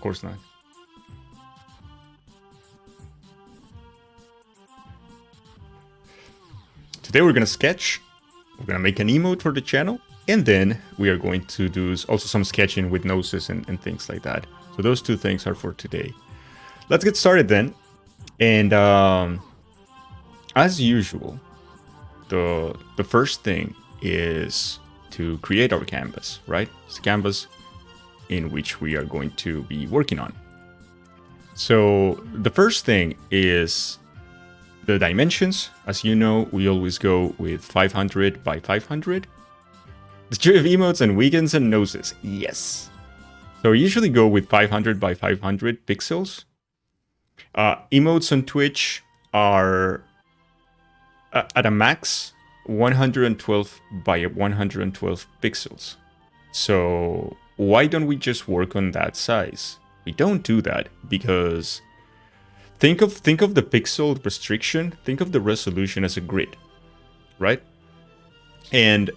course not. Today we're gonna sketch. We're gonna make an emote for the channel, and then we are going to do also some sketching with noses and things like that. So those two things are for today. Let's get started then. And as usual, the first thing is to create our canvas, right? It's a canvas in which we are going to be working on. So the first thing is the dimensions. As you know, we always go with 500 by 500. The tree of emotes and weekends and noses. Yes. So we usually go with 500 by 500 pixels. Emotes on Twitch are at a max 112 by 112 pixels. So why don't we just work on that size? We don't do that because think of the pixel restriction, think of the resolution as a grid, right? And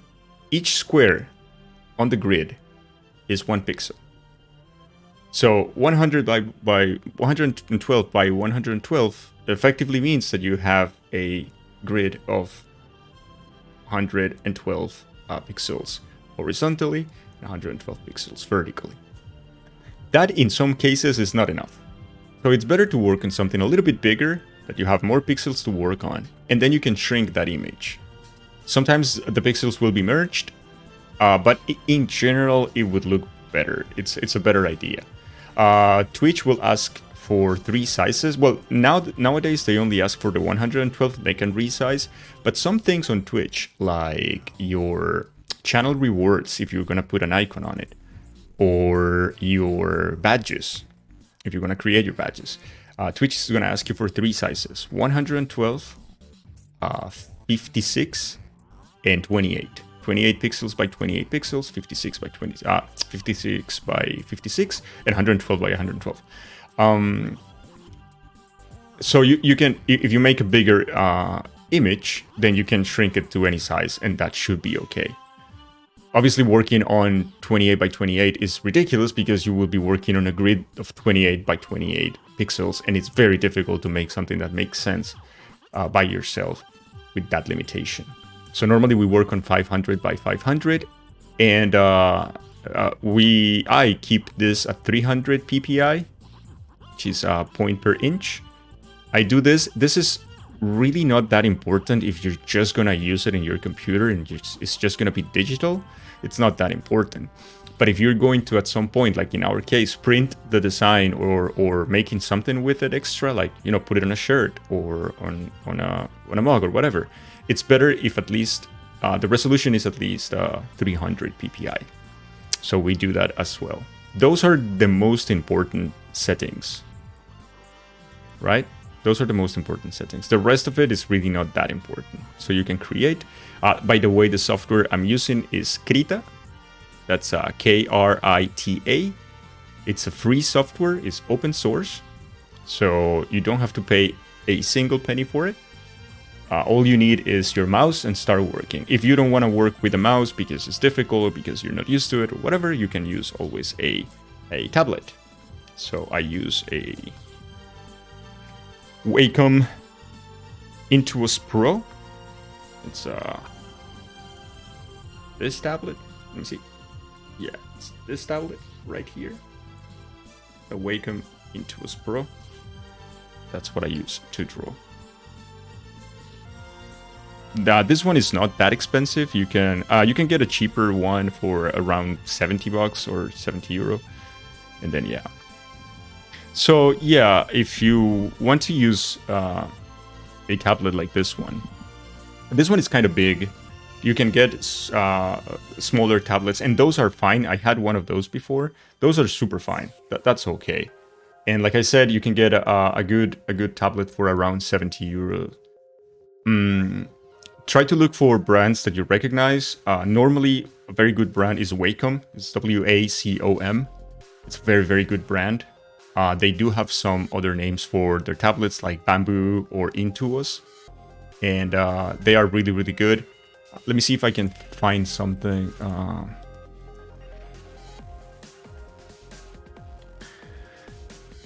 each square on the grid is 1 pixel. So 100 by 112 by 112 effectively means that you have a grid of 112 pixels horizontally and 112 pixels vertically. That in some cases is not enough. So it's better to work on something a little bit bigger, that you have more pixels to work on, and then you can shrink that image. Sometimes the pixels will be merged, but in general it would look better. It's a better idea. Twitch will ask for 3 sizes. Well, nowadays they only ask for the 112. They can resize, but some things on Twitch, like your channel rewards, if you're gonna put an icon on it, or your badges, if you're gonna create your badges, Twitch is gonna ask you for 3 sizes: 112, 56, and 28. 28 pixels by 28 pixels, 56 by 56 by 56, and 112 by 112. So you can, if you make a bigger image, then you can shrink it to any size, and that should be okay. Obviously, working on 28 by 28 is ridiculous because you will be working on a grid of 28 by 28 pixels, and it's very difficult to make something that makes sense by yourself with that limitation. So normally we work on 500 by 500, and I keep this at 300 ppi, which is a point per inch. I do this. This is really not that important if you're just gonna use it in your computer and it's just gonna be digital. It's not that important. But if you're going to, at some point, like in our case, print the design or making something with it extra, like, you know, put it on a shirt or on a mug or whatever, it's better if at least the resolution is at least 300 ppi. So we do that as well. Those are the most important settings, right? Those are the most important settings. The rest of it is really not that important. So you can create. By the way, the software I'm using is Krita. That's Krita. It's a free software. It's open source. So you don't have to pay a single penny for it. All you need is your mouse and start working. If you don't want to work with a mouse because it's difficult or because you're not used to it or whatever, you can use always a tablet. So I use a Wacom Intuos Pro. It's this tablet. Let me see. Yeah, it's this tablet right here. A Wacom Intuos Pro. That's what I use to draw. This one is not that expensive. You can get a cheaper one for around 70 bucks or 70 euro. And then yeah. So yeah, if you want to use a tablet like this one is kind of big. You can get smaller tablets, and those are fine. I had one of those before. Those are super fine. That's okay. And like I said, you can get a good tablet for around 70 euros. Try to look for brands that you recognize. Normally, a very good brand is Wacom. It's Wacom. It's a very, very good brand. They do have some other names for their tablets like Bamboo or Intuos. And they are really, really good. Let me see if I can find something.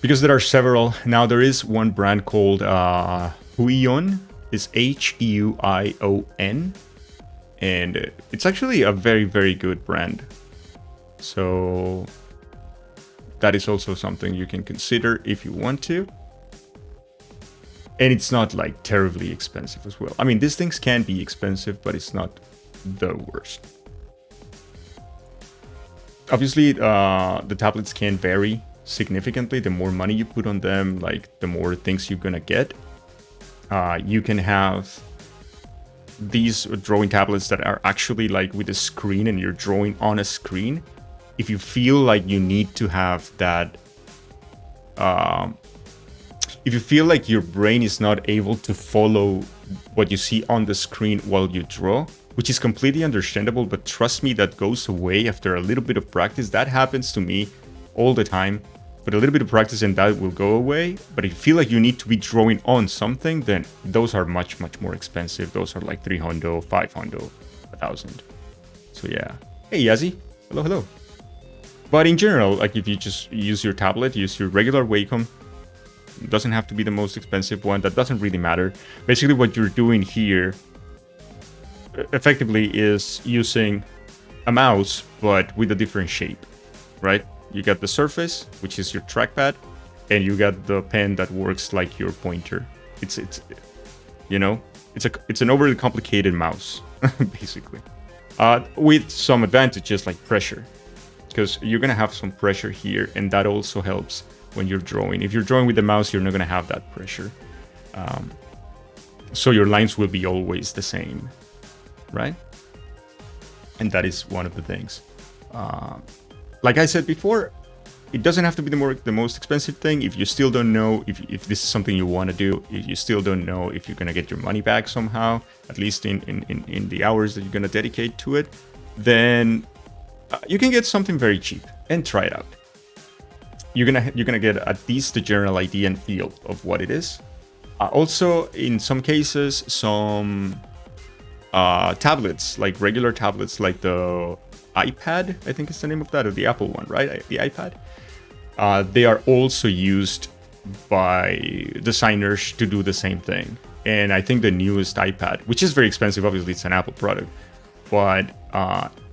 because there are several. Now there is one brand called Huion. It's H-E-U-I-O-N. And it's actually a very, very good brand. So that is also something you can consider if you want to. And it's not like terribly expensive as well. I mean, these things can be expensive, but it's not the worst. Obviously, the tablets can vary significantly. The more money you put on them, like the more things you're gonna get. You can have these drawing tablets that are actually like with a screen and you're drawing on a screen. If you feel like you need to have that, if you feel like your brain is not able to follow what you see on the screen while you draw, which is completely understandable, but trust me, that goes away after a little bit of practice. That happens to me all the time, but a little bit of practice and that will go away. But if you feel like you need to be drawing on something, then those are much, much more expensive. Those are like 300, 500, 1,000. So yeah. Hey, Yazzie. Hello, hello. But in general, like if you just use your tablet, use your regular Wacom, it doesn't have to be the most expensive one. That doesn't really matter. Basically, what you're doing here effectively is using a mouse, but with a different shape, right? You got the Surface, which is your trackpad, and you got the pen that works like your pointer. It's you know, it's an overly complicated mouse, basically, with some advantages like pressure, because you're gonna have some pressure here, and that also helps when you're drawing. If you're drawing with the mouse, you're not gonna have that pressure, so your lines will be always the same, right? And that is one of the things. Like I said before, it doesn't have to be the most expensive thing. If you still don't know if this is something you want to do, if you still don't know if you're gonna get your money back somehow, at least in the hours that you're gonna dedicate to it, then you can get something very cheap and try it out. You're gonna get at least the general idea and feel of what it is. Also, in some cases, some tablets, like regular tablets, like the iPad, I think is the name of that, or the Apple one, right? The iPad. They are also used by designers to do the same thing. And I think the newest iPad, which is very expensive, obviously it's an Apple product, but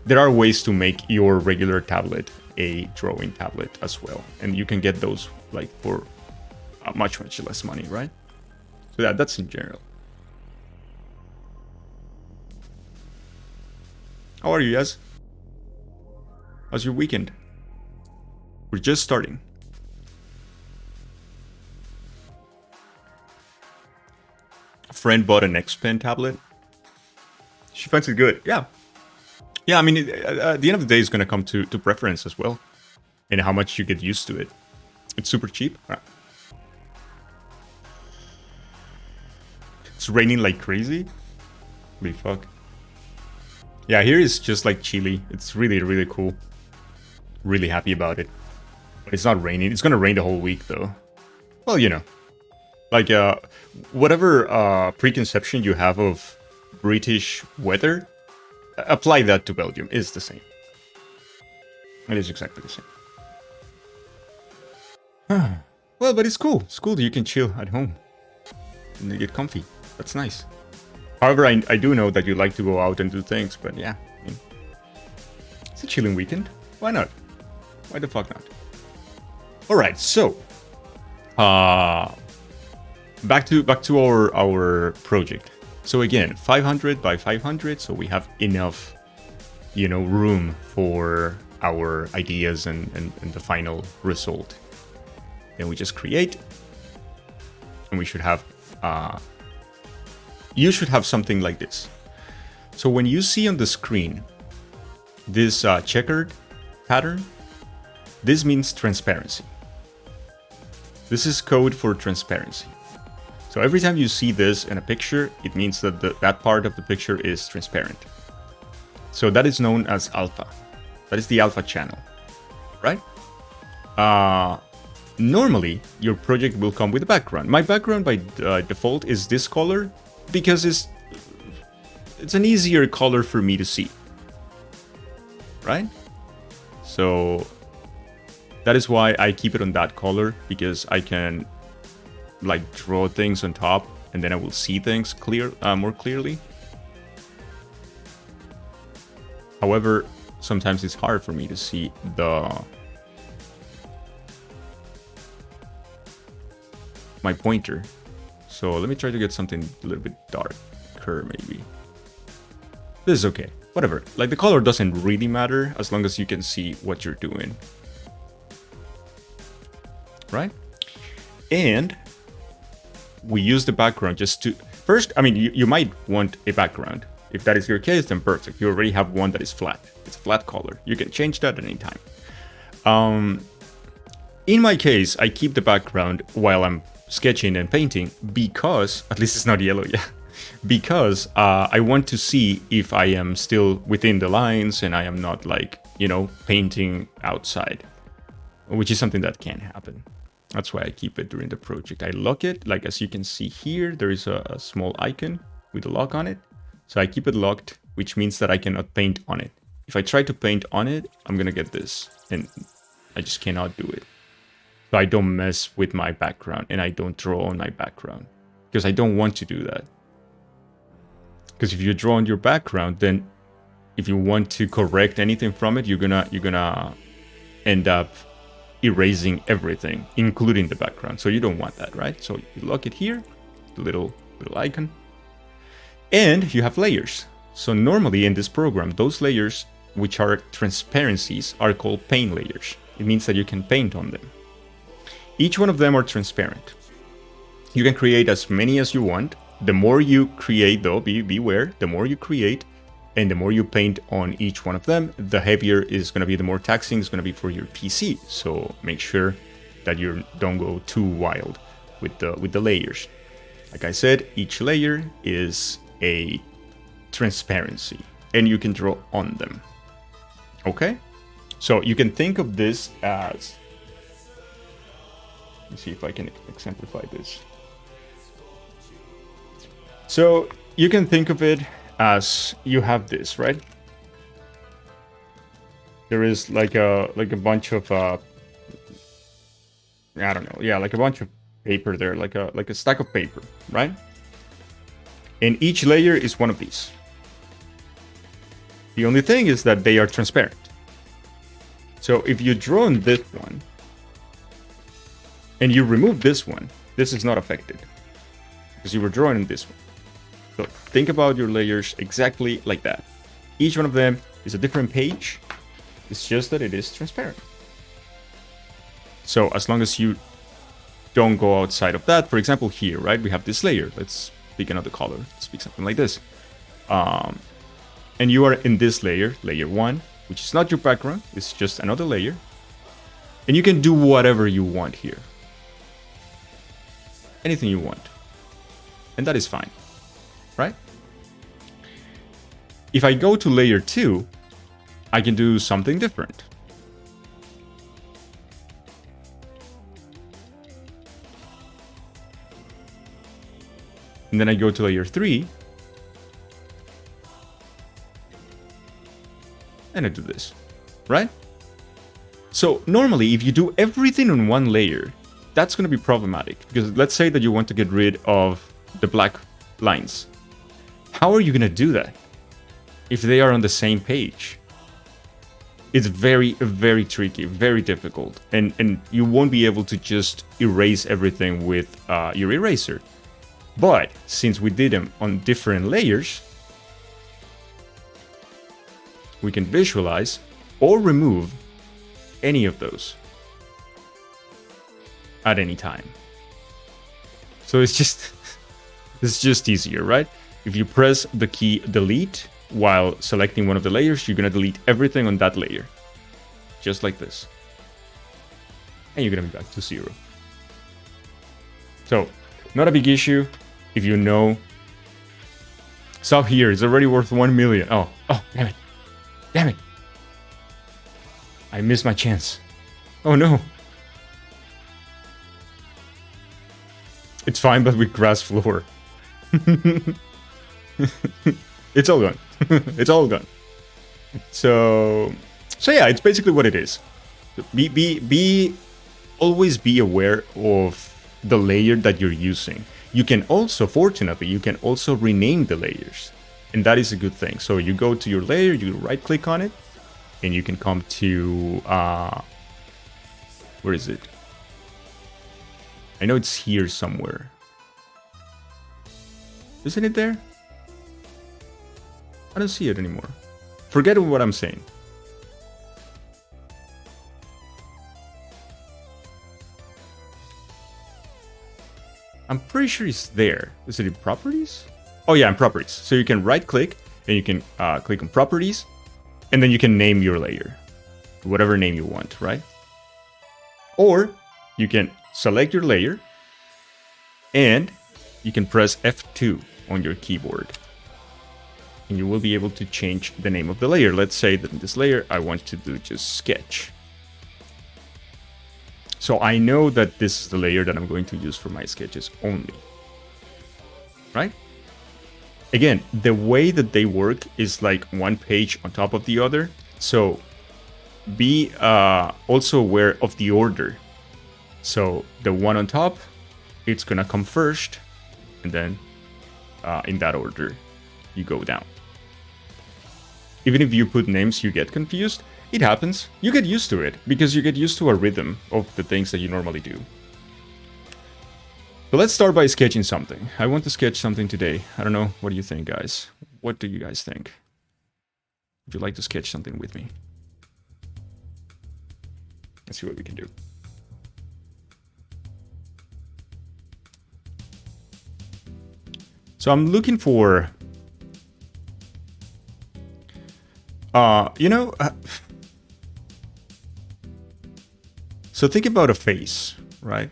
there are ways to make your regular tablet a drawing tablet as well. And you can get those like for much, much less money, right? So that's in general. How are you guys? How's your weekend? We're just starting. A friend bought an X Pen tablet. She finds it good. Yeah. Yeah, I mean, at the end of the day, it's going to come to preference as well. And how much you get used to it. It's super cheap. Right. It's raining like crazy. Holy fuck. Yeah, here is just like chilly. It's really, really cool. Really happy about it. But it's not raining. It's gonna rain the whole week though. Well, you know. Like, whatever preconception you have of British weather, apply that to Belgium. It's the same. It is exactly the same. Well, but it's cool. It's cool that you can chill at home. And you get comfy. That's nice. However, I do know that you like to go out and do things, but yeah. I mean, it's a chilling weekend. Why not? Why the fuck not? Alright, so back to our project. So again, 500 by 500, so we have enough, you know, room for our ideas and the final result. Then we just create, and we should have you should have something like this. So when you see on the screen this checkered pattern, this means transparency. This is code for transparency. So every time you see this in a picture, it means that that part of the picture is transparent. So that is known as alpha. That is the alpha channel, right? Normally, your project will come with a background. My background by default is this color because it's an easier color for me to see, right? So That is why I keep it on that color, because I can like draw things on top and then I will see things more clearly. However, sometimes it's hard for me to see my pointer. So let me try to get something a little bit darker, maybe. This is okay, whatever. Like, the color doesn't really matter as long as you can see what you're doing. Right? And we use the background just to... First, I mean, you might want a background. If that is your case, then perfect. You already have one that is flat. It's a flat color. You can change that at any time. In my case, I keep the background while I'm sketching and painting because, at least it's not yellow yet, because I want to see if I am still within the lines and I am not, like, you know, painting outside, which is something that can happen. That's why I keep it during the project. I lock it, like as you can see here, there is a small icon with a lock on it. So I keep it locked, which means that I cannot paint on it. If I try to paint on it, I'm gonna get this, and I just cannot do it. So I don't mess with my background, and I don't draw on my background, because I don't want to do that. Because if you draw on your background, then if you want to correct anything from it, you're gonna end up erasing everything, including the background. So you don't want that, right? So you lock it here, the little icon. And you have layers. So normally in this program, those layers, which are transparencies, are called paint layers. It means that you can paint on them. Each one of them are transparent. You can create as many as you want. The more you create, though, beware, the more you create and the more you paint on each one of them, the heavier is going to be, the more taxing it's going to be for your PC. So make sure that you don't go too wild with the layers. Like I said, each layer is a transparency and you can draw on them. Okay? So you can think of this as, let me see if I can exemplify this. So you can think of it as you have this, right? There is like a bunch of I don't know, yeah, like a bunch of paper there, like a stack of paper, right? And each layer is one of these. The only thing is that they are transparent. So if you draw on this one and you remove this one, this is not affected because you were drawing on this one. So think about your layers exactly like that. Each one of them is a different page. It's just that it is transparent. So as long as you don't go outside of that, for example, here, right, we have this layer. Let's pick another color. Let's pick something like this. And you are in this layer, layer 1, which is not your background. It's just another layer. And you can do whatever you want here. Anything you want. And that is fine. Right? If I go to layer 2, I can do something different. And then I go to layer 3. And I do this. Right? So normally, if you do everything on one layer, that's going to be problematic. Because let's say that you want to get rid of the black lines. How are you going to do that if they are on the same page? It's very, very tricky, very difficult. And you won't be able to just erase everything with your eraser. But since we did them on different layers, we can visualize or remove any of those at any time. So it's just easier, right? If you press the key delete while selecting one of the layers, you're going to delete everything on that layer. Just like this. And you're going to be back to 0. So, not a big issue if you know. Sub here is already worth 1 million. Oh, damn it. Damn it. I missed my chance. Oh no. It's fine, but with grass floor. It's all gone. It's all gone. So yeah, it's basically what it is. Always be aware of the layer that you're using. You can also, fortunately, you can also rename the layers, and that is a good thing. So you go to your layer, you right click on it, and you can come to where is it? I know it's here somewhere. Isn't it there? I don't see it anymore. Forget what I'm saying. I'm pretty sure it's there. Is it in properties? Oh yeah, in properties. So you can right click and you can click on properties, and then you can name your layer, whatever name you want, right? Or you can select your layer and you can press F2 on your keyboard, and you will be able to change the name of the layer. Let's say that in this layer I want to do just sketch. So I know that this is the layer that I'm going to use for my sketches only, right? Again, the way that they work is like one page on top of the other. So be also aware of the order. So the one on top, it's gonna come first, and then in that order, you go down. Even if you put names, you get confused. It happens. You get used to it because you get used to a rhythm of the things that you normally do. So let's start by sketching something. I want to sketch something today. I don't know. What do you think, guys? What do you guys think? Would you like to sketch something with me? Let's see what we can do. So I'm looking for, so think about a face, right?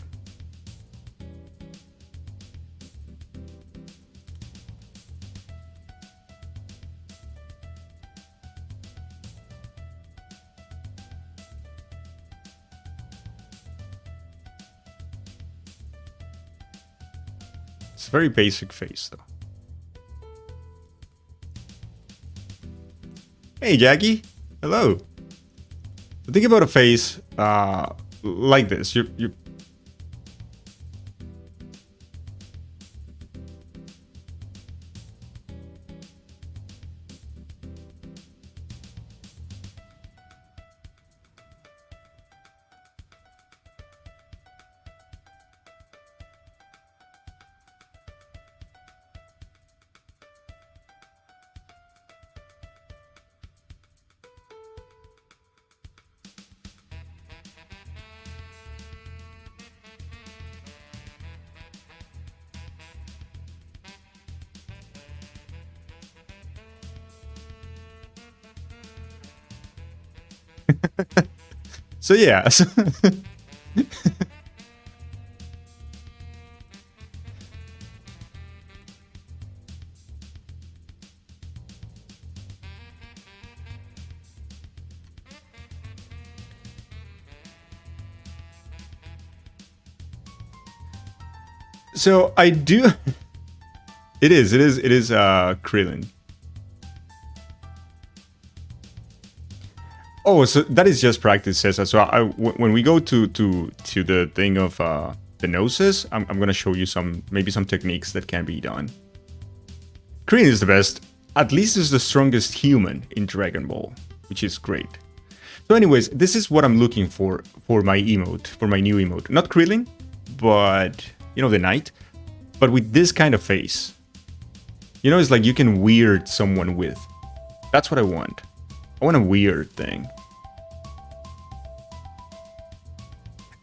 It's a very basic face, though. Hey, Jackie. Hello. Think about a face like this. You. So yeah. So I do. It is Krillin. Oh, so that is just practice, Cesar. So when we go to the thing of the noses, I'm gonna show you maybe some techniques that can be done. Krillin is the best. At least is the strongest human in Dragon Ball, which is great. So anyways, this is what I'm looking for my emote, for my new emote. Not Krillin, but the knight, but with this kind of face. It's like you can weird someone with. That's what I want. I want a weird thing.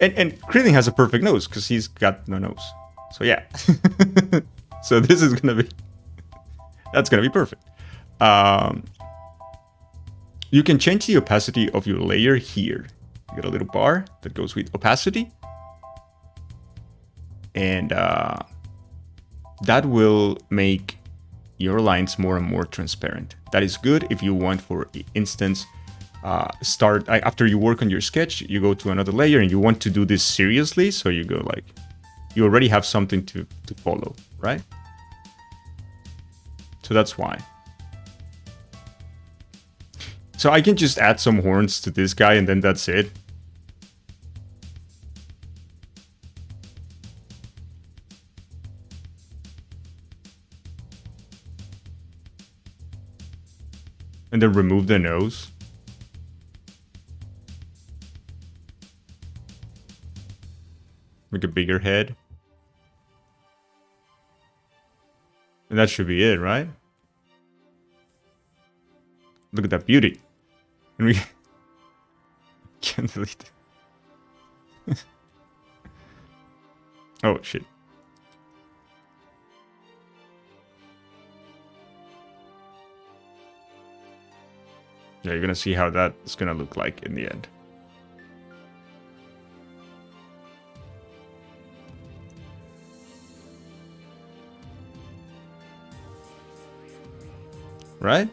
And Krillin has a perfect nose because he's got no nose. So yeah. So this is gonna be. That's gonna be perfect. You can change the opacity of your layer here. You got a little bar that goes with opacity, and that will make your lines more and more transparent. That is good if you want, for instance, after you work on your sketch, you go to another layer and you want to do this seriously, so you go like, you already have something to follow, right? So that's why. So I can just add some horns to this guy and then that's it. And then remove the nose. Make a bigger head. And that should be it, right? Look at that beauty. And we can't delete it. Oh, shit. Yeah, you're gonna see how that is gonna look like in the end. Right?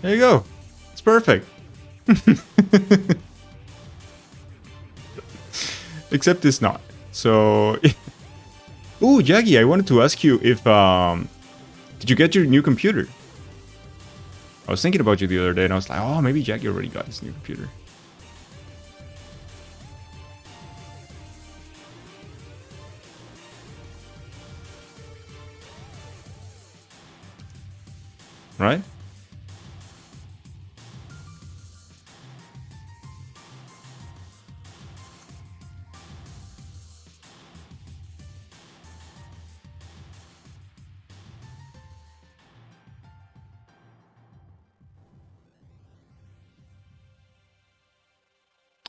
There you go. It's perfect. Except it's not. So... Ooh, Jaggy, I wanted to ask you if... did you get your new computer? I was thinking about you the other day and I was like, oh, maybe Jaggy already got his new computer. Right?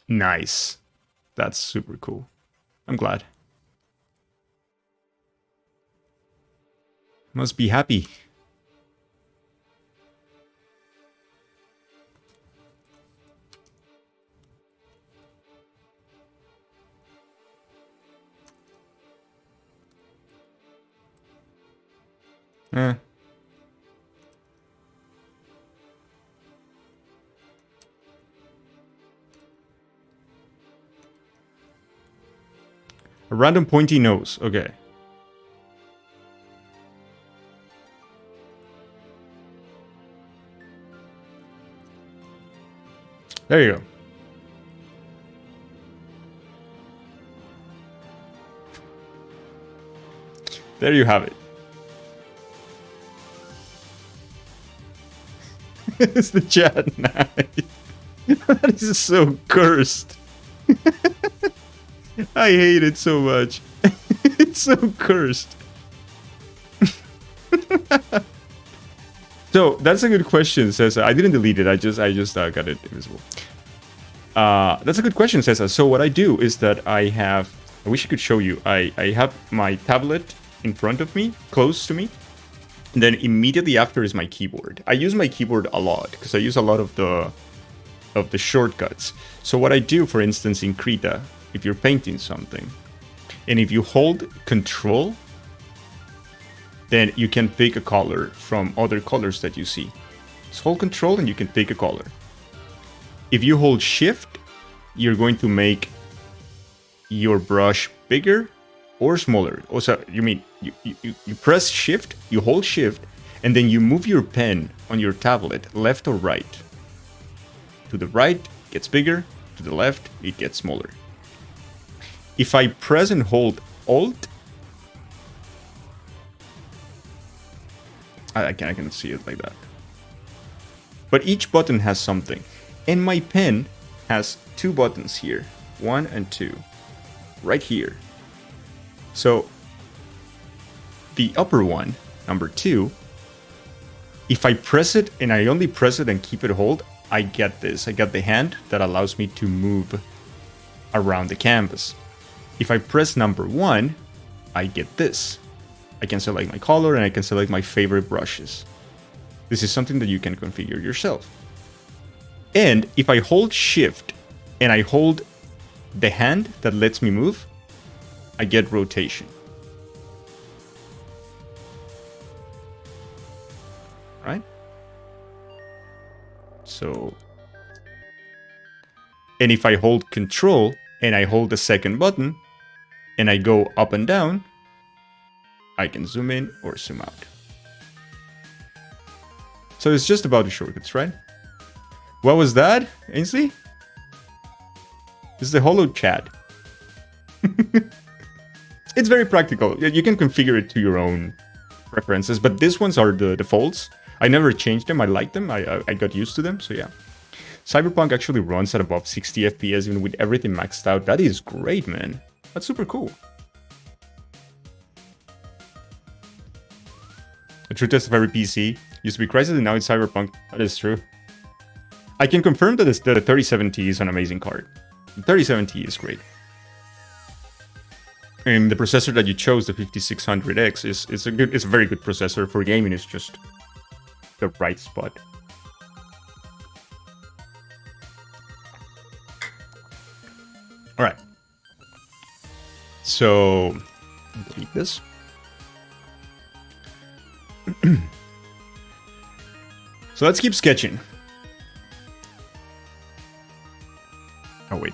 Nice. That's super cool. I'm glad. Must be happy. Eh. A random pointy nose. Okay. There you go. There you have it. It's the chat now. That is so cursed. I hate it so much. It's so cursed. So that's a good question, says I didn't delete it. I just got it invisible. That's a good question, says so what I do is that I wish I could show you. I have my tablet in front of me, close to me. And then immediately after is my keyboard. I use my keyboard a lot because I use a lot of the shortcuts. So what I do, for instance, in Krita, if you're painting something, and if you hold Control, then you can pick a color from other colors that you see. Just hold Control and you can pick a color. If you hold Shift, you're going to make your brush bigger or smaller. Also, you mean you press Shift, you hold Shift, and then you move your pen on your tablet left or right. To the right, it gets bigger. To the left, it gets smaller. If I press and hold Alt, I can see it like that. But each button has something. And my pen has two buttons here. 1 and 2. Right here. So, the upper one, number 2, if I press it and I only press it and keep it hold, I get this. I get the hand that allows me to move around the canvas. If I press number 1, I get this. I can select my color and I can select my favorite brushes. This is something that you can configure yourself. And if I hold Shift and I hold the hand that lets me move, I get rotation. Right? So, and if I hold Control and I hold the second button and I go up and down, I can zoom in or zoom out. So it's just about the shortcuts, right? What was that, Ainsley? This is the holo chat. It's very practical. You can configure it to your own preferences, but these ones are the defaults. I never changed them. I like them. I got used to them, so yeah. Cyberpunk actually runs at above 60 FPS even with everything maxed out. That is great, man. That's super cool. A true test of every PC. Used to be Crysis and now it's Cyberpunk. That is true. I can confirm that the 3070 is an amazing card. The 3070 is great. And the processor that you chose, the 5600X, is a very good processor for gaming. It's just the right spot. All right. So delete this. So let's keep sketching. Oh, wait.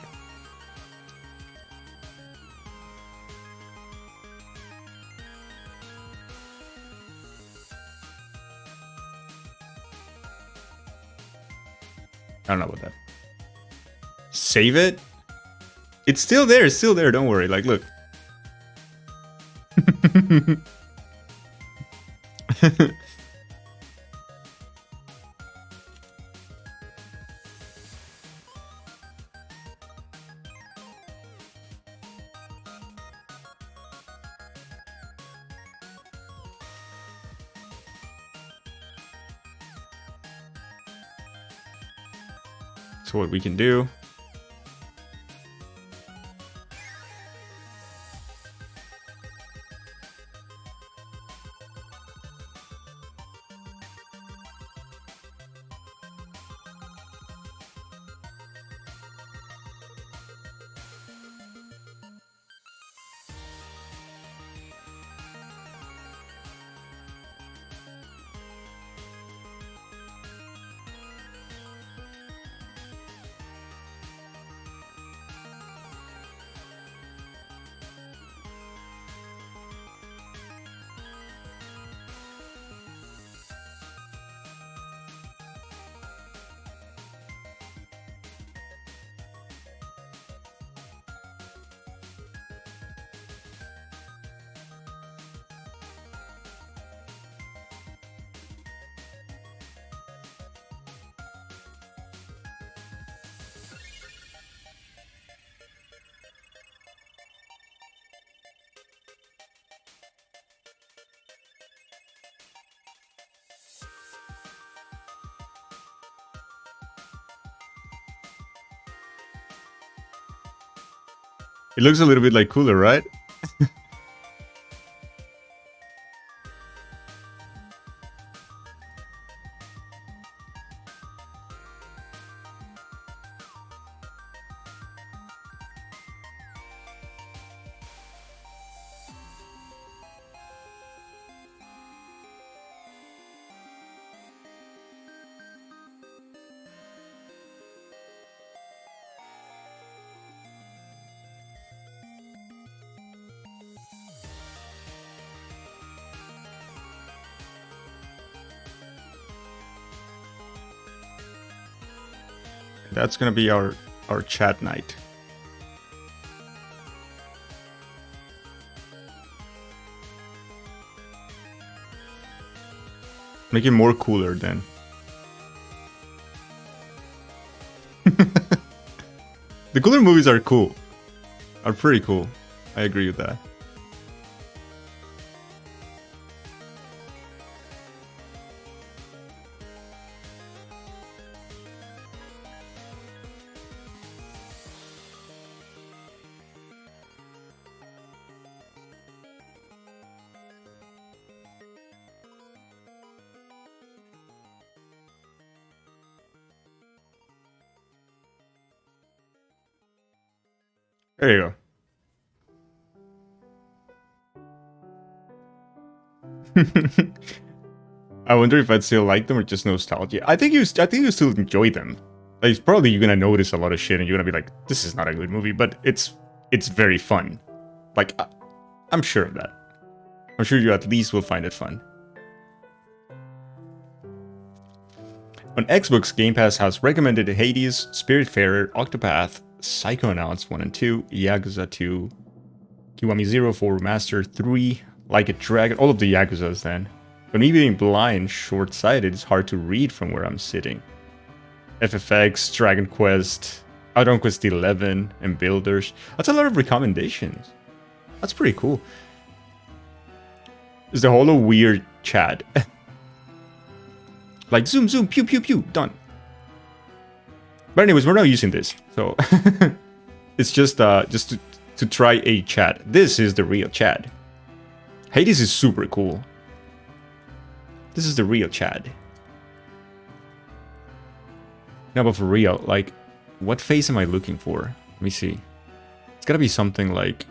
I don't know about that. Save it? It's still there, don't worry. Like, look. So what we can do. It looks a little bit like Cooler, right? That's gonna be our chat night. Make it more cooler then. The Cooler movies are cool. Are pretty cool. I agree with that. There you go. I wonder if I'd still like them or just nostalgia. I think you still enjoy them. Like, probably you're gonna notice a lot of shit and you're gonna be like, this is not a good movie, but it's very fun. Like, I'm sure of that. I'm sure you at least will find it fun. On Xbox, Game Pass has recommended Hades, Spiritfarer, Octopath, Psychonauts 1 and 2, Yakuza 2, Kiwami 0, 4 Remaster, 3, Like a Dragon, all of the Yakuzas then. But me being blind, short-sighted, it's hard to read from where I'm sitting. FFX, Dragon Quest, Dragon Quest 11, and Builders. That's a lot of recommendations. That's pretty cool. It's the whole weird chat. Like zoom, zoom, pew, pew, pew, done. But anyways, we're not using this, so it's just to try a chat. This is the real chat. Hades is super cool. This is the real chat. No, but for real, like, what face am I looking for? Let me see. It's gotta be something like...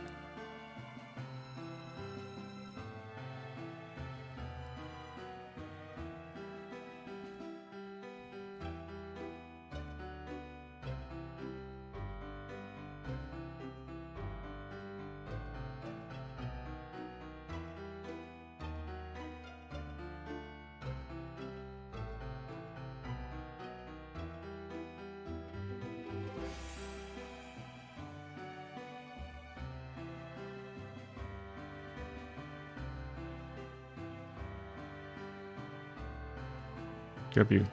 Gotta be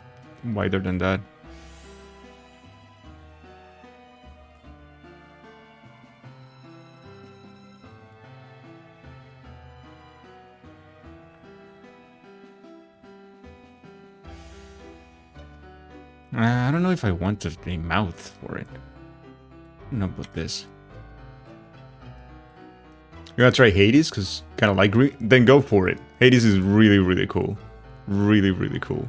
wider than that. I don't know if I want a mouth for it. I don't know about this. You gotta try Hades, because kind of like green? Then go for it. Hades is really, really cool. Really, really cool.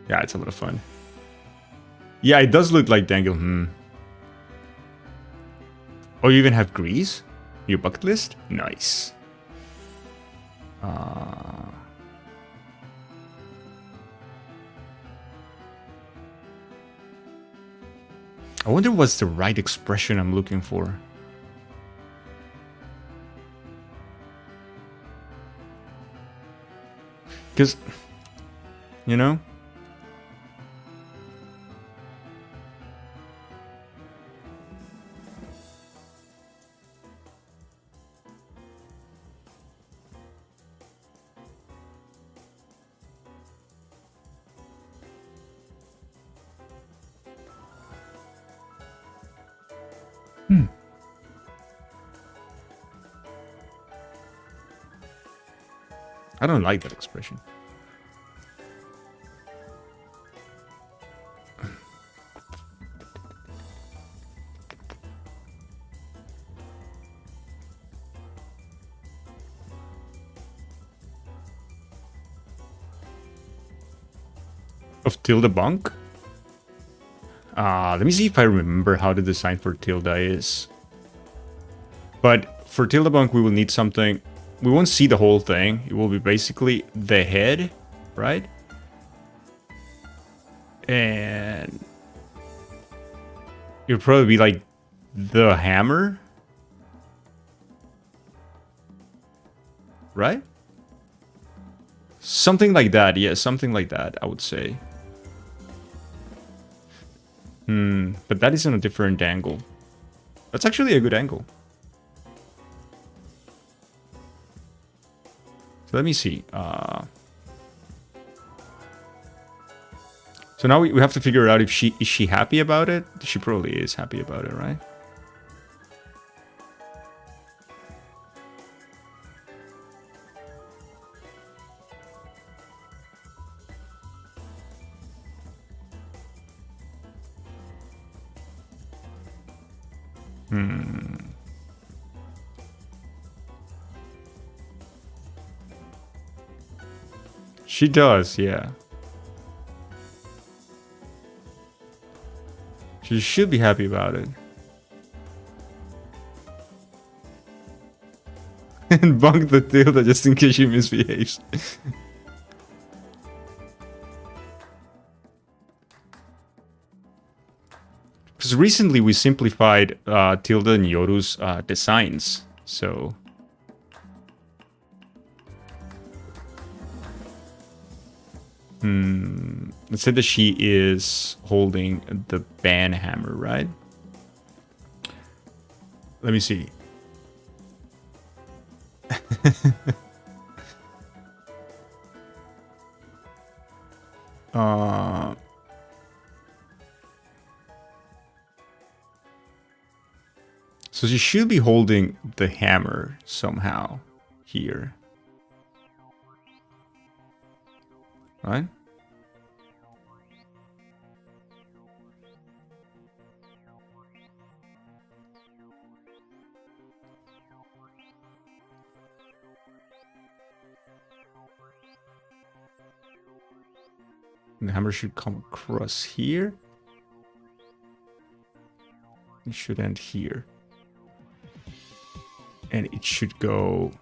Yeah, it's a lot of fun. Yeah, it does look like Dangil. Oh, you even have Greece? Your bucket list? Nice. I wonder what's the right expression I'm looking for. Because, you know? I don't like that expression. Of ThildaBonk? Let me see if I remember how the design for Tilda is. But for ThildaBonk, we will need something. We won't see the whole thing. It will be basically the head, right? And it'll probably be like the hammer, right? Something like that, yeah, something like that, I would say. But that is in a different angle. That's actually a good angle. So let me see. So now we have to figure out if is she happy about it? She probably is happy about it, right? She does, yeah. She should be happy about it. And bunk the Tilda just in case she misbehaves. Because recently we simplified Tilda and Yoru's designs, so... Let's say that she is holding the ban hammer, right? Let me see. So she should be holding the hammer somehow here. Right? And the hammer should come across here. It should end here. And it should go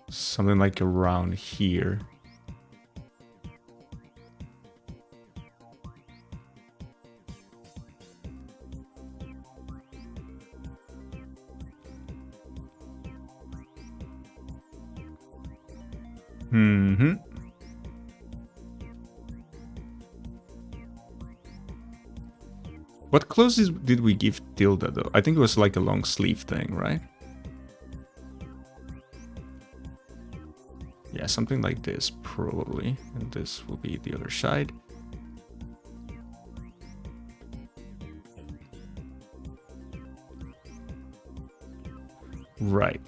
something like around here. What clothes did we give Tilda though? I think it was like a long sleeve thing, right? Yeah, something like this probably. And this will be the other side. Right.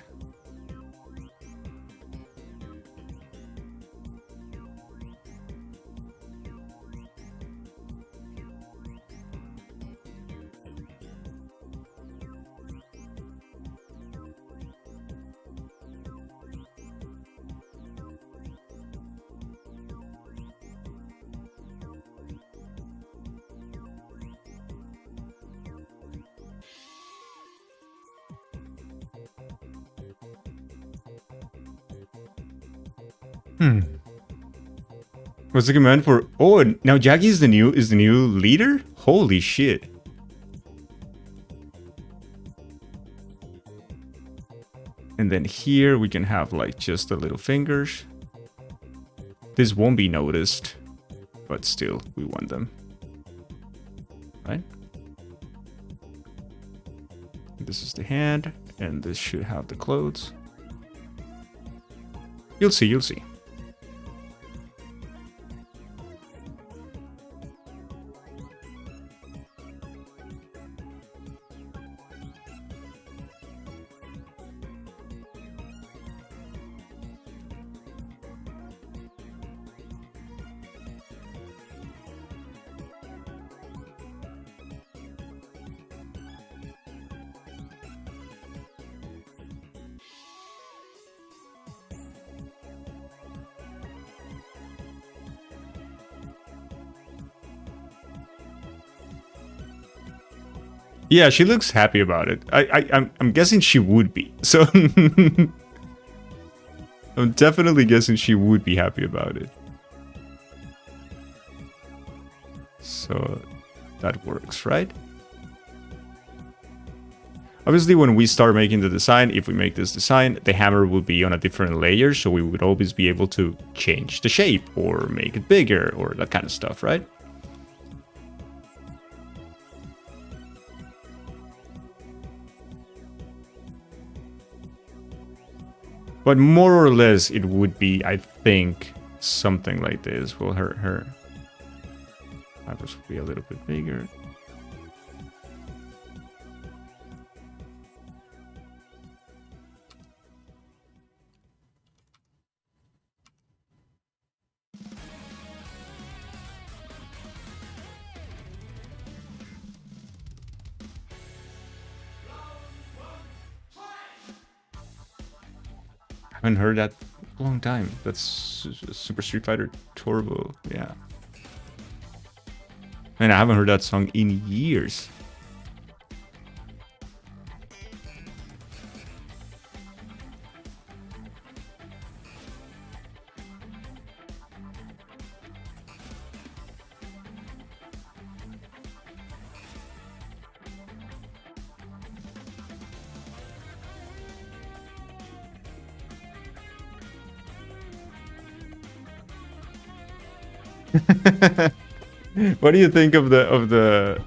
What's the command for? Oh, now Jackie is the new leader? Holy shit. And then here we can have like just the little fingers. This won't be noticed, but still we want them. Right? This is the hand, and this should have the clothes. You'll see, you'll see. Yeah, she looks happy about it. I'm guessing she would be. So I'm definitely guessing she would be happy about it. So that works, right? Obviously, when we start making the design, if we make this design, the hammer will be on a different layer, so we would always be able to change the shape or make it bigger or that kind of stuff, right? But more or less, it would be, I think, something like this. Well, her eyebrows will be a little bit bigger. I haven't heard that a long time. That's Super Street Fighter Turbo, yeah. And I haven't heard that song in years. What do you think of the?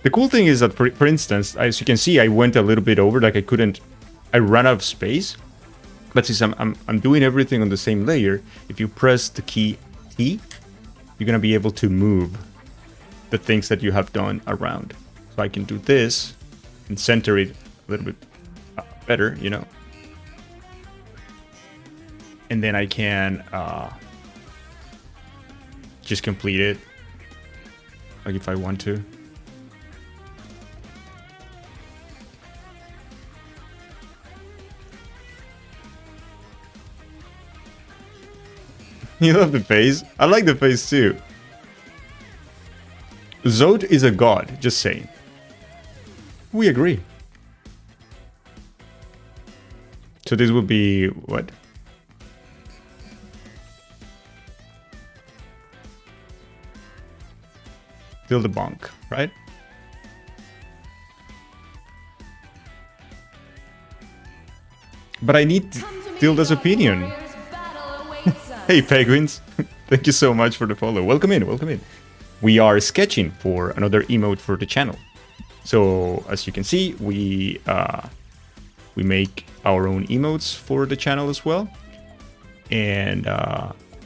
The cool thing is that, for instance, as you can see, I went a little bit over. Like I ran out of space. But since I'm doing everything on the same layer, if you press the key T, you're gonna be able to move the things that you have done around. So I can do this and center it a little bit better, you know. And then I can just complete it, like if I want to. You love the face? I like the face too. Zod is a god, just saying. We agree. So this would be what? ThildaBonk, right? But I need Thilda's opinion. Hey penguins, thank you so much for the follow. Welcome in, welcome in. We are sketching for another emote for the channel. So as you can see, we make our own emotes for the channel as well. And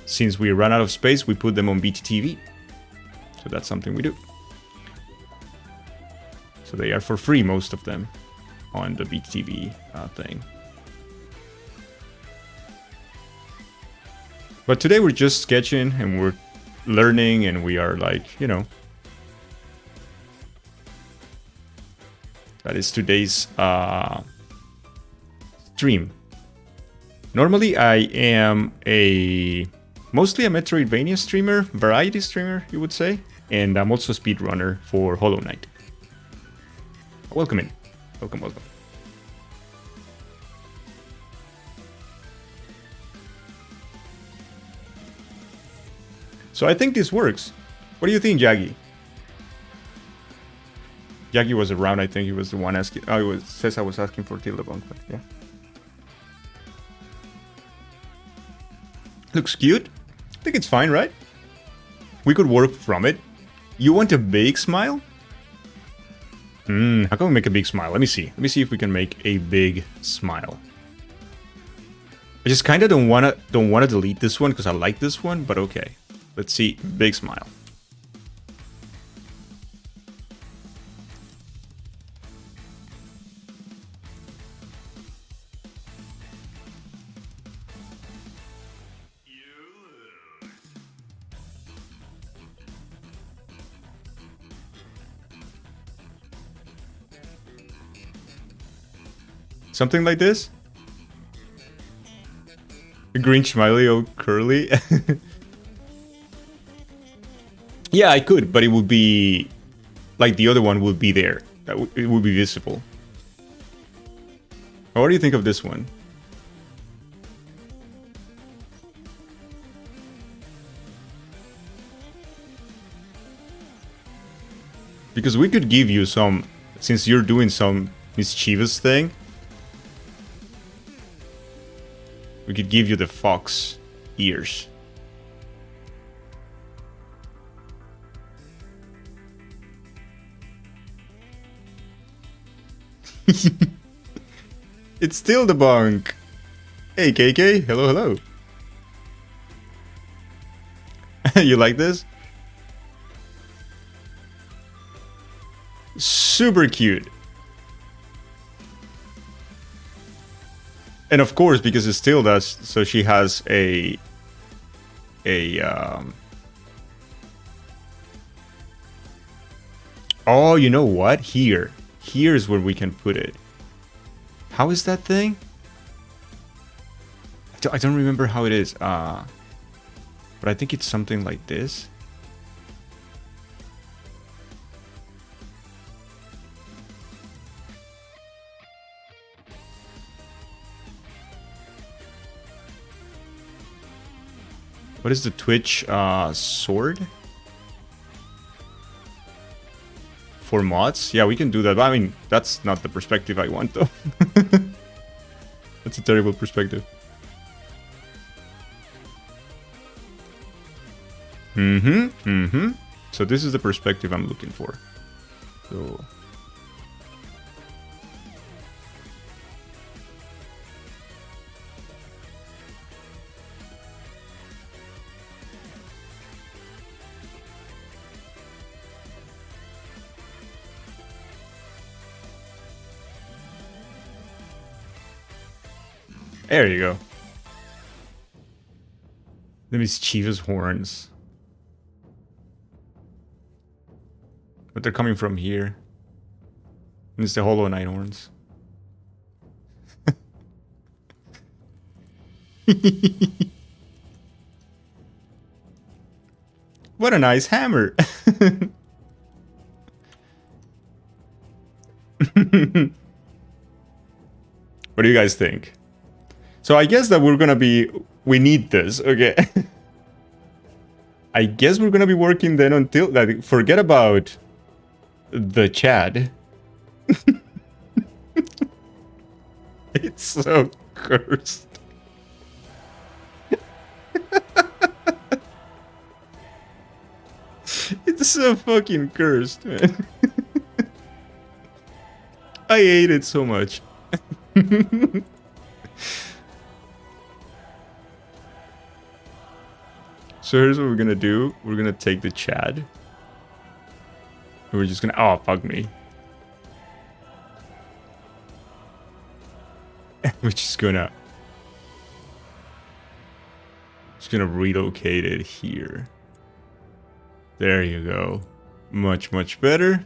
since we run out of space, we put them on BTTV. So that's something we do. So they are for free, most of them, on the BTTV thing. But today we're just sketching and we're learning and we are like, you know. That is today's stream. Normally I am mostly a Metroidvania streamer, variety streamer, you would say. And I'm also a speedrunner for Hollow Knight. Welcome in. Welcome, welcome. So I think this works. What do you think, Jaggy? Jaggy was around, I think he was the one asking. Oh, it says I was asking for ThildaBonk, but yeah. Looks cute. I think it's fine, right? We could work from it. You want a big smile? How can we make a big smile? Let me see. Let me see if we can make a big smile. I just kind of don't wanna delete this one because I like this one, but okay. Let's see. Big smile. Something like this? A green smiley, oh curly. Yeah, I could, but it would be like the other one would be there. It would be visible. What do you think of this one? Because we could give you some, since you're doing some mischievous thing, we could give you the fox ears. It's ThildaBonk. Hey KK, hello, hello. You like this? Super cute. And of course, because it's Tilda, so she has Oh, you know what? Here's where we can put it. How is that thing? I don't remember how it is. But I think it's something like this. What is the Twitch sword? For mods? Yeah, we can do that. But I mean, that's not the perspective I want, though. That's a terrible perspective. So this is the perspective I'm looking for. So there you go. The mischievous horns. But they're coming from here. And it's the Hollow Knight horns. What a nice hammer. What do you guys think? So I guess that we're gonna be... We need this, okay? I guess we're gonna be working then until... Like, forget about the chat. It's so cursed. It's so fucking cursed, man. I hate it so much. So here's what we're gonna do. We're gonna take the chat. And we're just gonna... Oh, fuck me. We're just gonna relocate it here. There you go. Much, much better.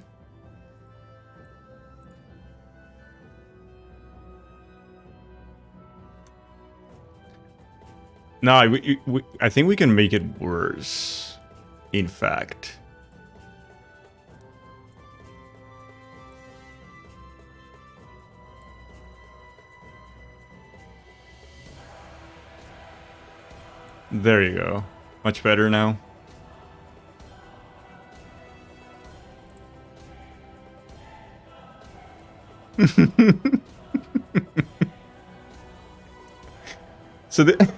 No, I think we can make it worse. In fact. There you go. Much better now. So the...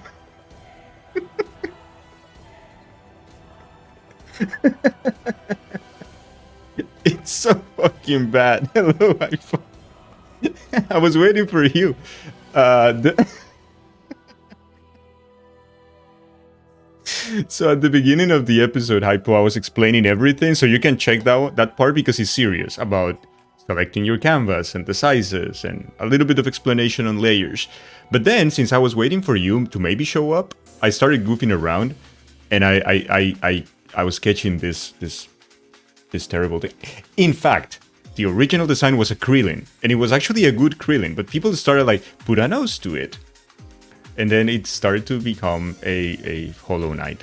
It's so fucking bad. Hello, iPhone. I was waiting for you. So at the beginning of the episode, Hypo, I was explaining everything, so you can check that part because he's serious about selecting your canvas and the sizes and a little bit of explanation on layers. But then, since I was waiting for you to maybe show up, I started goofing around, and I was sketching this terrible thing. In fact, the original design was a Krillin, and it was actually a good Krillin, but people started like, put a nose to it. And then it started to become a Hollow Knight.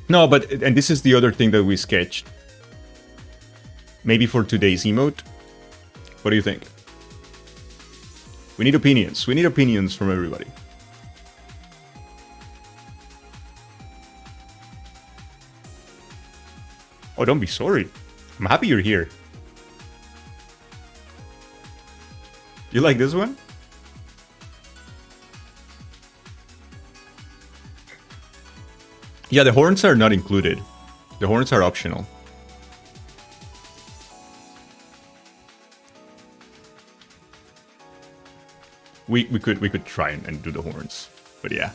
No, but, and this is the other thing that we sketched. Maybe for today's emote. What do you think? We need opinions. We need opinions from everybody. Oh, don't be sorry. I'm happy you're here. You like this one? Yeah, the horns are not included. The horns are optional. We could try and do the horns, but yeah.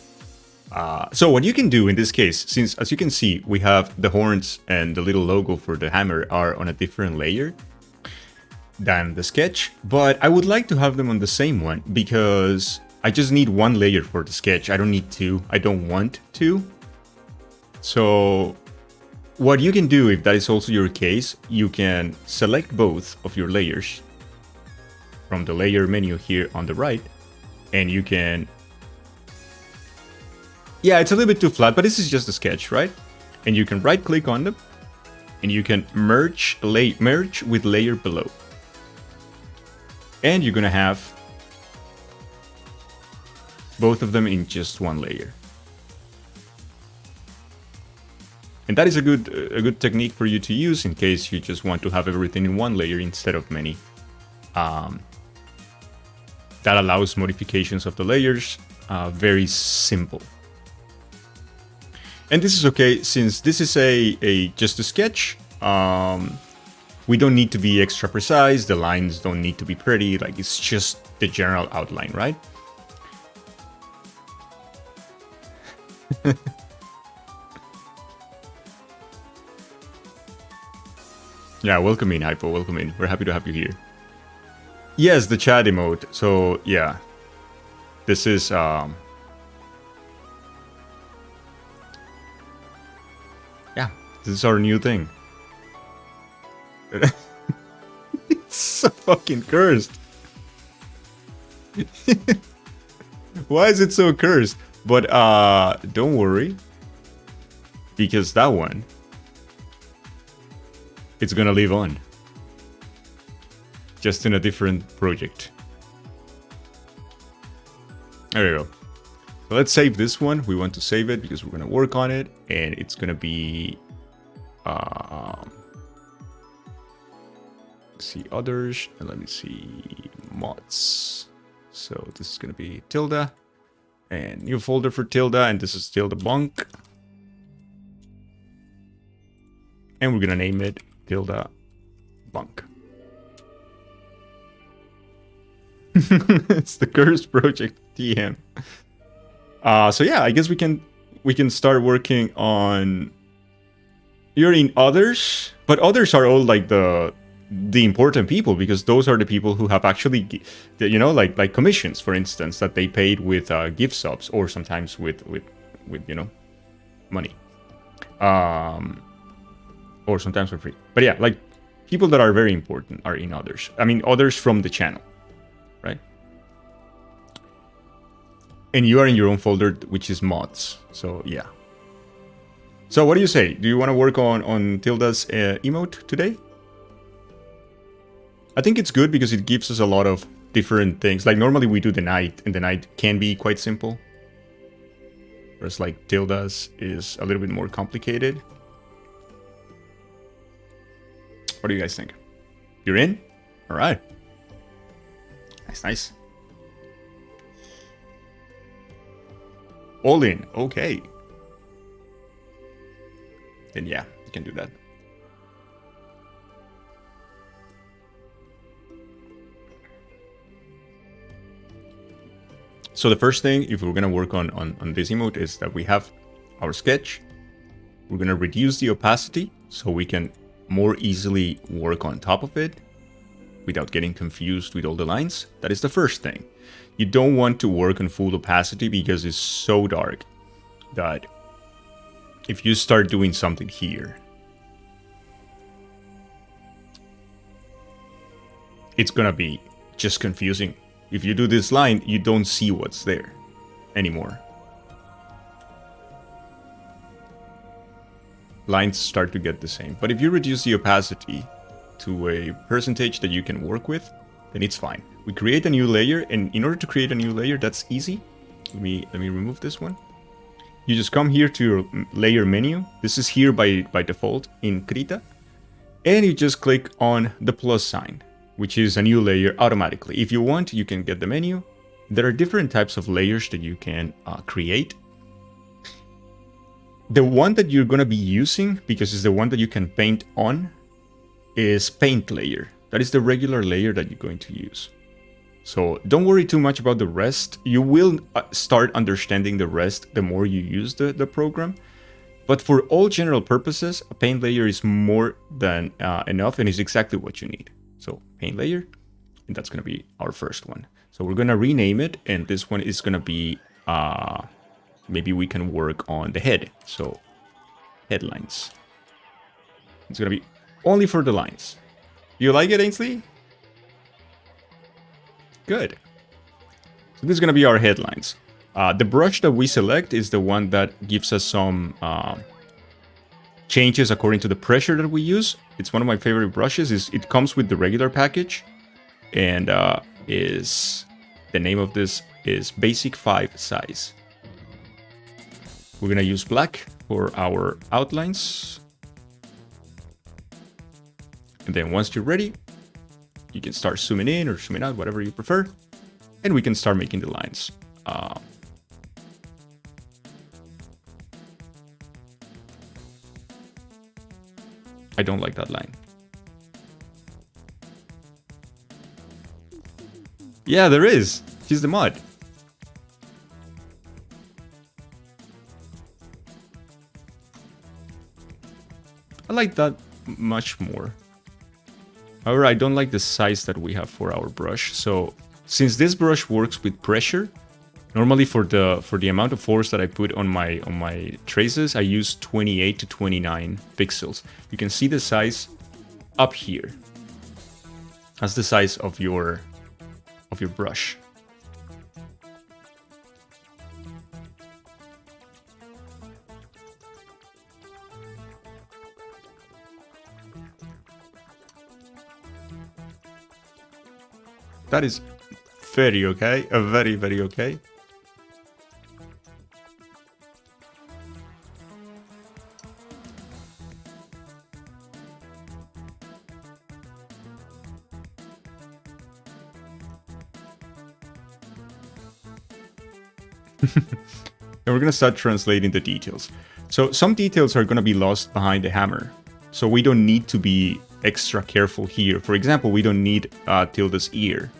So what you can do in this case, since as you can see, we have the horns and the little logo for the hammer are on a different layer than the sketch, but I would like to have them on the same one because I just need one layer for the sketch. I don't need two. I don't want to. So what you can do, if that is also your case, you can select both of your layers from the layer menu here on the right, and you can... Yeah, it's a little bit too flat, but this is just a sketch, right? And you can right click on them, and you can merge with layer below. And you're gonna have both of them in just one layer. And that is a good technique for you to use in case you just want to have everything in one layer instead of many. That allows modifications of the layers, very simple. And this is okay, since this is a just a sketch. We don't need to be extra precise. The lines don't need to be pretty. Like, it's just the general outline, right? Yeah, welcome in, Hypo. Welcome in. We're happy to have you here. Yes, the chat emote. So, yeah. This is... Yeah, this is our new thing. It's so fucking cursed. Why is it so cursed? But don't worry, because that one, it's gonna live on, just in a different project. There you go. So let's save this one. We want to save it because we're gonna work on it, and it's gonna be see others, and let me see mods. So this is gonna be Tilda, and new folder for Tilda, and this is ThildaBonk, and we're gonna name it ThildaBonk. It's the cursed project TM. So yeah, I guess we can start working on. You're in others, but others are all like the important people, because those are the people who have actually, you know, like commissions, for instance, that they paid with gift subs, or sometimes with you know, money, or sometimes for free. But yeah, like people that are very important are in others. I mean, others from the channel, right? And you are in your own folder, which is mods. So yeah. So what do you say? Do you want to work on Tilda's emote today? I think it's good because it gives us a lot of different things. Like normally we do the night, and the night can be quite simple. Whereas like Tilda's is a little bit more complicated. What do you guys think? You're in? All right. Nice, nice. All in. Okay. Then yeah, you can do that. So the first thing, if we're gonna work on this emote, is that we have our sketch. We're gonna reduce the opacity so we can more easily work on top of it without getting confused with all the lines. That is the first thing. You don't want to work on full opacity because it's so dark that if you start doing something here, it's gonna be just confusing. If you do this line, you don't see what's there anymore. Lines start to get the same. But if you reduce the opacity to a percentage that you can work with, then it's fine. We create a new layer, and in order to create a new layer, that's easy. Let me remove this one. You just come here to your layer menu. This is here by default in Krita. And you just click on the plus sign, which is a new layer automatically. If you want, you can get the menu. There are different types of layers that you can create. The one that you're going to be using, because it's the one that you can paint on, is paint layer. That is the regular layer that you're going to use. So don't worry too much about the rest. You will start understanding the rest the more you use the program. But for all general purposes, a paint layer is more than enough, and is exactly what you need. So paint layer, and that's going to be our first one. So we're going to rename it, and this one is going to be, maybe we can work on the head. So headlines. It's going to be only for the lines. You like it, Ainsley? Good. So this is going to be our headlines. The brush that we select is the one that gives us some changes according to the pressure that we use. It's one of my favorite brushes. It comes with the regular package, and is the name of this is Basic 5 size. We're gonna use black for our outlines, and then once you're ready, you can start zooming in or zooming out, whatever you prefer, and we can start making the lines. I don't like that line. Yeah, there is. She's the mod. I like that much more. However, I don't like the size that we have for our brush. So since this brush works with pressure, normally for the amount of force that I put on my traces, I use 28 to 29 pixels. You can see the size up here. That's the size of your brush. That is very okay. Very, very okay. And we're going to start translating the details. So some details are going to be lost behind the hammer. So we don't need to be extra careful here. For example, we don't need Tilda's ear.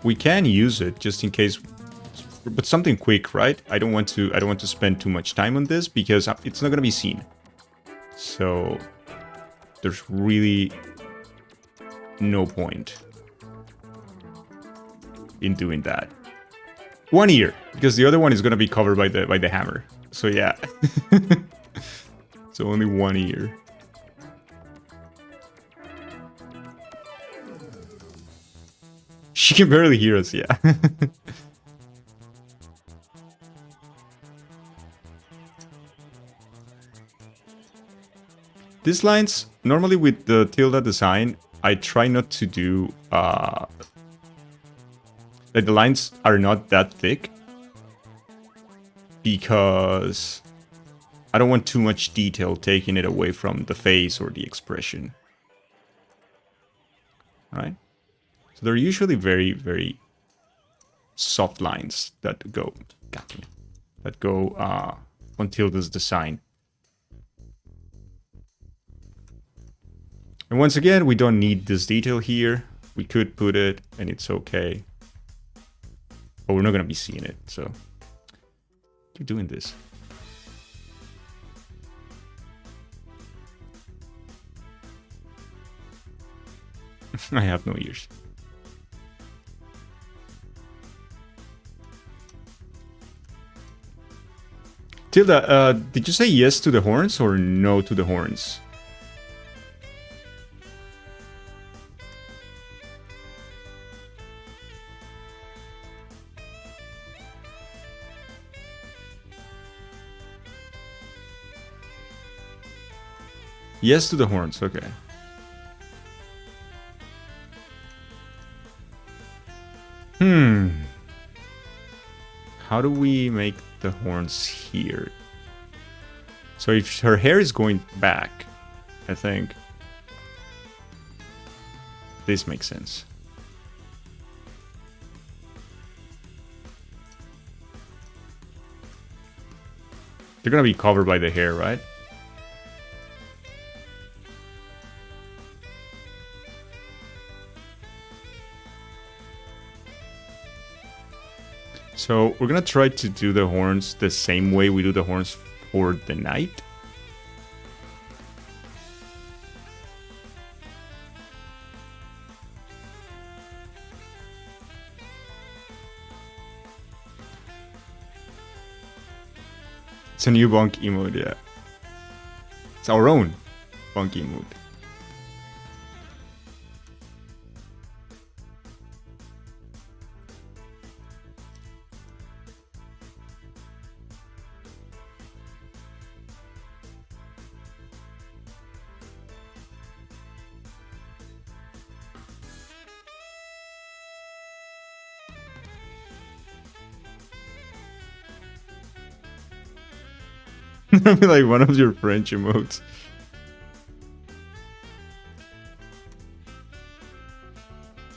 We can use it just in case, but something quick, right? I don't want to spend too much time on this because it's not going to be seen. So there's really no point in doing that. One ear, because the other one is going to be covered by the hammer. So yeah. So only one ear. She can barely hear us, yeah. These lines, normally with the Tilda design, I try not to do... like the lines are not that thick. Because I don't want too much detail taking it away from the face or the expression. Right? So they're usually very, very soft lines that go... that go on Tilda's design. And once again, we don't need this detail here. We could put it and it's okay. But we're not going to be seeing it, so keep doing this. I have no ears. Tilda, did you say yes to the horns or no to the horns? Yes to the horns, okay. How do we make the horns here? So if her hair is going back, I think this makes sense. They're gonna be covered by the hair, right? So we're gonna try to do the horns the same way we do the horns for the knight. It's a new bonk emote, yeah. It's our own bonk emote. Like one of your French emotes.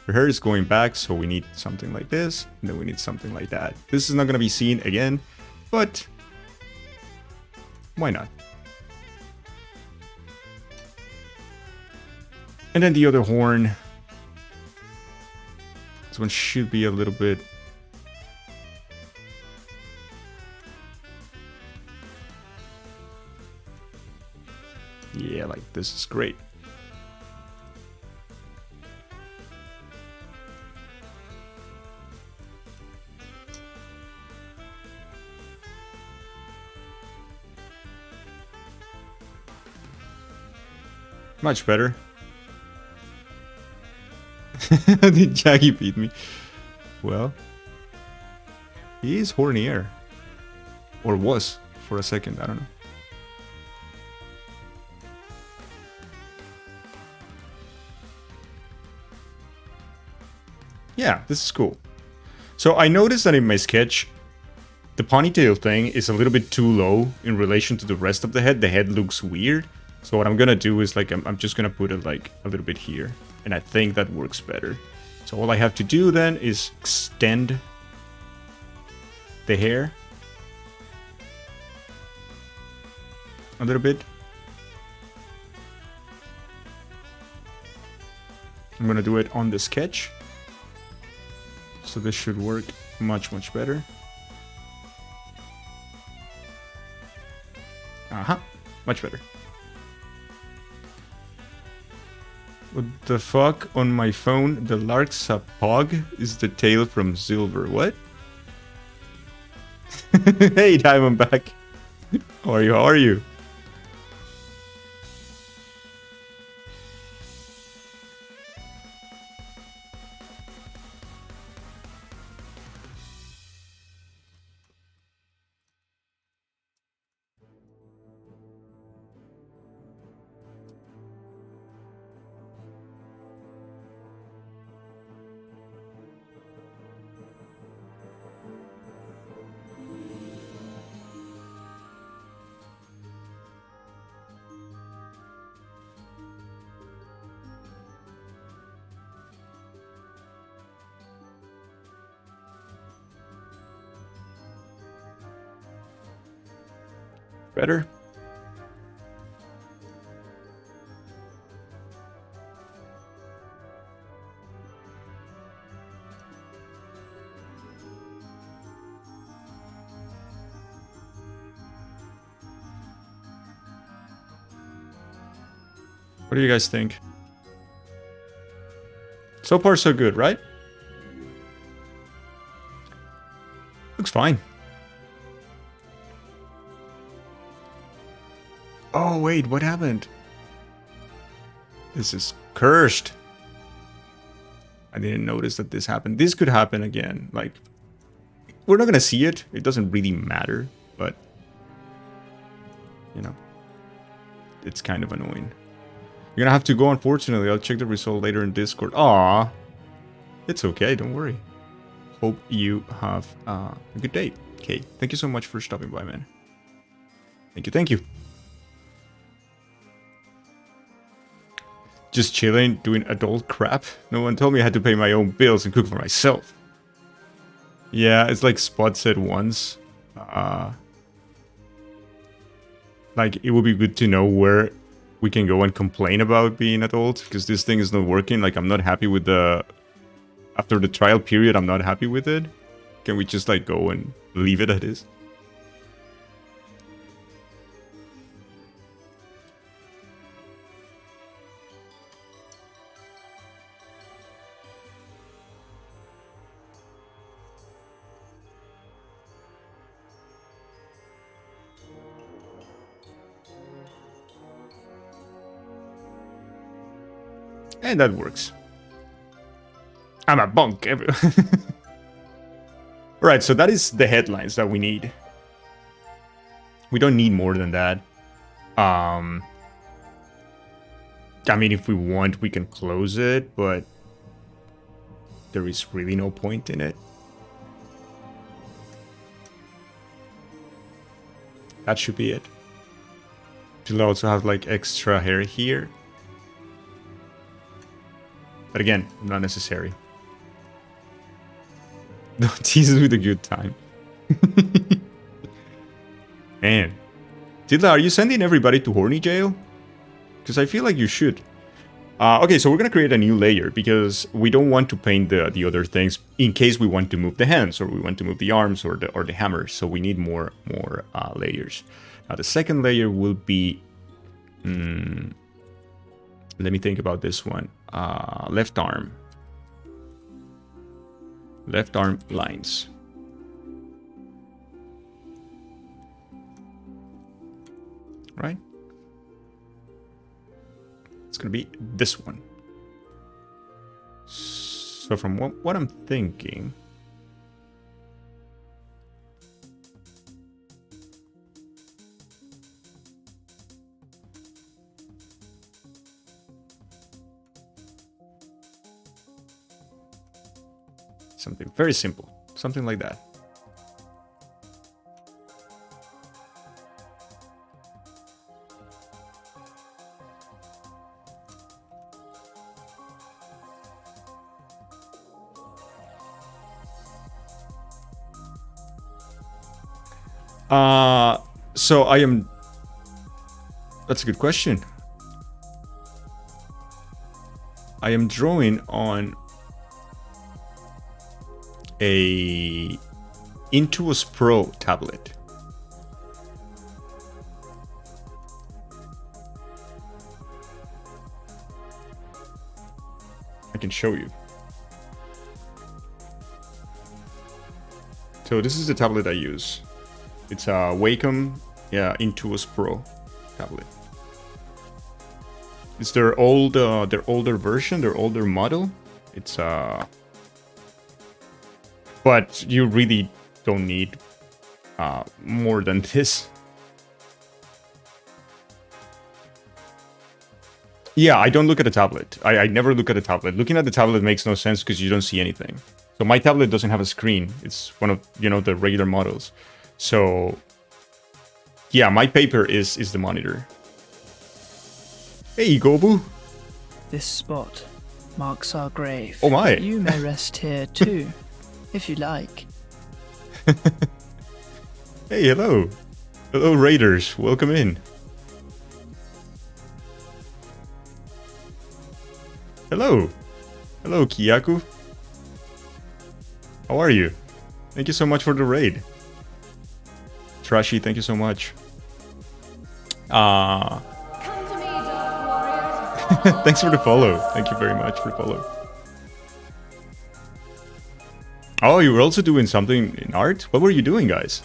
Her hair is going back, so we need something like this, and then we need something like that. This is not going to be seen again, but why not? And then the other horn. This one should be a little bit... Yeah, like this is great. Much better. Did Jackie beat me? Well, he is hornier. Or was for a second, I don't know. Yeah, this is cool. So I noticed that in my sketch, the ponytail thing is a little bit too low in relation to the rest of the head. The head looks weird. So what I'm gonna do is like, I'm just gonna put it like a little bit here. And I think that works better. So all I have to do then is extend the hair a little bit. I'm gonna do it on the sketch. So this should work much, much better. Much better. What the fuck? On my phone, the lark's a pog is the tail from Silver. What? Hey, Diamondback. How are you? How are you? Better? What do you guys think? So far, so good, right? Looks fine. Oh, wait, what happened? This is cursed. I didn't notice that this happened. This could happen again. Like, we're not gonna see it. It doesn't really matter, but, you know, it's kind of annoying. You're gonna have to go, unfortunately. I'll check the result later in Discord. Aww. It's okay, don't worry. Hope you have a good day. Okay, thank you so much for stopping by, man. Thank you, thank you. Just chilling, doing adult crap. No one told me I had to pay my own bills and cook for myself. Yeah, it's like Spot said once. Like, it would be good to know where we can go and complain about being adults, because this thing is not working. Like, I'm not happy with the... After the trial period, I'm not happy with it. Can we just, like, go and leave it at this? And that works. I'm a bonk. Alright, so that is the headlines that we need. We don't need more than that. I mean, if we want, we can close it, but there is really no point in it. That should be it. She'll also have like extra hair here. But again, not necessary. No, tease with a good time. Man. Tilda, are you sending everybody to horny jail? Because I feel like you should. Okay, so we're gonna create a new layer because we don't want to paint the other things in case we want to move the hands or we want to move the arms or the hammer. So we need more layers. Now the second layer will be, let me think about this one. Left arm lines. Right? It's gonna be this one. So from what I'm thinking, something very simple, something like that. So I am... That's a good question. I am drawing on a Intuos Pro tablet. I can show you. So this is the tablet I use. It's a Wacom, Intuos Pro tablet. It's their older version, their older model. It's but you really don't need more than this. Yeah, I don't look at a tablet. I never look at a tablet. Looking at the tablet makes no sense because you don't see anything. So my tablet doesn't have a screen. It's one of, the regular models. So yeah, my paper is the monitor. Hey, Gobu. This spot marks our grave. Oh my. You may rest here too, if you like. Hey, hello. Hello, Raiders. Welcome in. Hello. Hello, Kiyaku. How are you? Thank you so much for the raid. Trashy, thank you so much. Thanks for the follow. Thank you very much for the follow. Oh, you were also doing something in art? What were you doing, guys?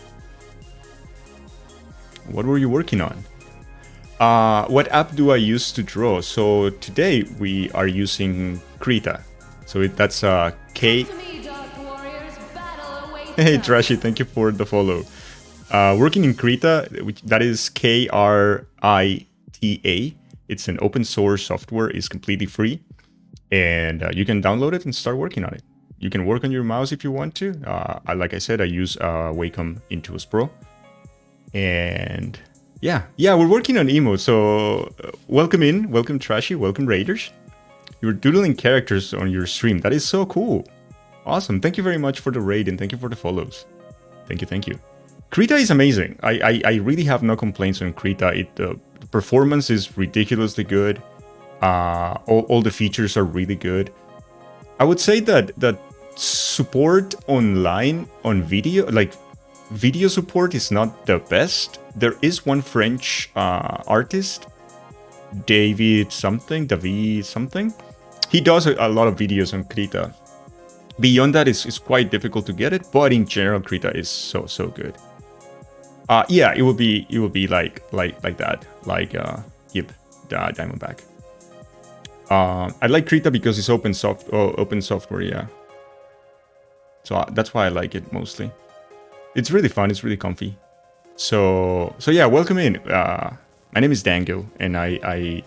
What were you working on? What app do I use to draw? So today we are using Krita. So that's K. Hey, Trashy, thank you for the follow. Working in Krita, that is Krita. It's an open source software. It's completely free, and you can download it and start working on it. You can work on your mouse if you want to. Like I said, I use Wacom Intuos Pro, and yeah, we're working on emotes. So welcome Trashy, welcome Raiders. You're doodling characters on your stream. That is so cool. Awesome. Thank you very much for the raid and thank you for the follows. Thank you. Krita is amazing. I really have no complaints on Krita. The performance is ridiculously good. All the features are really good. I would say that support online on video, like video support, is not the best. There is one French artist, David something. He does a lot of videos on Krita. Beyond that, it's quite difficult to get it, but in general, Krita is so good. Yeah, it will be like that, like Yip, Diamondback. I like Krita because it's open software, yeah. So that's why I like it mostly. It's really fun. It's really comfy. So yeah, welcome in. My name is Dangil, and I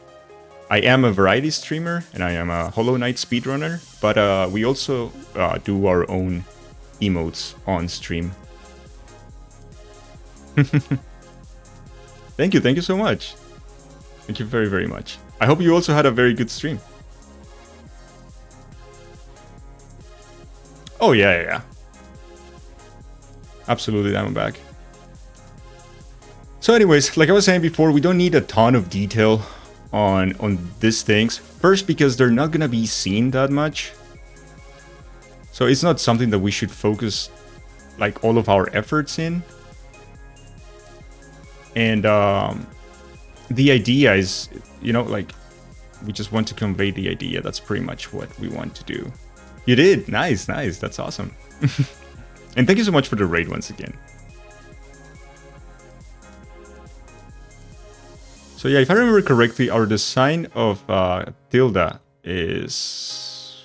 am a variety streamer, and I am a Hollow Knight speedrunner. But we also do our own emotes on stream. Thank you so much. Thank you very, very much. I hope you also had a very good stream. Oh yeah. Absolutely, Diamondback. So anyways, like I was saying before, we don't need a ton of detail on these things. First, because they're not gonna be seen that much. So it's not something that we should focus like all of our efforts in. And the idea is, you know, like we just want to convey the idea. That's pretty much what we want to do. You did. Nice, nice. That's awesome. And thank you so much for the raid once again. So yeah, if I remember correctly, our design of Thilda is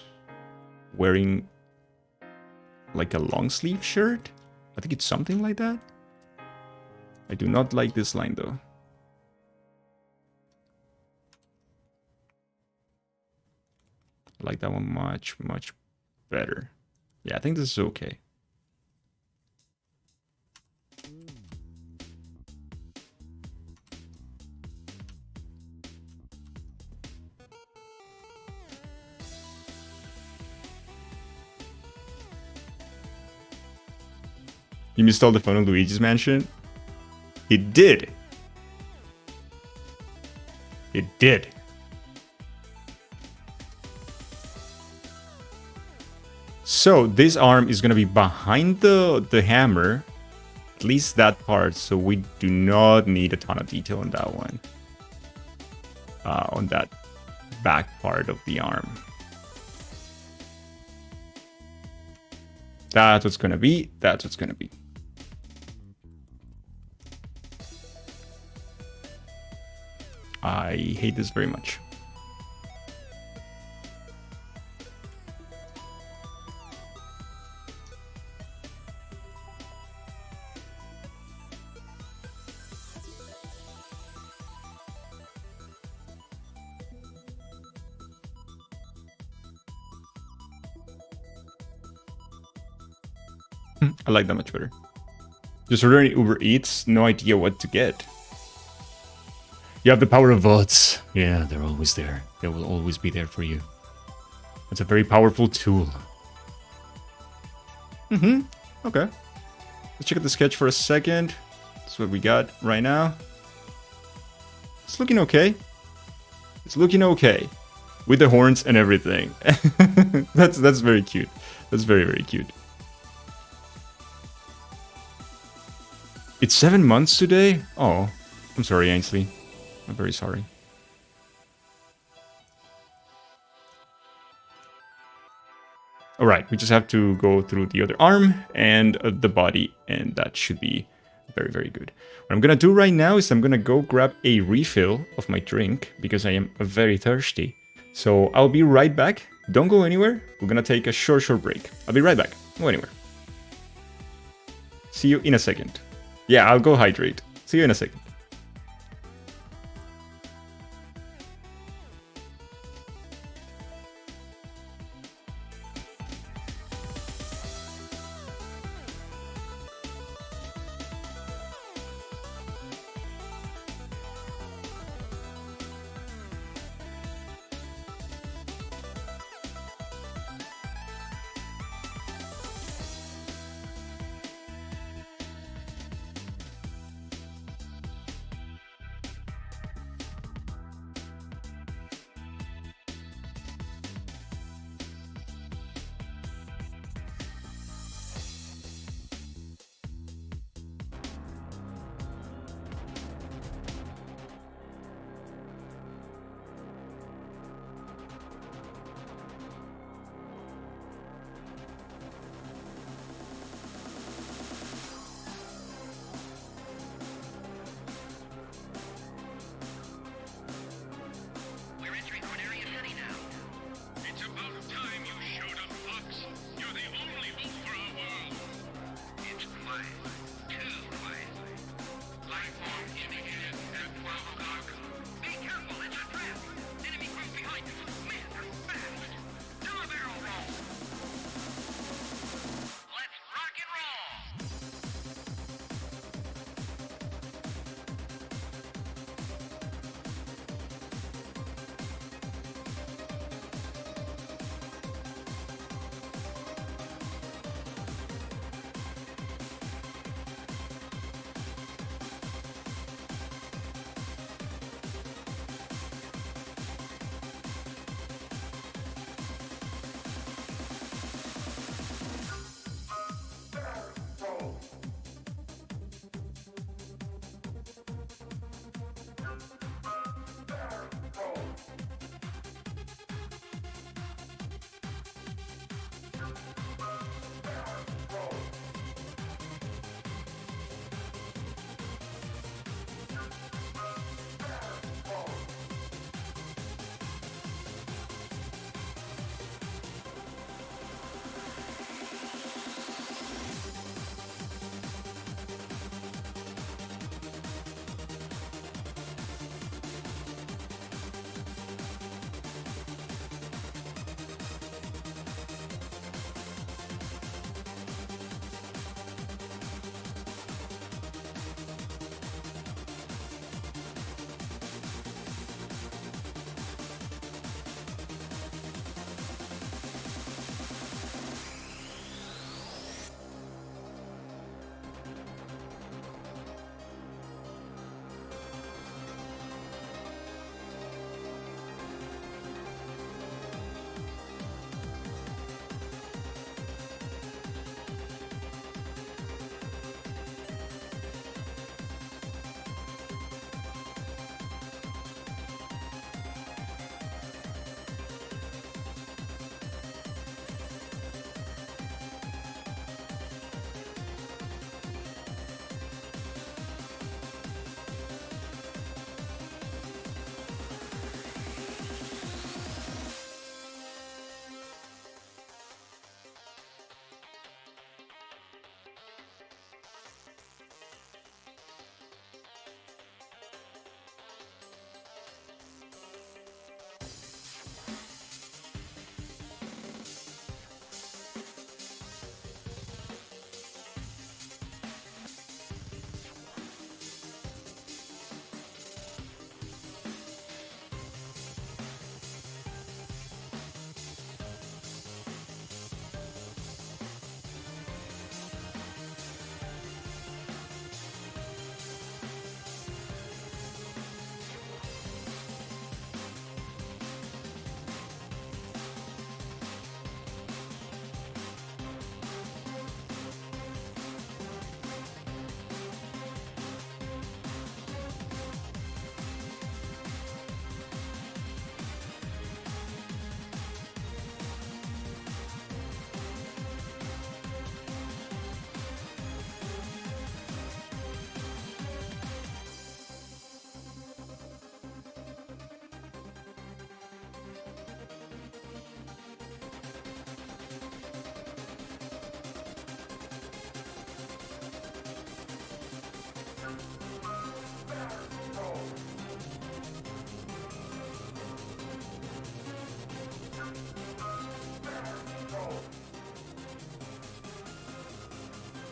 wearing like a long sleeve shirt. I think it's something like that. I do not like this line though. I like that one much, much better. Yeah, I think this is okay. You installed the phone on Luigi's Mansion? It did. It did. So this arm is going to be behind the hammer, at least that part, so we do not need a ton of detail on that one. On that back part of the arm. That's what's going to be. That's what's going to be. I hate this very much. I like that much better. Just ordering Uber Eats, no idea what to get. You have the power of votes. Yeah, they're always there. They will always be there for you. It's a very powerful tool. Okay. Let's check out the sketch for a second. That's what we got right now. It's looking okay. It's looking okay. With the horns and everything. That's very cute. That's very, very cute. It's 7 months today? Oh, I'm sorry, Ainsley. I'm very sorry. Alright, we just have to go through the other arm and the body, and that should be very, very good. What I'm gonna do right now is I'm gonna go grab a refill of my drink, because I am very thirsty. So I'll be right back. Don't go anywhere. We're gonna take a short break. I'll be right back. Don't go anywhere. See you in a second. Yeah, I'll go hydrate. See you in a second.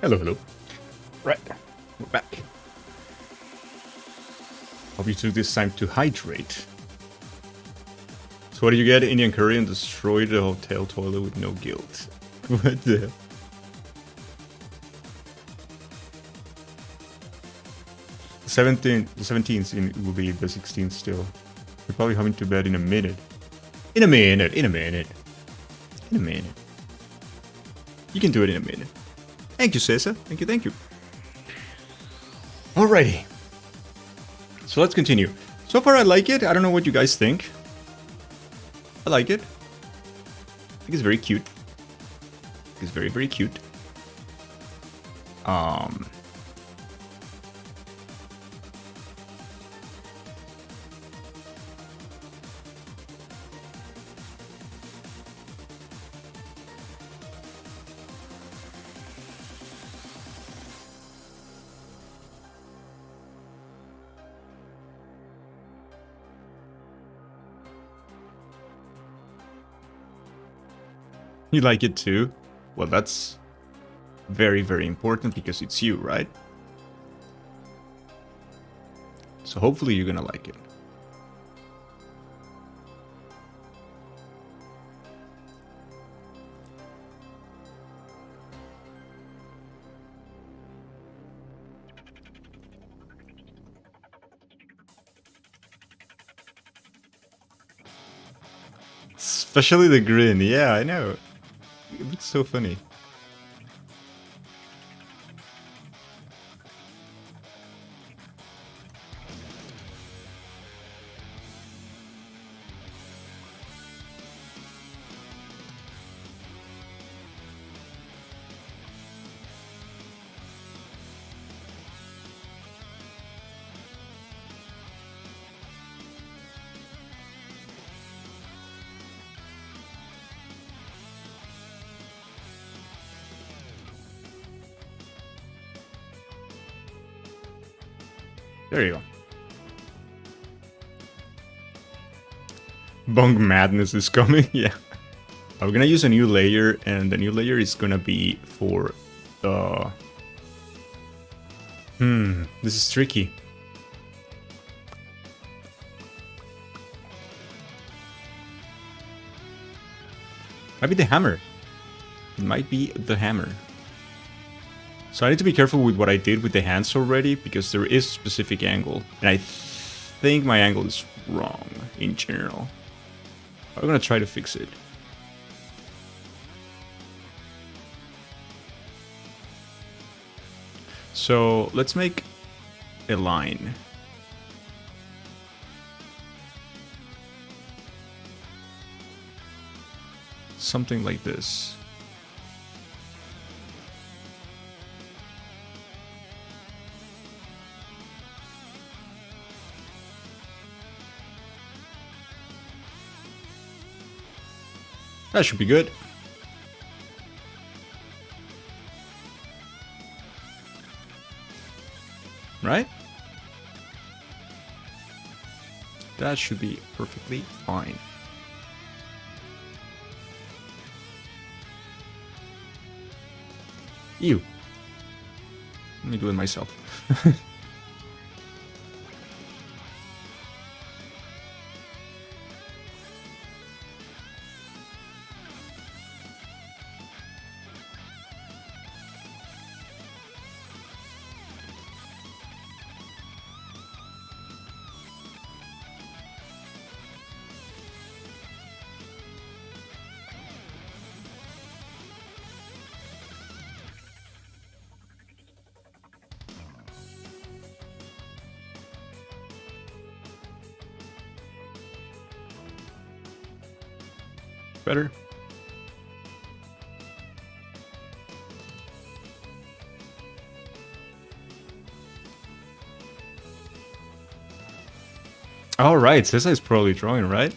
Hello, hello. Right, we're back. Hope you took this time to hydrate. So what do you get? Indian curry and destroy the hotel toilet with no guilt. What the hell? The 17th will be the 16th still. We're probably coming to bed in a minute. In a minute. You can do it in a minute. Thank you, Cesar. Thank you. Alrighty. So let's continue. So far I like it. I don't know what you guys think. I like it. I think it's very cute. It's very, very cute. You like it too? Well, that's very, very important because it's you, right? So hopefully you're gonna like it. Especially the grin, yeah, I know. It looks so funny. There you go. Bonk madness is coming, yeah. We're gonna use a new layer, and the new layer is gonna be for the... this is tricky. Might be the hammer. It might be the hammer. So I need to be careful with what I did with the hands already, because there is a specific angle. And I think my angle is wrong in general. I'm gonna try to fix it. So let's make a line. Something like this. That should be good. Right? That should be perfectly fine. Ew. Let me do it myself. Better. All right, Cesar is probably drawing, right?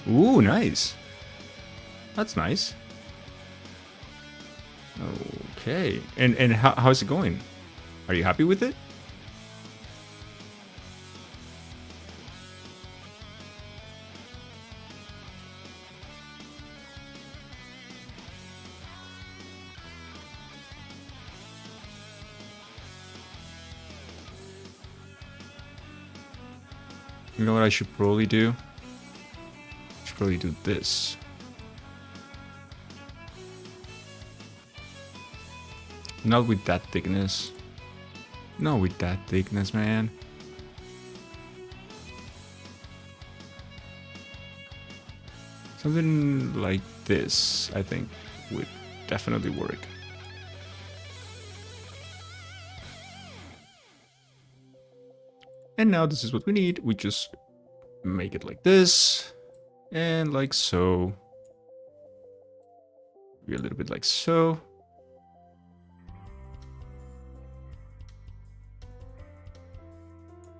Ooh, nice. That's nice. Okay. And how is it going? Are you happy with it? You know what I should probably do? I should probably do this. Not with that thickness. Not with that thickness, man. Something like this, I think, would definitely work. And now this is what we need. We just make it like this. And like so. Maybe a little bit like so.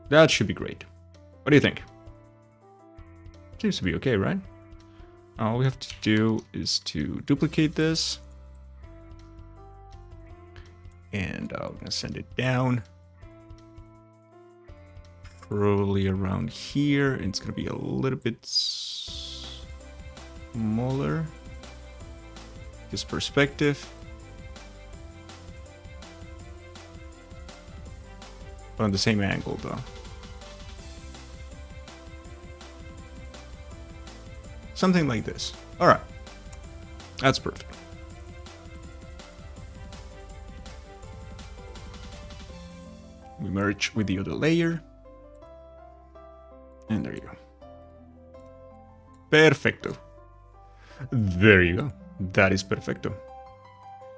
That should be great. What do you think? Seems to be okay, right? All we have to do is to duplicate this. And I'm going to send it down. Probably around here. And it's going to be a little bit smaller. This perspective. But on the same angle, though. Something like this. All right. That's perfect. We merge with the other layer. And there you go. Perfecto. There you go. That is perfecto.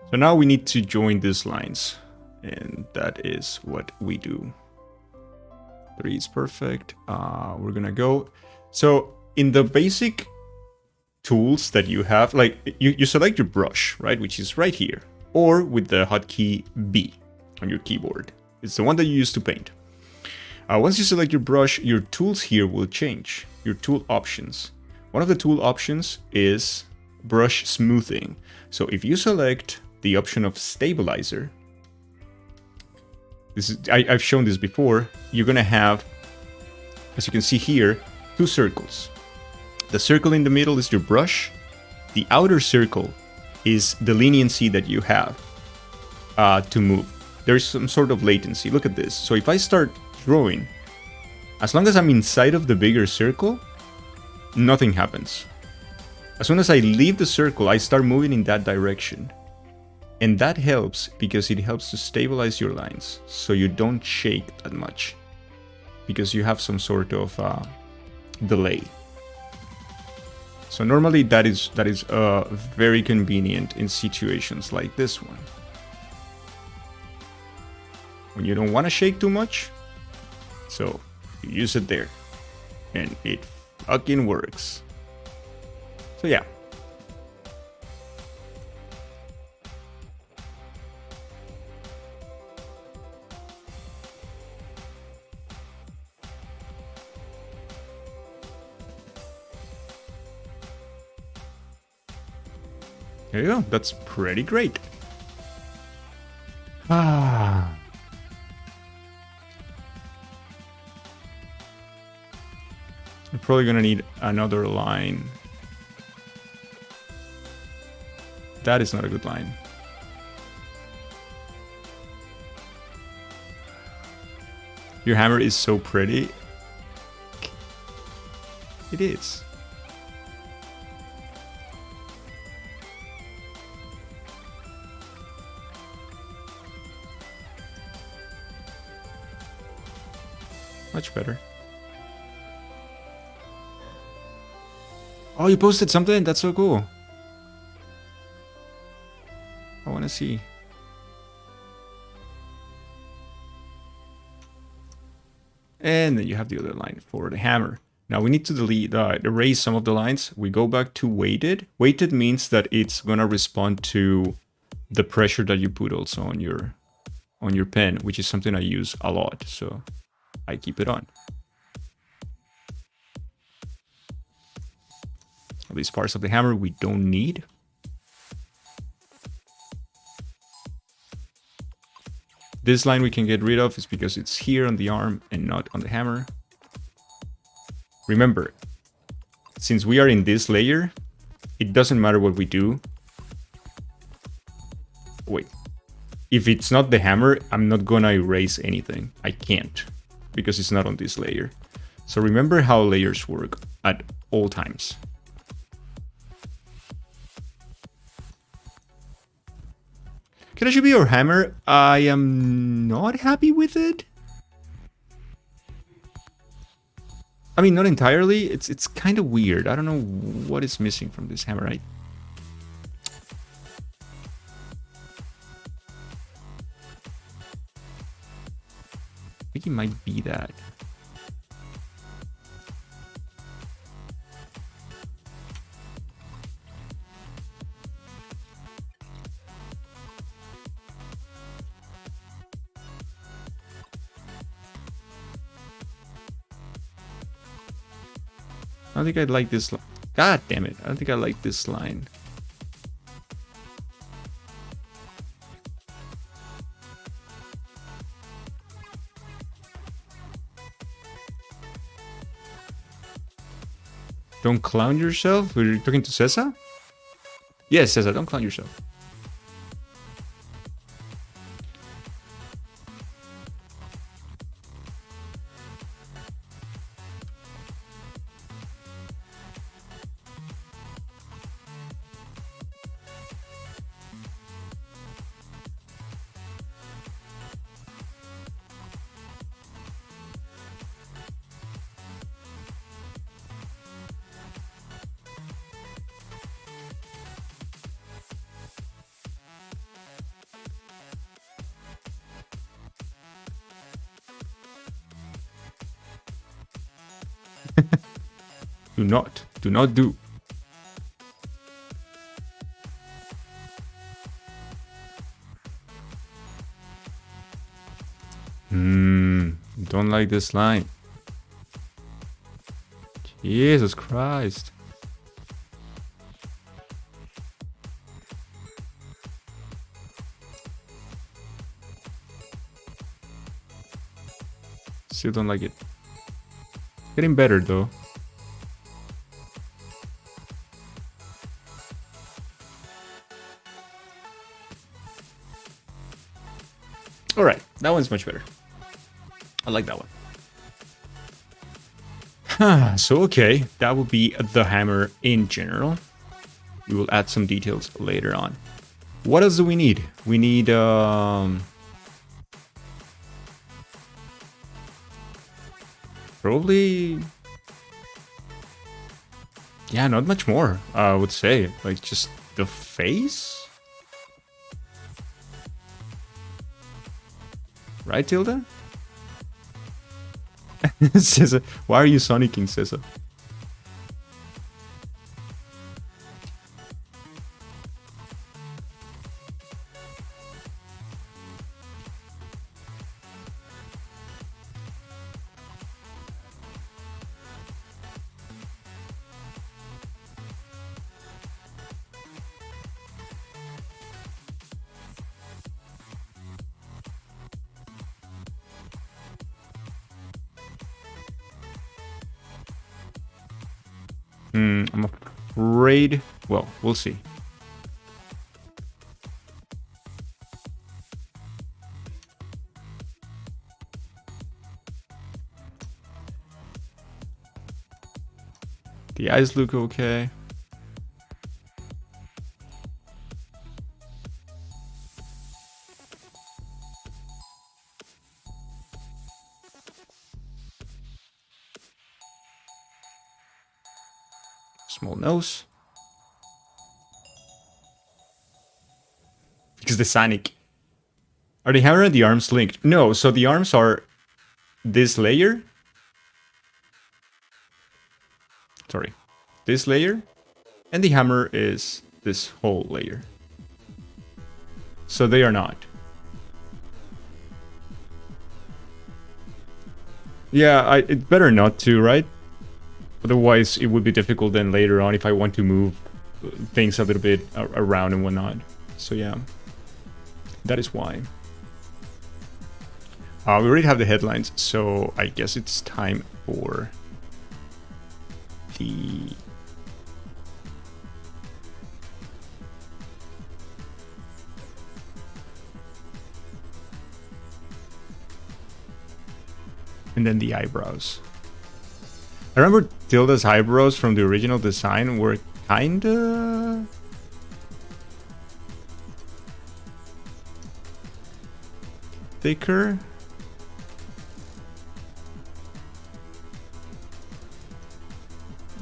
So now we need to join these lines. And that is what we do. 3 is perfect. We're gonna go. So in the basic tools that you have, like you select your brush, right? Which is right here. Or with the hotkey B on your keyboard. It's the one that you use to paint. Once you select your brush, your tools here will change. Your tool options. One of the tool options is brush smoothing. So if you select the option of stabilizer, this is, I've shown this before, you're gonna have, as you can see here, 2 circles. The circle in the middle is your brush. The outer circle is the leniency that you have to move. There's some sort of latency. Look at this. So if I start drawing, as long as I'm inside of the bigger circle, nothing happens. As soon as I leave the circle, I start moving in that direction. And that helps because it helps to stabilize your lines so you don't shake that much because you have some sort of delay. So normally that is very convenient in situations like this one. When you don't want to shake too much, so you use it there and it fucking works. So yeah. There you go. That's pretty great. Ah. You're probably gonna need another line. That is not a good line. Your hammer is so pretty. It is. Much better. Oh, you posted something? That's so cool. I want to see. And then you have the other line for the hammer. Now we need to delete, erase some of the lines. We go back to weighted. Weighted means that it's gonna respond to the pressure that you put also on your pen, which is something I use a lot. So I keep it on. These parts of the hammer we don't need. This line we can get rid of is because it's here on the arm and not on the hammer. Remember, since we are in this layer, it doesn't matter what we do. Wait. If it's not the hammer, I'm not gonna erase anything. I can't, because it's not on this layer. So remember how layers work at all times. Can I show you your hammer? I am not happy with it. I mean, not entirely. It's kind of weird. I don't know what is missing from this hammer. I think it might be that. I don't think I'd like this line. God damn it. I don't think I like this line. Don't clown yourself? Were you talking to Cesar? Yes, Cesar, don't clown yourself. Do not do. Don't like this line. Jesus Christ. Still don't like it. Getting better though. Alright, that one's much better. I like that one. So okay, that would be the hammer in general. We will add some details later on. What else do we need? We need probably, yeah, not much more, I would say. Like just the face? Right, Tilda? Cesar, why are you sonicking, Cesar? I'm afraid, well, we'll see. The eyes look okay. Small nose. Because the Sonic. Are the hammer and the arms linked? No, so the arms are this layer. Sorry. This layer. And the hammer is this whole layer. So they are not. Yeah, it's better not to, right? Otherwise, it would be difficult then later on if I want to move things a little bit around and whatnot. So yeah, that is why. We already have the headlines, so I guess it's time for the... and then the eyebrows. I remember Tilda's eyebrows from the original design were kinda... thicker.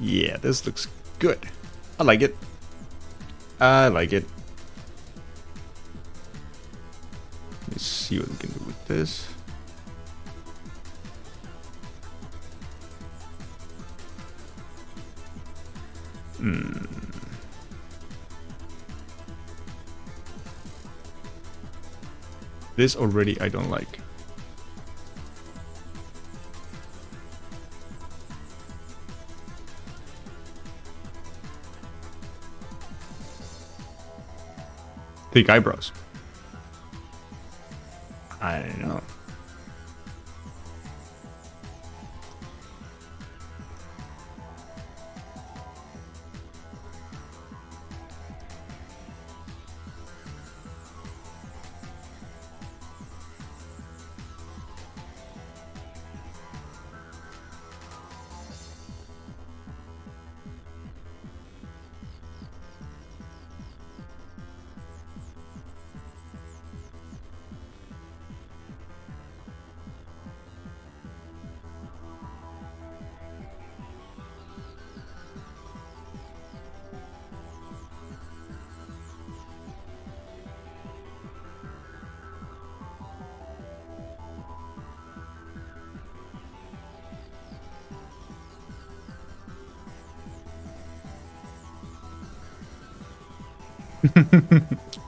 Yeah, this looks good. I like it. I like it. Let's see what we can do with this. This already I don't like. Thick eyebrows. I don't know.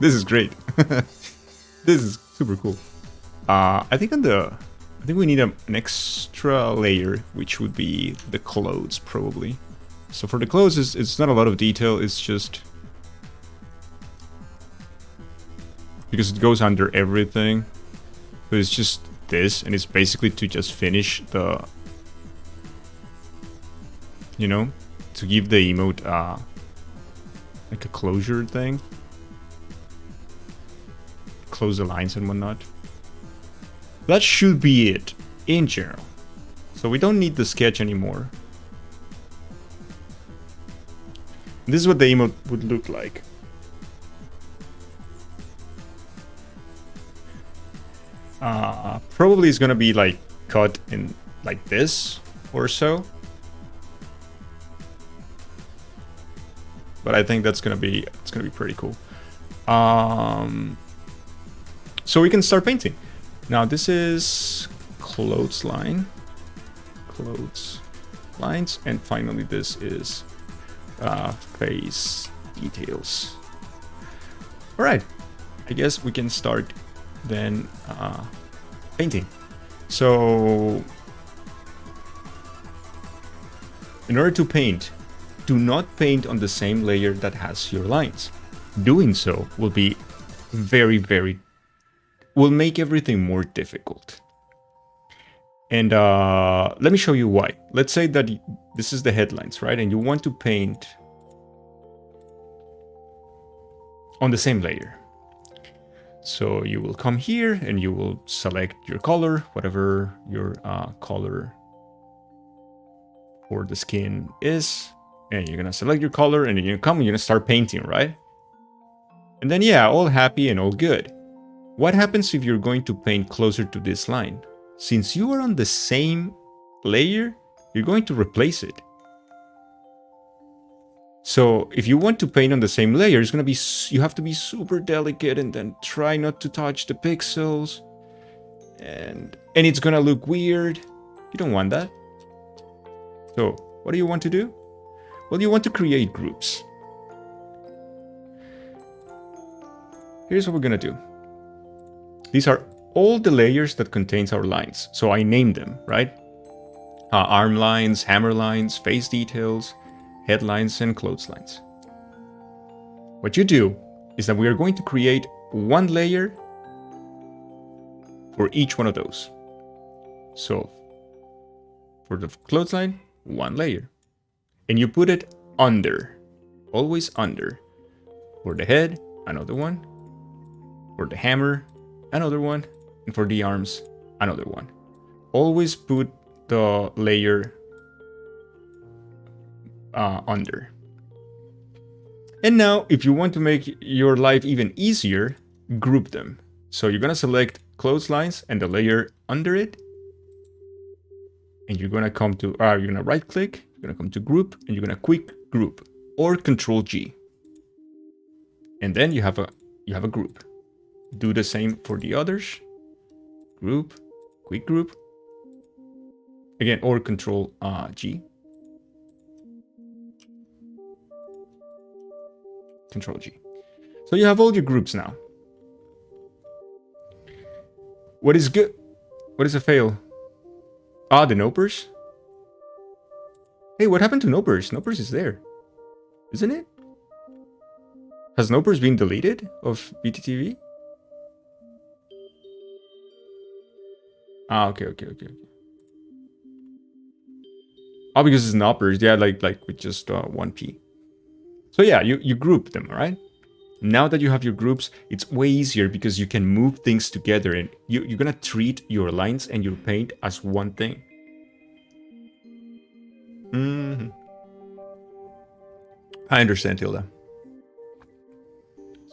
This is great. This is super cool. I think we need an extra layer, which would be the clothes probably. So for the clothes, it's not a lot of detail. It's just because it goes under everything. So it's just this, and it's basically to just finish the, you know, to give the emote like a closure thing. Close the lines and whatnot. That should be it in general. So we don't need the sketch anymore. This is what the emote would look like. Probably it's gonna be like cut in like this or so. But I think it's gonna be pretty cool. So we can start painting. Now this is clothes lines, and finally this is face details. All right, I guess we can start then painting. So in order to paint, do not paint on the same layer that has your lines. Doing so will be will make everything more difficult. And let me show you why. Let's say that this is the headlines, right? And you want to paint on the same layer. So you will come here and you will select your color, whatever your color for the skin is. And you're gonna select your color and you're gonna start painting, right? And then yeah, all happy and all good. What happens if you're going to paint closer to this line? Since you are on the same layer, you're going to replace it. So if you want to paint on the same layer, it's gonna be, you have to be super delicate and then try not to touch the pixels. And it's gonna look weird. You don't want that. So what do you want to do? Well, you want to create groups. Here's what we're gonna do. These are all the layers that contains our lines. So I named them, right? Arm lines, hammer lines, face details, headlines, and clothes lines. What you do is that we are going to create one layer for each one of those. So for the clothesline, one layer. And you put it under. Always under. For the head, another one. For the hammer, another one. And for the arms, another one. Always put the layer under. And now, if you want to make your life even easier, group them. So you're gonna select clotheslines and the layer under it. And you're gonna come to, you're gonna right click, you're gonna come to group, and you're gonna quick group or Control G. And then you have a group. Do the same for the others. Group, quick group. Again, or Control G. Control G. So you have all your groups now. What is good? What is a fail? Ah, the Nopers? Hey, what happened to Nopers? Nopers is there, isn't it? Has Nopers been deleted of BTTV? Ah, okay. Oh, because it's Nopers. Yeah, like with just 1p. So yeah, you group them, right? Now that you have your groups, it's way easier because you can move things together and you're gonna treat your lines and your paint as one thing. I understand, Tilda.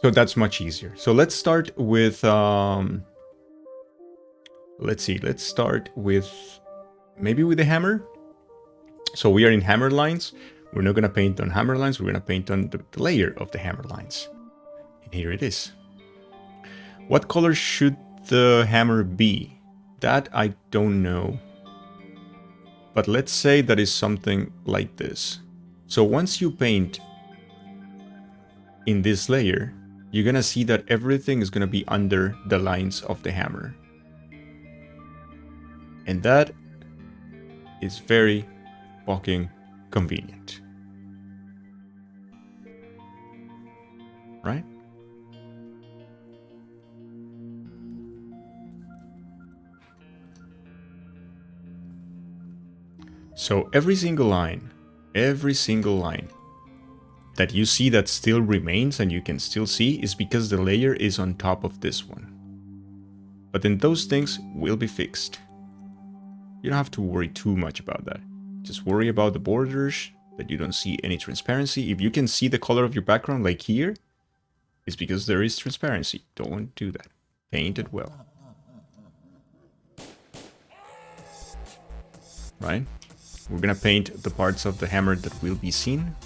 So that's much easier. So let's start with, let's start with, maybe with the hammer. So we are in hammer lines. We're not gonna paint on hammer lines, we're gonna paint on the layer of the hammer lines. And here it is. What color should the hammer be? That I don't know. But let's say that is something like this. So once you paint in this layer, you're gonna see that everything is gonna be under the lines of the hammer. And that is very fucking convenient. Right? So every single line that you see that still remains and you can still see is because the layer is on top of this one. But then those things will be fixed. You don't have to worry too much about that. Just worry about the borders, that you don't see any transparency. If you can see the color of your background like here, it's because there is transparency. Don't do that. Paint it well. Right? We're gonna paint the parts of the hammer that will be seen.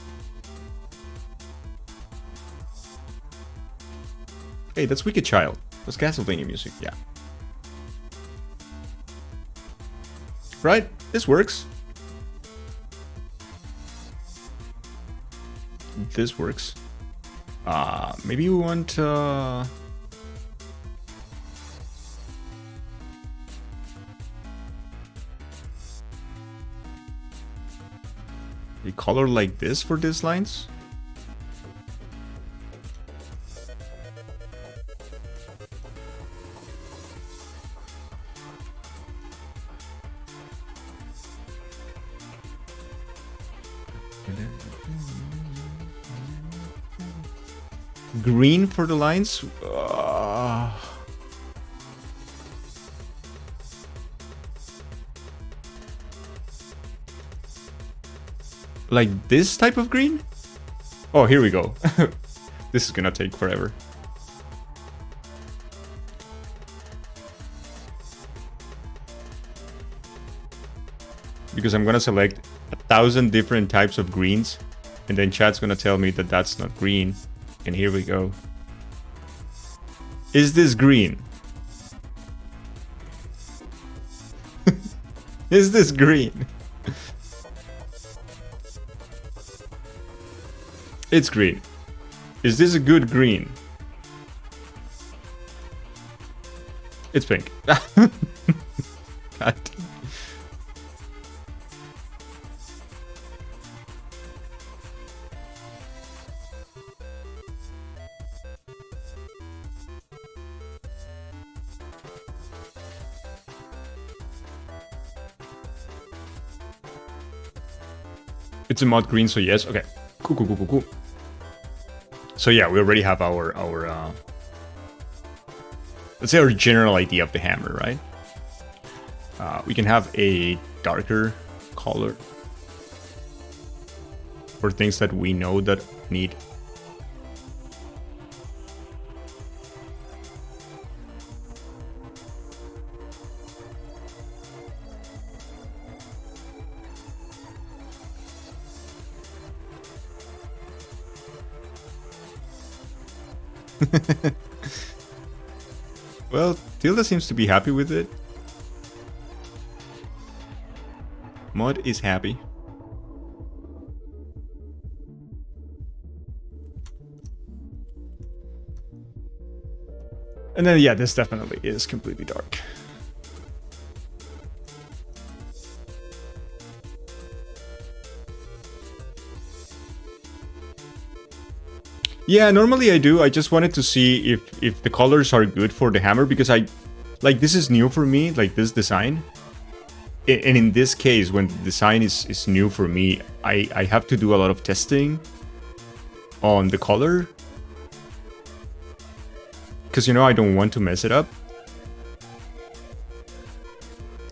Hey, that's Wicked Child. That's Castlevania music, yeah. Right? This works. This works. Maybe we want the color like this for these lines. Green for the lines. Like this type of green? Oh, here we go. This is gonna take forever. Because I'm gonna select 1,000 different types of greens, and then chat's gonna tell me that that's not green. And here we go. Is this green? Is this green? It's green. Is this a good green? It's pink. God. It's a mod green, so yes. Okay. Cool. So yeah, we already have our let's say our general idea of the hammer, right? We can have a darker color for things that we know that need. Well, Tilda seems to be happy with it. Mod is happy. And then, yeah, this definitely is completely dark. Yeah, normally I do. I just wanted to see if the colors are good for the hammer, because this is new for me, like this design. And in this case, when the design is new for me, I have to do a lot of testing on the color. Because, you know, I don't want to mess it up.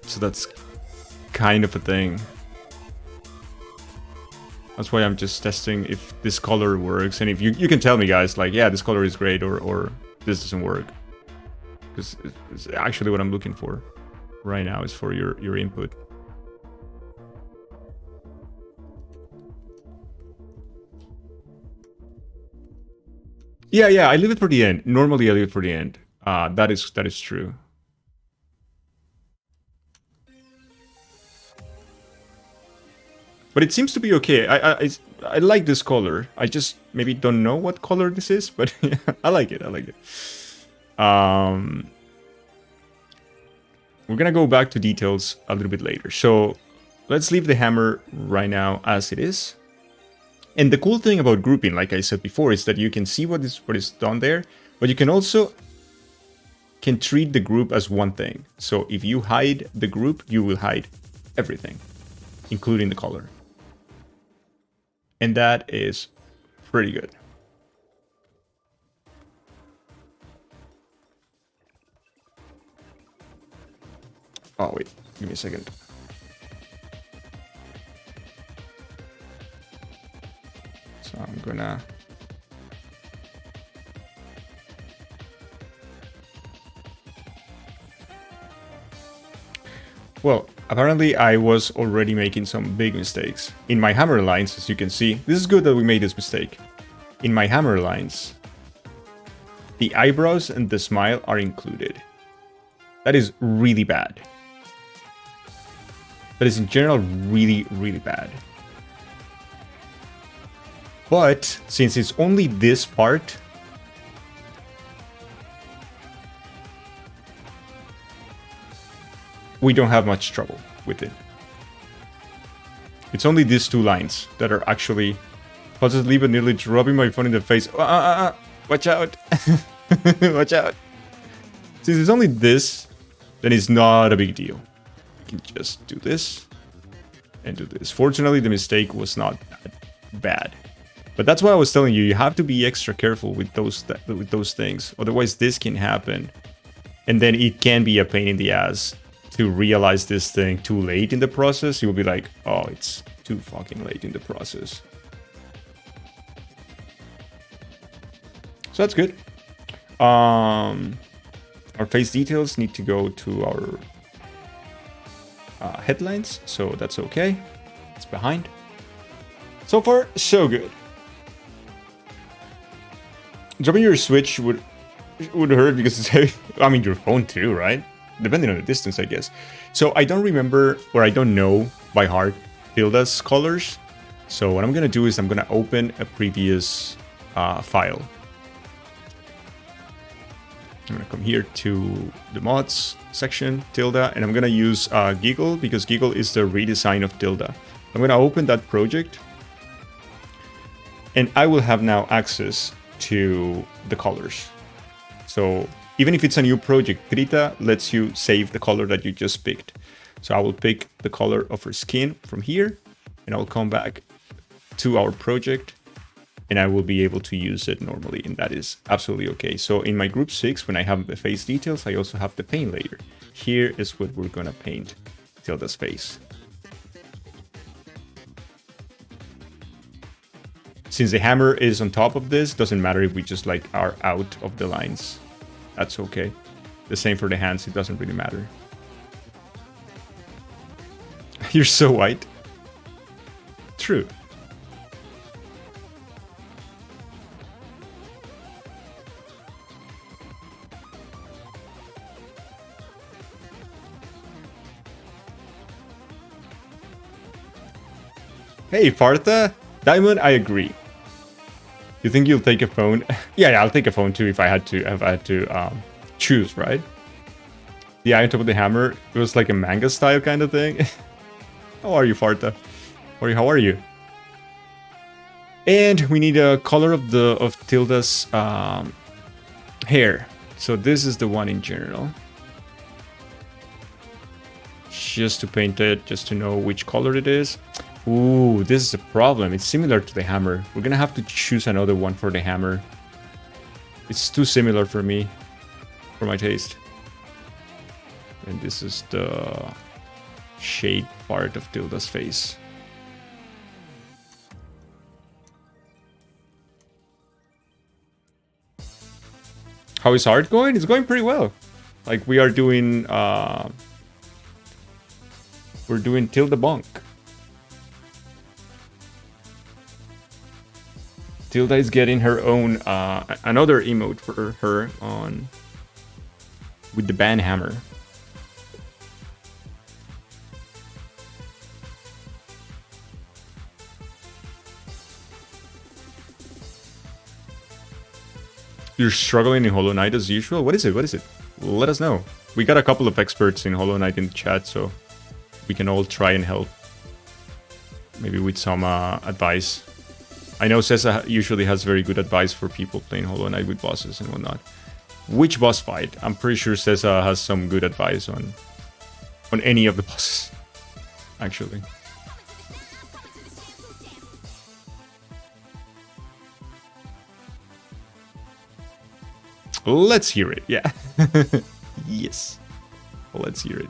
So that's kind of a thing. That's why I'm just testing if this color works. And if you can tell me, guys, like, yeah, this color is great, or this doesn't work. Because it's actually what I'm looking for right now, is for your input. Yeah, I leave it for the end. Normally I leave it for the end. That is true. But it seems to be okay. I like this color. I just maybe don't know what color this is, but yeah, I like it. We're gonna go back to details a little bit later. So let's leave the hammer right now as it is. And the cool thing about grouping, like I said before, is that you can see what is done there, but you can also treat the group as one thing. So if you hide the group, you will hide everything, including the color. And that is pretty good. Oh, wait, give me a second. So I'm gonna... Well, apparently I was already making some big mistakes. In my hammer lines, as you can see, this is good that we made this mistake. In my hammer lines, the eyebrows and the smile are included. That is really bad. That is in general really, really bad. But since it's only this part, we don't have much trouble with it. It's only these two lines that are actually positively but nearly dropping my phone in the face. Watch out. Watch out. Since it's only this, then it's not a big deal. You can just do this and do this. Fortunately, the mistake was not that bad. But that's what I was telling you. You have to be extra careful with those things. Otherwise, this can happen. And then it can be a pain in the ass to realize this thing too late in the process. You will be like, oh, it's too fucking late in the process. So that's good. Our face details need to go to our headlines, so that's okay. It's behind. So far, so good. Dropping your Switch would hurt because it's heavy. I mean, your phone too, right? Depending on the distance, I guess. So I don't remember, or I don't know by heart, Tilda's colors. So what I'm gonna do is I'm gonna open a previous file. I'm gonna come here to the mods section, Tilda, and I'm gonna use Giggle, because Giggle is the redesign of Tilda. I'm gonna open that project, and I will have now access to the colors. So even if it's a new project, Krita lets you save the color that you just picked. So I will pick the color of her skin from here, and I will come back to our project, and I will be able to use it normally, and that is absolutely okay. So in my group 6, when I have the face details, I also have the paint layer. Here is what we're gonna paint Tilda's face. Since the hammer is on top of this, doesn't matter if we just like are out of the lines. That's okay. The same for the hands, it doesn't really matter. You're so white. True. Hey, Partha. Diamond, I agree. You think you'll take a phone? Yeah, I'll take a phone too if I had to choose, right? The eye on top of the hammer, it was like a manga style kind of thing. How are you, Farta? How are you? And we need a color of Tilda's hair. So this is the one in general. Just to paint it, just to know which color it is. Ooh, this is a problem. It's similar to the hammer. We're gonna have to choose another one for the hammer. It's too similar for me, for my taste. And this is the shade part of Tilda's face. How is art going? It's going pretty well. Like we are doing we're doing ThildaBonk. Tilda is getting her own another emote for her on with the ban hammer. You're struggling in Hollow Knight as usual? What is it? What is it? Let us know. We got a couple of experts in Hollow Knight in the chat, so we can all try and help. Maybe with some advice. I know Cessa usually has very good advice for people playing Hollow Knight with bosses and whatnot. Which boss fight? I'm pretty sure Cessa has some good advice on any of the bosses, actually. Let's hear it, yeah. Yes. Let's hear it.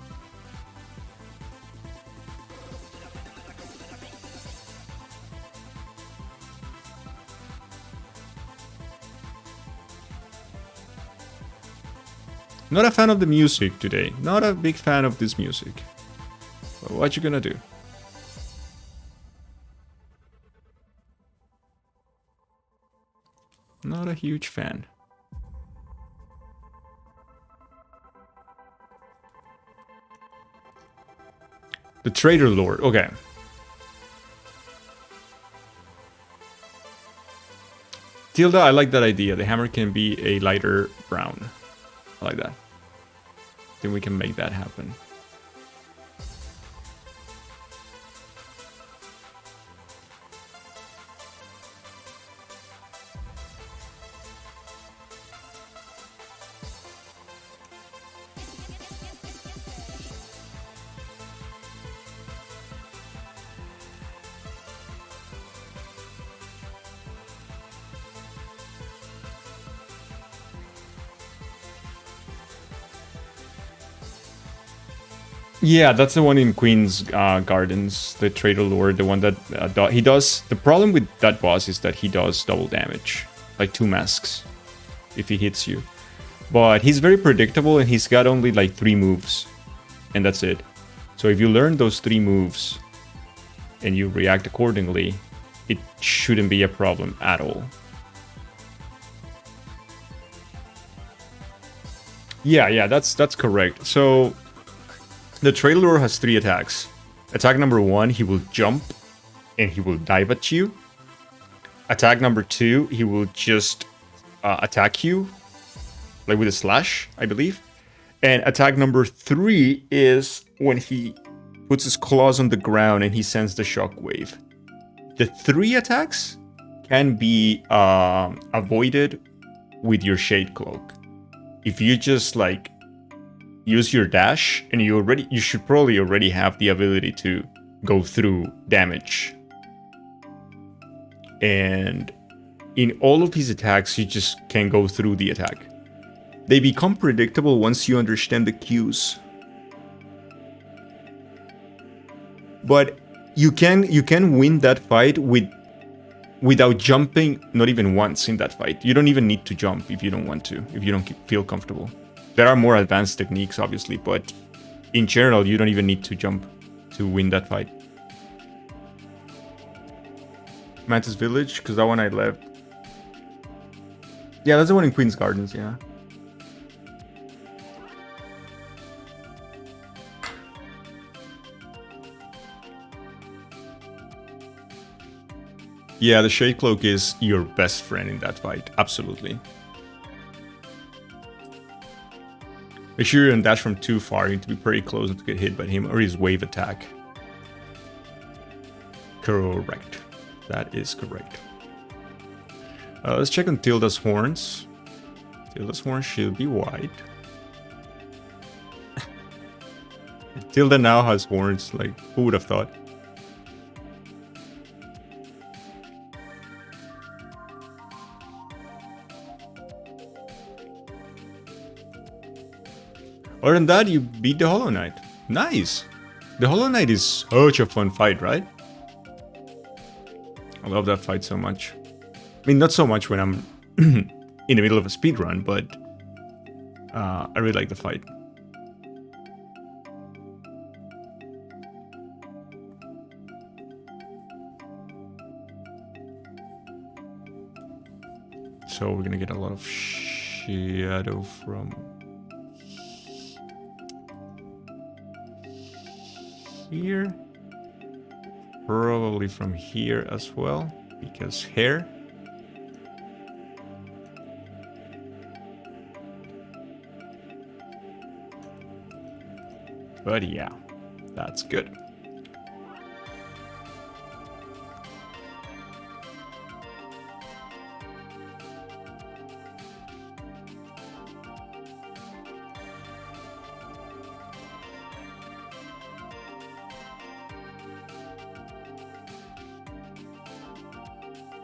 Not a fan of the music today. Not a big fan of this music. But what you gonna do? Not a huge fan. The Traitor Lord. Okay. Tilda, I like that idea. The hammer can be a lighter brown. I like that. Then we can make that happen. Yeah, that's the one in Queen's Gardens, the Traitor Lord, the one that he does. The problem with that boss is that he does double damage, like 2 masks, if he hits you. But he's very predictable and he's got only like 3 moves, and that's it. So if you learn those 3 moves and you react accordingly, it shouldn't be a problem at all. Yeah, that's correct. So the Traitor Lord has 3 attacks. Attack number 1, he will jump and he will dive at you. Attack number 2, he will just attack you, like with a slash, I believe. And attack number 3 is when he puts his claws on the ground and he sends the shockwave. The 3 attacks can be avoided with your Shade Cloak. If you just like use your dash, and you should probably already have the ability to go through damage. and in all of his attacks, you just can't go through the attack. They become predictable once you understand the cues. But you can win that fight without jumping, not even once in that fight. You don't even need to jump if you don't want to, if you don't feel comfortable. There are more advanced techniques, obviously, but in general, you don't even need to jump to win that fight. Mantis Village, because that one I left. Yeah, that's the one in Queen's Gardens, yeah. Yeah, the Shade Cloak is your best friend in that fight, absolutely. Make sure you don't dash from too far, you need to be pretty close to get hit by him or his wave attack. Correct. That is correct. Let's check on Thilda's horns. Thilda's horns should be white. Thilda now has horns, like, who would have thought? Other than that, you beat the Hollow Knight. Nice! The Hollow Knight is such a fun fight, right? I love that fight so much. I mean, not so much when I'm in the middle of a speedrun, but I really like the fight. So we're gonna get a lot of shadow from here. Probably from here as well, because hair. But yeah, that's good.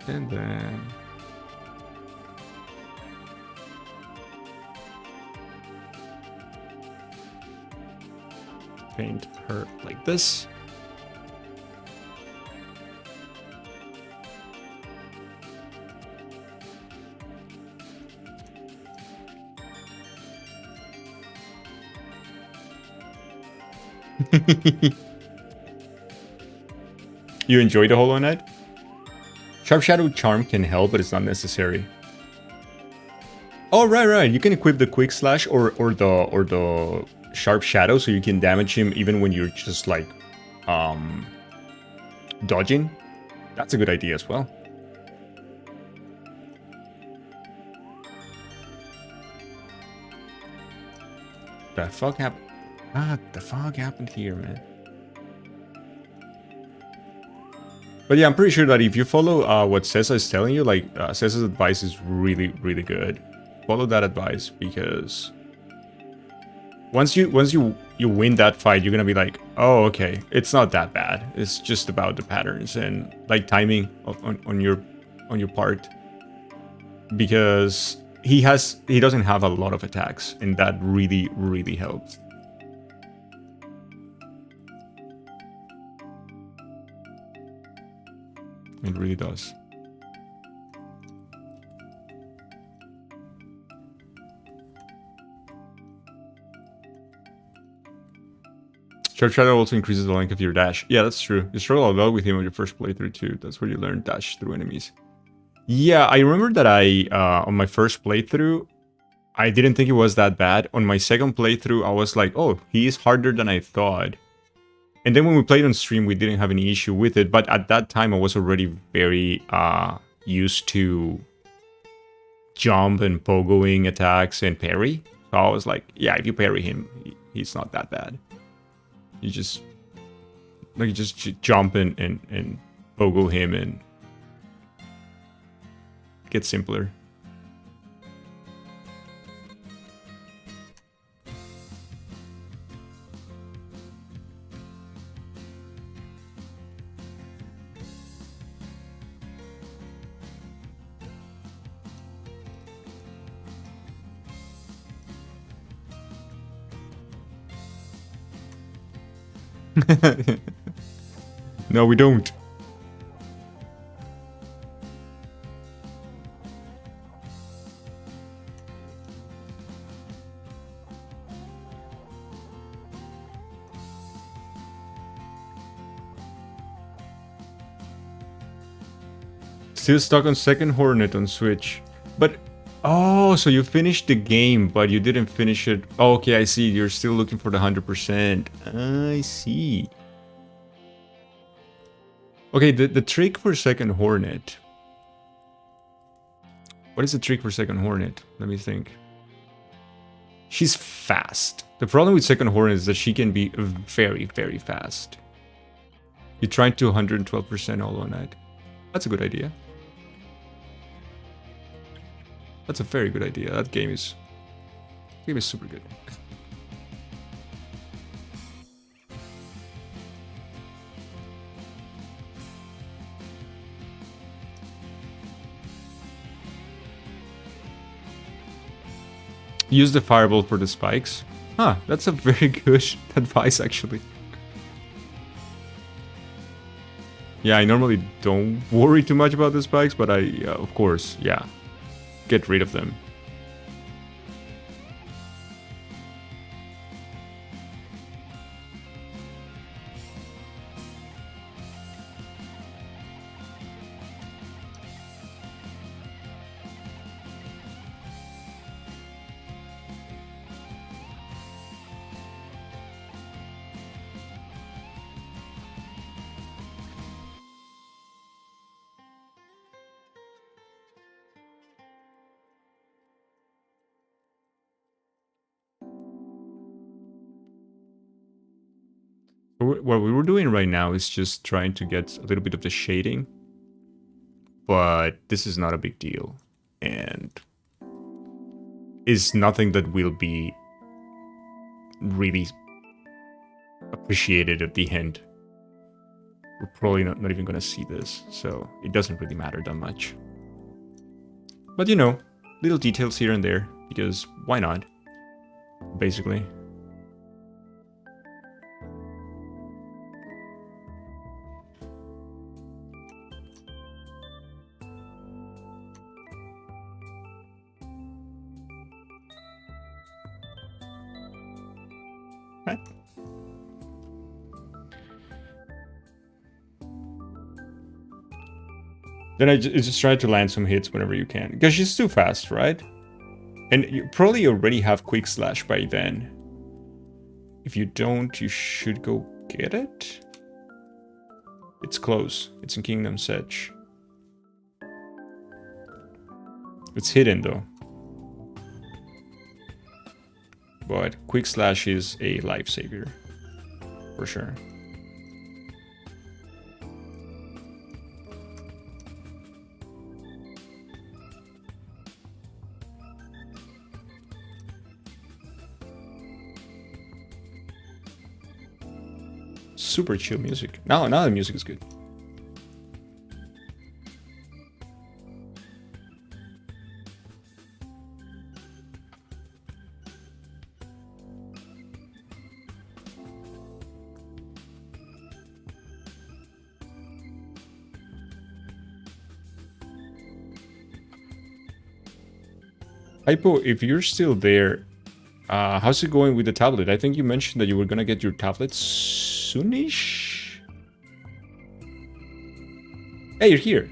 And then paint her like this. You enjoy the Hollow Knight? Sharp Shadow Charm can help, but it's not necessary. Oh, right. You can equip the Quick Slash or the Sharp Shadow, so you can damage him even when you're just like dodging. That's a good idea as well. The fuck happened? The fuck happened here, man? But yeah, I'm pretty sure that if you follow what Cessa is telling you, like Cessa's advice is really, really good. Follow that advice, because once you win that fight, you're gonna be like, oh, okay, it's not that bad. It's just about the patterns and like timing on your part, because he doesn't have a lot of attacks, and that really, really helps. It really does. Sharp Shadow also increases the length of your dash. Yeah, that's true. You struggle a lot with him on your first playthrough too. That's where you learn dash through enemies. Yeah, I remember that on my first playthrough, I didn't think it was that bad. On my second playthrough, I was like, oh, he is harder than I thought. And then when we played on stream, we didn't have any issue with it. But at that time, I was already very used to jump and pogoing attacks and parry. So I was like, yeah, if you parry him, he's not that bad. You just jump and pogo him and get simpler. No, we don't. Still stuck on Second Hornet on Switch. But, oh, so you finished the game, but you didn't finish it. Oh, okay, I see. You're still looking for the 100%. I see. Okay, the trick for Second Hornet. What is the trick for Second Hornet? Let me think. She's fast. The problem with Second Hornet is that she can be very, very fast. You tried to 112% Hollow Knight. That's a good idea. That's a very good idea. That game is super good. Use the fireball for the spikes. Huh, that's a very good advice actually. Yeah, I normally don't worry too much about the spikes, but of course, yeah. Get rid of them. What we were doing right now is just trying to get a little bit of the shading, but this is not a big deal, and is nothing that will be really appreciated at the end. We're probably not even gonna see this, so it doesn't really matter that much. But you know, little details here and there, because why not, basically. Right. Then I just try to land some hits whenever you can, because she's too fast, right? And you probably already have Quick Slash by then. If you don't, you should go get it. It's close. It's in Kingdom's Edge. It's hidden though. But Quick Slash is a lifesaver, for sure. Super chill music. Now the music is good. Hypo, if you're still there, how's it going with the tablet? I think you mentioned that you were gonna get your tablet soonish? Hey, you're here.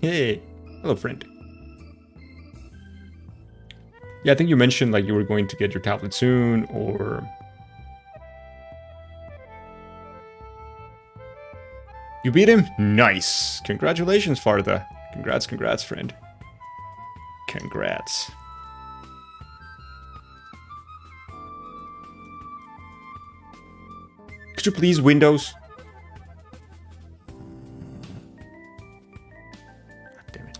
Hey, hello, friend. Yeah, I think you mentioned like you were going to get your tablet soon, or... You beat him? Nice. Congratulations, Fartha. Congrats, friend. Congrats. Could you please Windows? God damn it.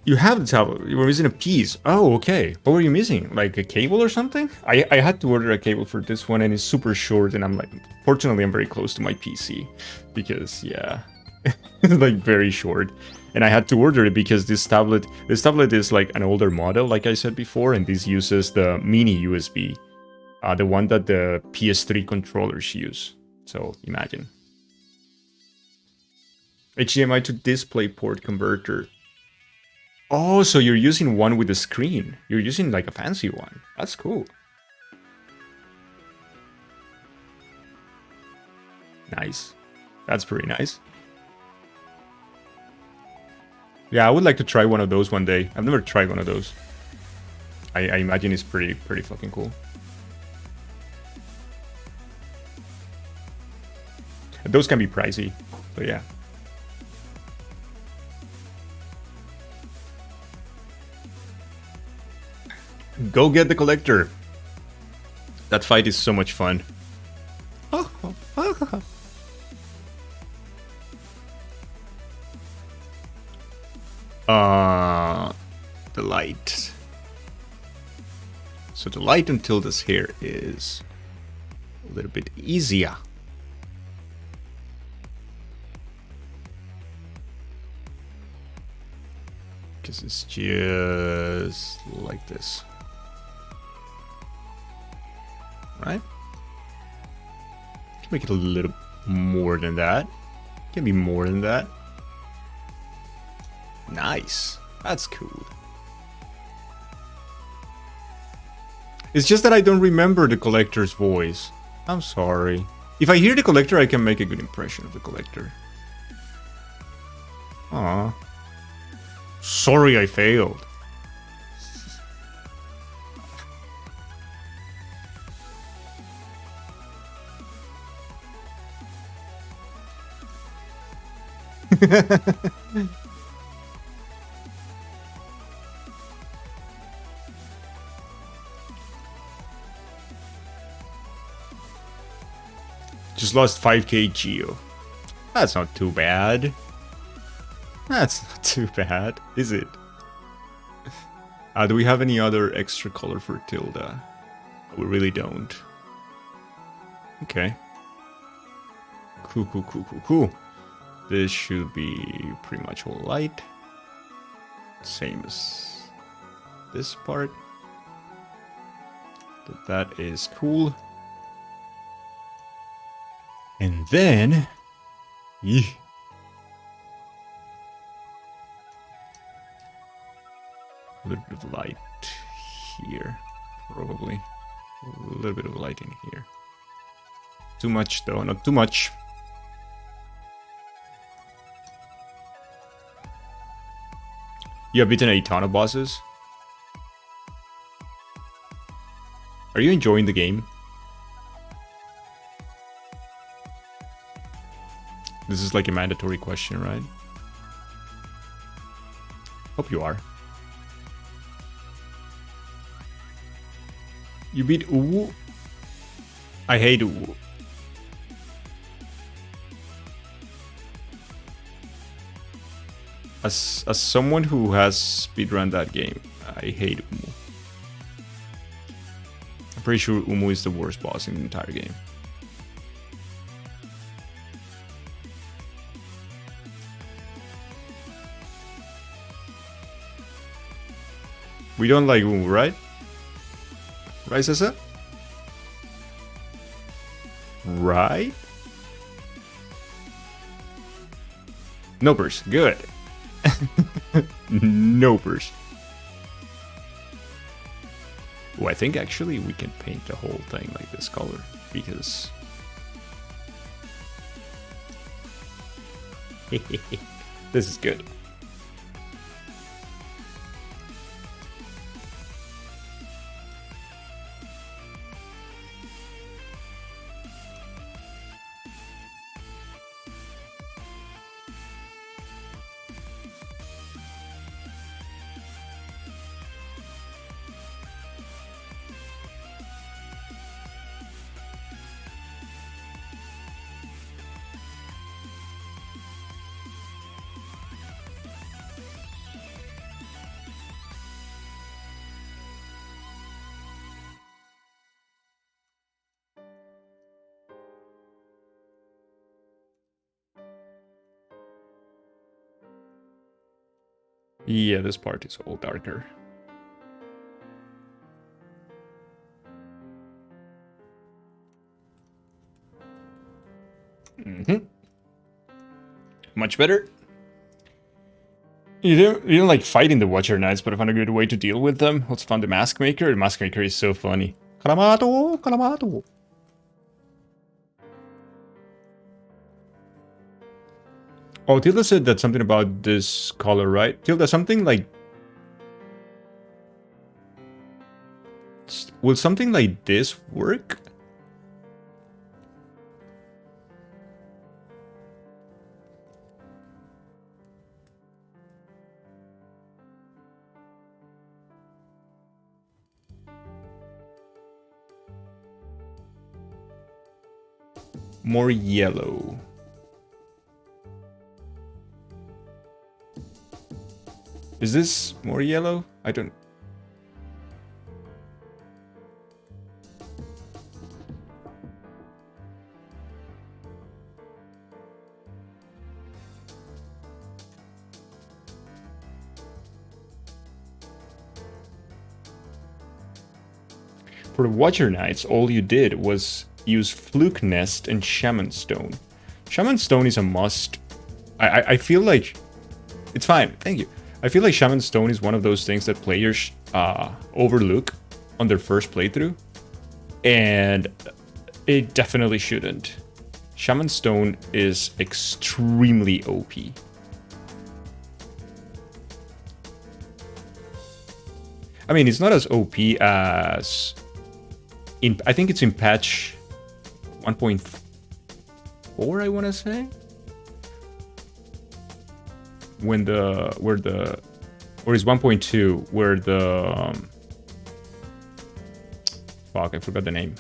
You have the tablet. You were missing a piece. Oh, okay. What were you missing? Like a cable or something? I had to order a cable for this one and it's super short and I'm like, fortunately I'm very close to my PC. Because, yeah, it's like very short. And I had to order it because this tablet is like an older model, like I said before, and this uses the mini USB The one that the PS3 controllers use. So imagine. HDMI to DisplayPort converter. Oh, so you're using one with a screen. You're using like a fancy one. That's cool. Nice. That's pretty nice. Yeah, I would like to try one of those one day. I've never tried one of those. I imagine it's pretty fucking cool. Those can be pricey, but yeah. Go get the collector. That fight is so much fun. The light. So the light until this here is a little bit easier. Because it's just like this. Right? Can make it a little more than that. Can be more than that. Nice. That's cool. It's just that I don't remember the collector's voice. I'm sorry. If I hear the collector, I can make a good impression of the collector. Aw. Sorry I failed. Just lost 5k Geo. That's not too bad. That's not too bad, is it? Do we have any other extra color for Tilda? We really don't. Okay. Cool. This should be pretty much all light. Same as this part. That is cool. And then... Eeh. A little bit of light here, probably. A little bit of light in here. Too much though, not too much. You have beaten a ton of bosses. Are you enjoying the game? This is like a mandatory question, right? Hope you are. You beat Uwu? I hate Uwu. As someone who has speedrun that game, I hate Umu. I'm pretty sure Umu is the worst boss in the entire game. We don't like Umu, right? Right, Sessa? Right? Nopers, good. Nopers. Oh, I think actually we can paint the whole thing like this color because this is good. Yeah, this part is all darker. Much better. You don't like fighting the Watcher Knights, but I found a good way to deal with them. Let's find the Mask Maker. The Mask Maker is so funny. Kalamato, Kalamato. Oh, Tilda said that something about this color, right? Tilda, something like... Will something like this work? More yellow. Is this more yellow? I don't... For the Watcher Knights, all you did was use Fluke Nest and Shaman Stone. Shaman Stone is a must. I feel like... It's fine, thank you. I feel like Shaman Stone is one of those things that players overlook on their first playthrough. And it definitely shouldn't. Shaman Stone is extremely OP. I mean, it's not as OP as... I think it's in patch 1.4, I want to say. Or is 1.2 where the fuck, I forgot the name.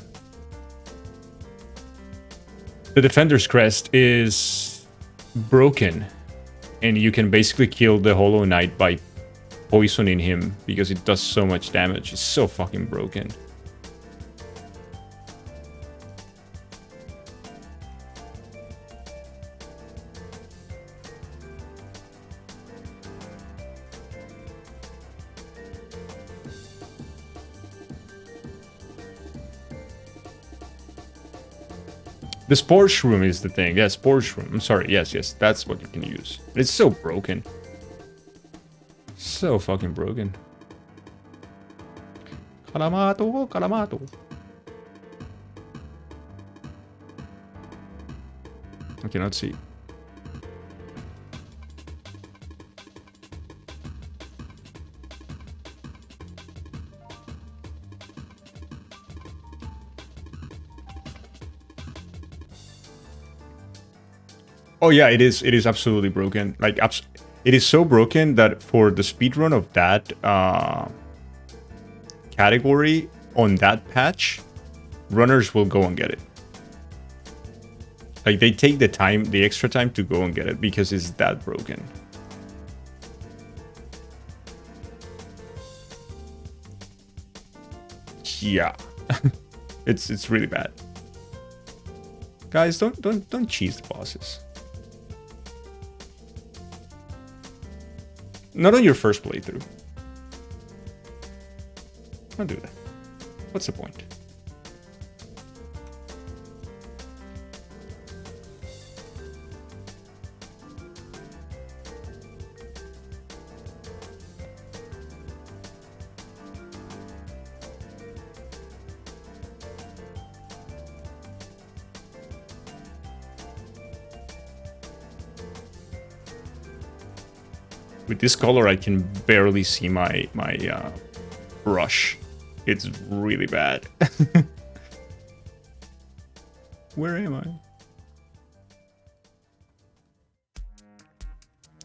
The Defender's Crest is broken, and you can basically kill the Hollow Knight by poisoning him because it does so much damage. It's so fucking broken. The Spore Shroom is the thing. Yeah, Spore Shroom. I'm sorry. Yes, that's what you can use. It's so broken. So fucking broken. Kalamato, Kalamato. I cannot see. Oh yeah, it is absolutely broken. Like, it is so broken that for the speedrun of that category on that patch, runners will go and get it. Like, they take the time, the extra time to go and get it because it's that broken. Yeah, it's really bad. Guys, don't cheese the bosses. Not on your first playthrough. Don't do that. What's the point? With this color, I can barely see my brush. It's really bad. Where am I?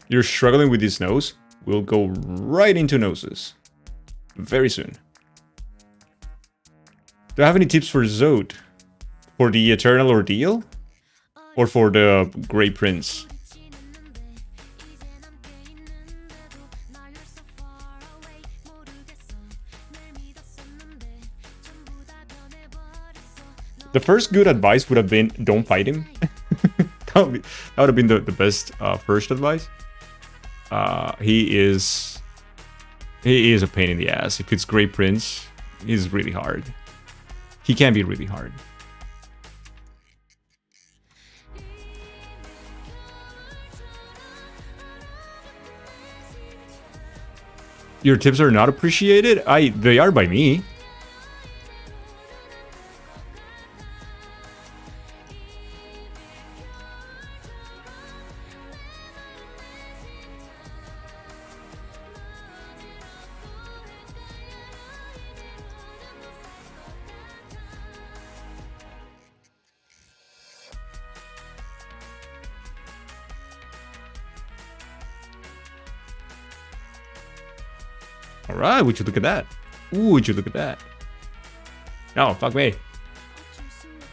You're struggling with this nose? We'll go right into noses. Very soon. Do I have any tips for Zode? For the Eternal Ordeal? Or for the Grey Prince? The first good advice would have been, don't fight him. that would have been the best first advice. He is a pain in the ass. If it's Grey Prince, he's really hard. He can be really hard. Your tips are not appreciated? They are by me. Alright, would you look at that? Ooh, would you look at that? No, fuck me.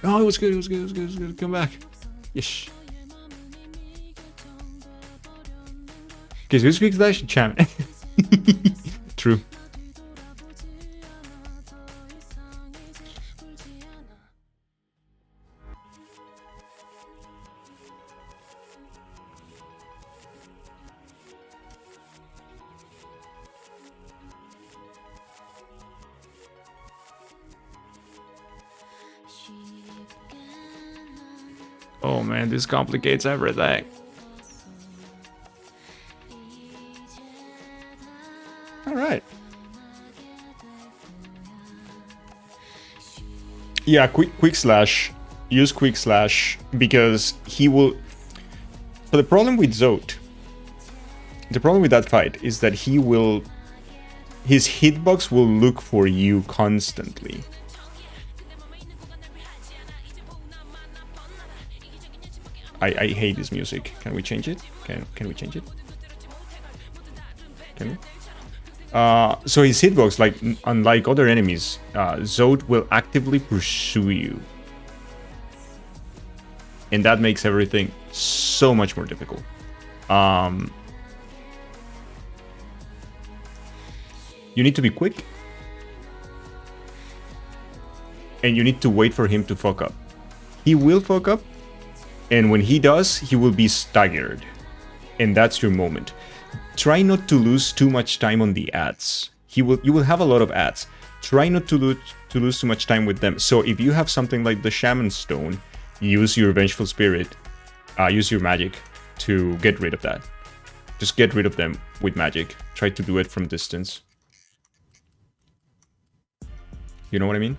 Oh, it was good, it was good, it was good, it was good. Come back. Yes. Okay, so who speaks that? Cham. True. Oh man, this complicates everything. Alright. Yeah, quick slash. Use quick slash because he will... But the problem with Zote, the problem with that fight is that he will... His hitbox will look for you constantly. I hate this music. Can we change it? Can we change it? Can we? So his hitbox, like unlike other enemies, Zote will actively pursue you. And that makes everything so much more difficult. You need to be quick. And you need to wait for him to fuck up. He will fuck up. And when he does, he will be staggered. And that's your moment. Try not to lose too much time on the ads. You will have a lot of ads. Try not to lose too much time with them. So if you have something like the Shaman Stone, use your Vengeful Spirit, use your magic to get rid of that. Just get rid of them with magic. Try to do it from distance. You know what I mean?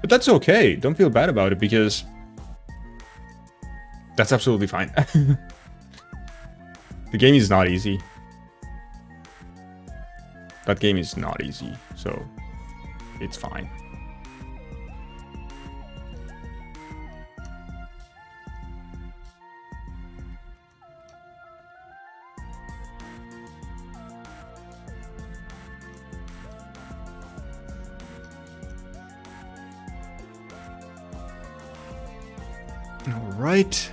But that's okay. Don't feel bad about it because that's absolutely fine. The game is not easy. That game is not easy, so it's fine. All right.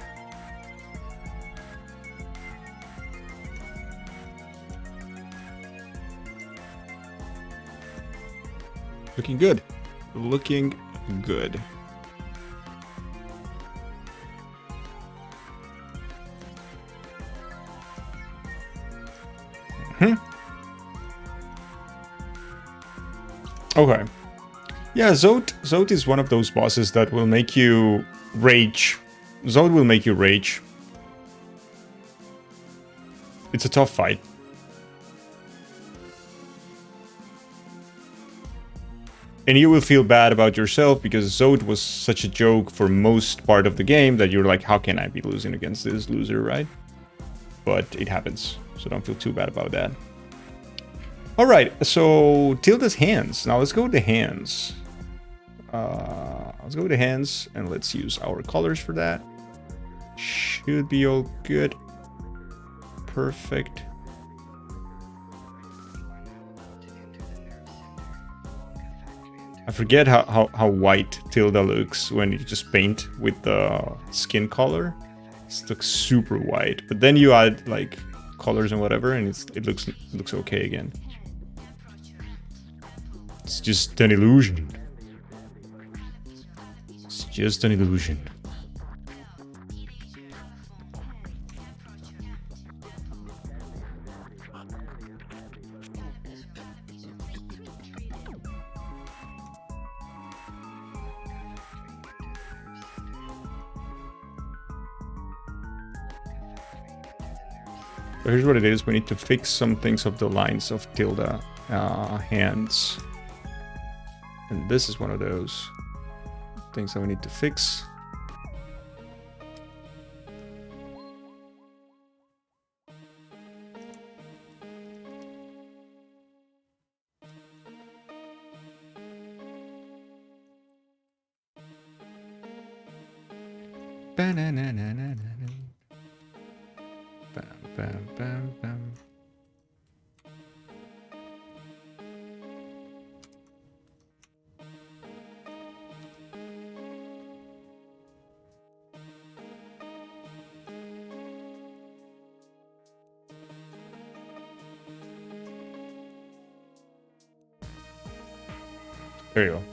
Looking good. Looking good. Okay. Yeah, Zote is one of those bosses that will make you rage. Zote will make you rage. It's a tough fight. And you will feel bad about yourself because Zote was such a joke for most part of the game that you're like, how can I be losing against this loser, right? But it happens, so don't feel too bad about that. Alright, so Tilda's hands. Now let's go to hands. Let's go to hands and let's use our colors for that. Should be all good. Perfect. I forget how white Tilda looks when you just paint with the skin color. It looks super white, but then you add like colors and whatever, and it looks okay again. It's just an illusion. It's just an illusion. So here's what it is. We need to fix some things of the lines of Tilda hands. And this is one of those things that we need to fix. Bam, bam, bam. There you go.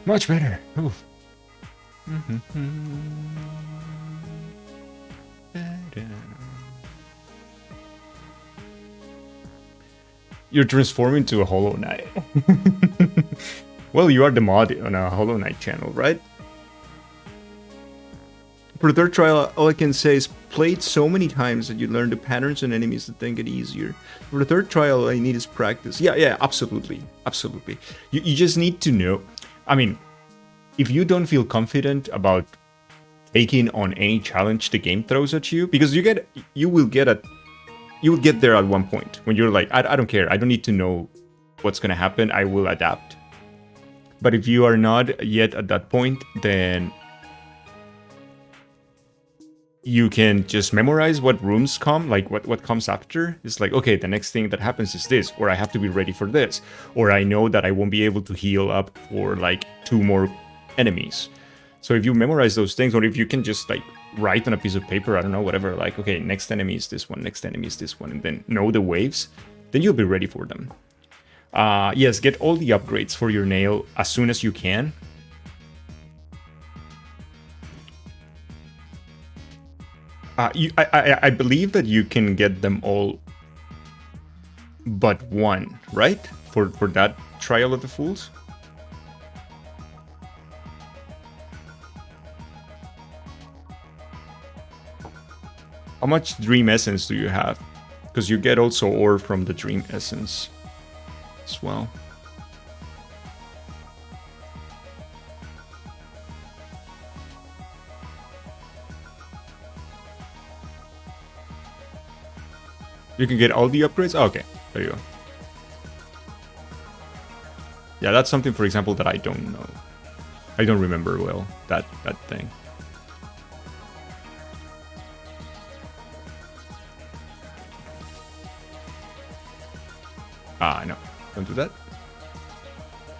Much better. Oof. You're transforming to a Hollow Knight. Well, you are the mod on a Hollow Knight channel, right? For the third trial, all I can say is play it so many times that you learn the patterns and enemies that then get easier. For the third trial, all I need is practice. Yeah, absolutely. Absolutely. You just need to know. I mean, if you don't feel confident about taking on any challenge the game throws at you, because you will get there at one point when you're like, I don't care. I don't need to know what's going to happen. I will adapt. But if you are not yet at that point, then you can just memorize what rooms come, like what comes after. It's like, okay, the next thing that happens is this, or I have to be ready for this, or I know that I won't be able to heal up for like 2 more enemies. So if you memorize those things, or if you can just like write on a piece of paper, I don't know, whatever, like, okay, next enemy is this one, next enemy is this one, and then know the waves, then you'll be ready for them. Yes, get all the upgrades for your nail as soon as you can. I believe that you can get them all but one, right? For that Trial of the Fools? How much Dream Essence do you have? Because you get also ore from the Dream Essence as well. You can get all the upgrades? Oh, okay, there you go. Yeah, that's something, for example, that I don't know. I don't remember well, that thing. No, don't do that.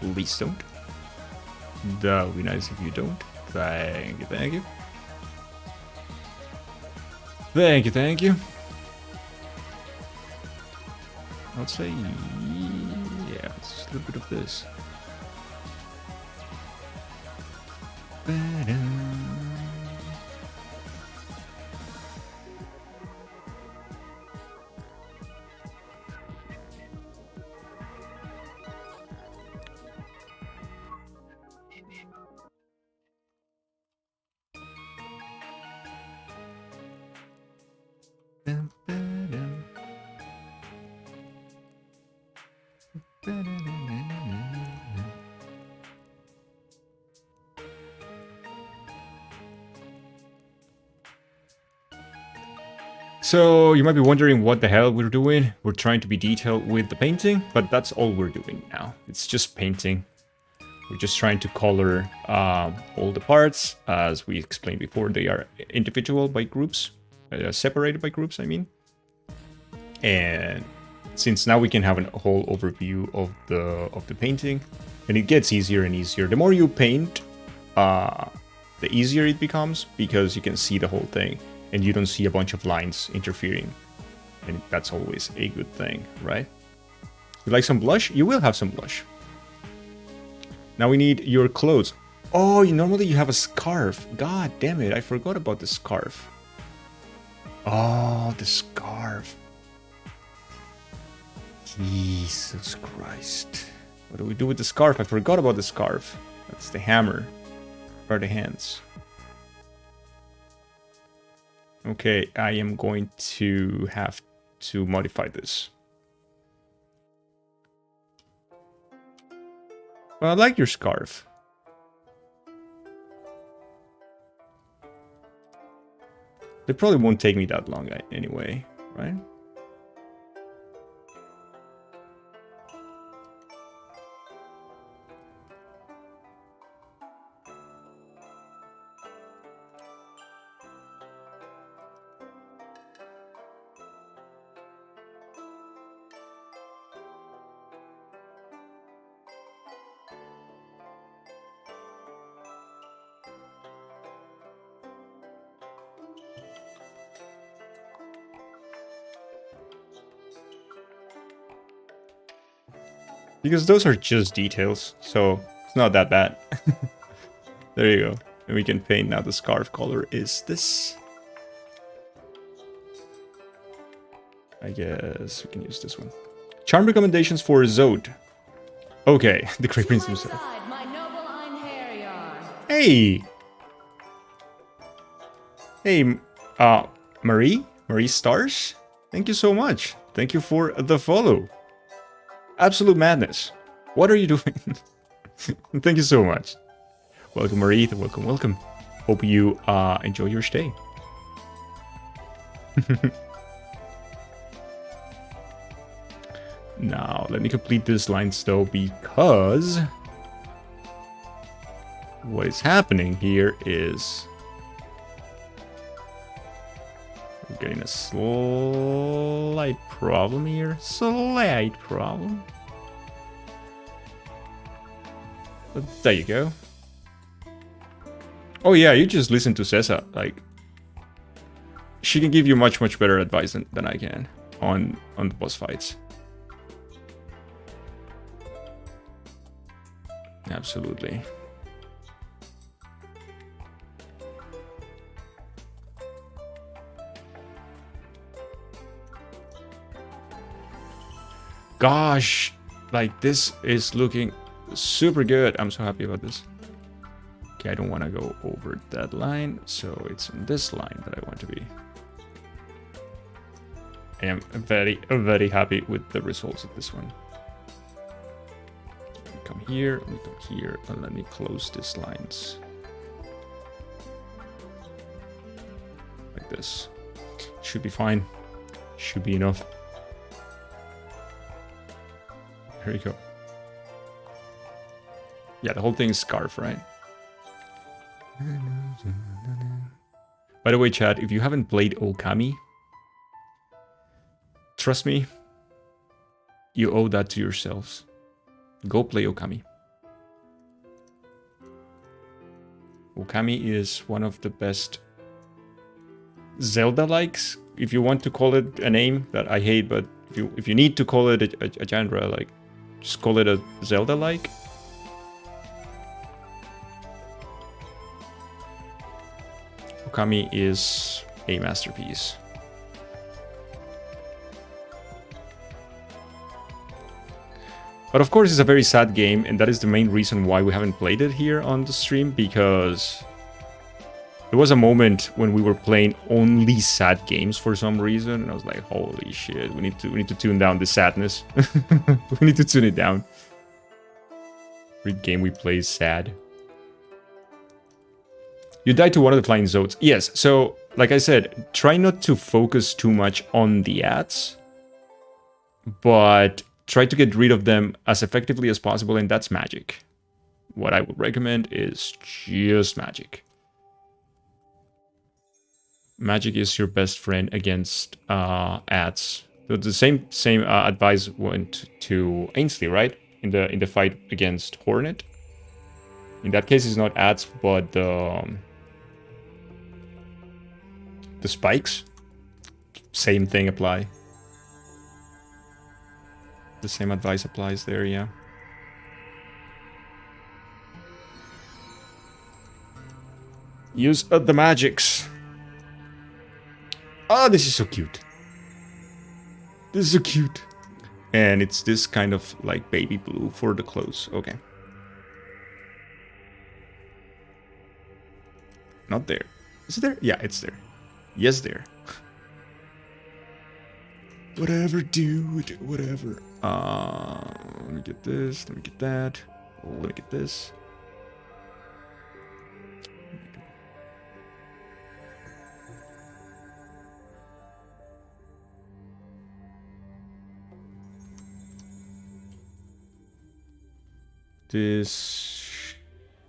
Please don't. That would be nice if you don't. Thank you, thank you. Thank you, thank you. I'll say, yeah, it's just a little bit of this. So you might be wondering what the hell we're doing. We're trying to be detailed with the painting, but that's all we're doing now. It's just painting. We're just trying to color all the parts. As we explained before, they are individual by groups, separated by groups, I mean. And since now we can have a whole overview of the painting, and it gets easier and easier. The more you paint, the easier it becomes, because you can see the whole thing. And you don't see a bunch of lines interfering. And that's always a good thing, right? You like some blush? You will have some blush. Now we need your clothes. Oh, normally you have a scarf. God damn it, I forgot about the scarf. Oh, the scarf. Jesus Christ. What do we do with the scarf? I forgot about the scarf. That's the hammer. Or the hands. Okay, I am going to have to modify this. Well, I like your scarf. It probably won't take me that long anyway, right? Because those are just details, so it's not that bad. There you go. And we can paint now. The scarf color is this. I guess we can use this one. Charm recommendations for Zod. Okay, the Great Prince himself. Hey! Hey, Marie? Marie Stars? Thank you so much. Thank you for the follow. Absolute madness. What are you doing? Thank you so much. Welcome, Marie. Welcome, welcome. Hope you enjoy your stay. Now, let me complete this line though, because what is happening here is we're getting a slight problem here. Slight problem. But there you go. Oh yeah, you just listen to Cessa. Like, she can give you much better advice than I can on the boss fights. Absolutely. Gosh, like this is looking super good. I'm so happy about this. Okay, I don't want to go over that line, so it's on this line that I want to be. I am very happy with the results of this one. Come here, let me come here, and let me close these lines. Like this. Should be fine. Should be enough. There you go. Yeah, the whole thing is scarf, right? By the way, chat, if you haven't played Okami, trust me, you owe that to yourselves. Go play Okami. Okami is one of the best Zelda-likes, if you want to call it a name that I hate, but if you need to call it a genre, like, just call it a Zelda-like. Okami is a masterpiece. But of course it's a very sad game, and that is the main reason why we haven't played it here on the stream, because there was a moment when we were playing only sad games for some reason, and I was like, holy shit, we need to tune down the sadness. We need to tune it down. Every game we play is sad. You died to one of the flying zones. Yes, so like I said, try not to focus too much on the ads, but try to get rid of them as effectively as possible, and that's magic. What I would recommend is just magic. Magic is your best friend against ads. So the same advice went to Ainsley, right? In the fight against Hornet. In that case, it's not ads, but the spikes. Same thing apply. The same advice applies there, yeah. Use the magics. Oh, this is so cute. This is so cute. And it's this kind of like baby blue for the clothes. Okay. Not there. Is it there? Yeah, it's there. Yes, there. Whatever, dude. Whatever. Let me get this. Let me get that. Let me get this. This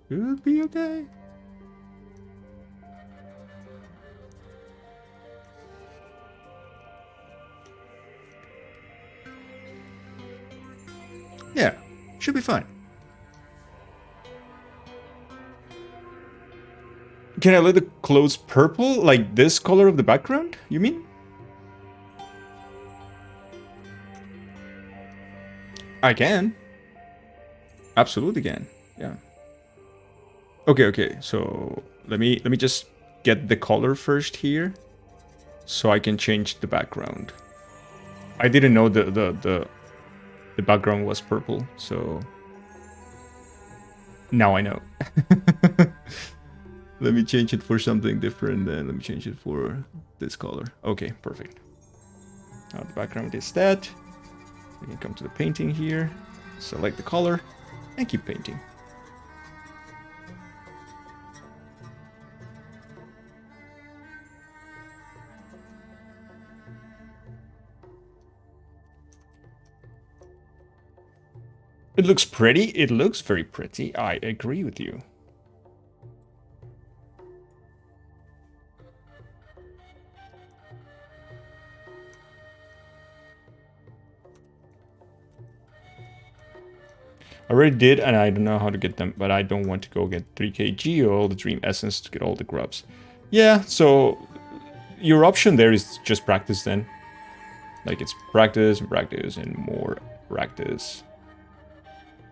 should be okay. Yeah, should be fine. Can I let the clothes purple? Like this color of the background, you mean? I can. Absolutely can. Yeah. Okay. So let me just get the color first here, so I can change the background. I didn't know the background was purple, so now I know. Let me change it for something different, then let me change it for this color. Okay, perfect. Now the background is that. We can come to the painting here, select the color, and keep painting. It looks pretty. It looks very pretty. I agree with you. I already did, and I don't know how to get them, but I don't want to go get 3k Geo, the Dream Essence, to get all the grubs. Yeah, so your option there is just practice then. Like it's practice and practice and more practice.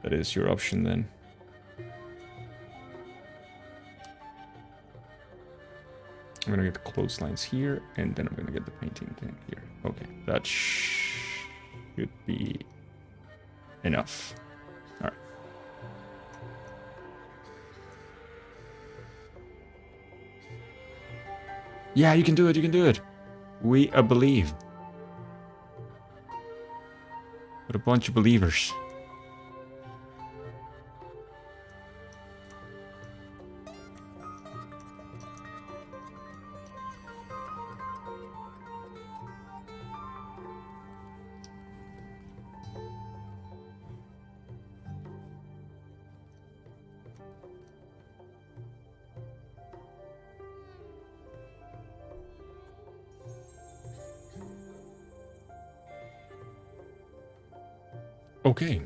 That is your option then. I'm gonna get the clotheslines here, and then I'm gonna get the painting thing here. Okay, that should be enough. All right. Yeah, you can do it. You can do it. We believe. What a bunch of believers. Okay,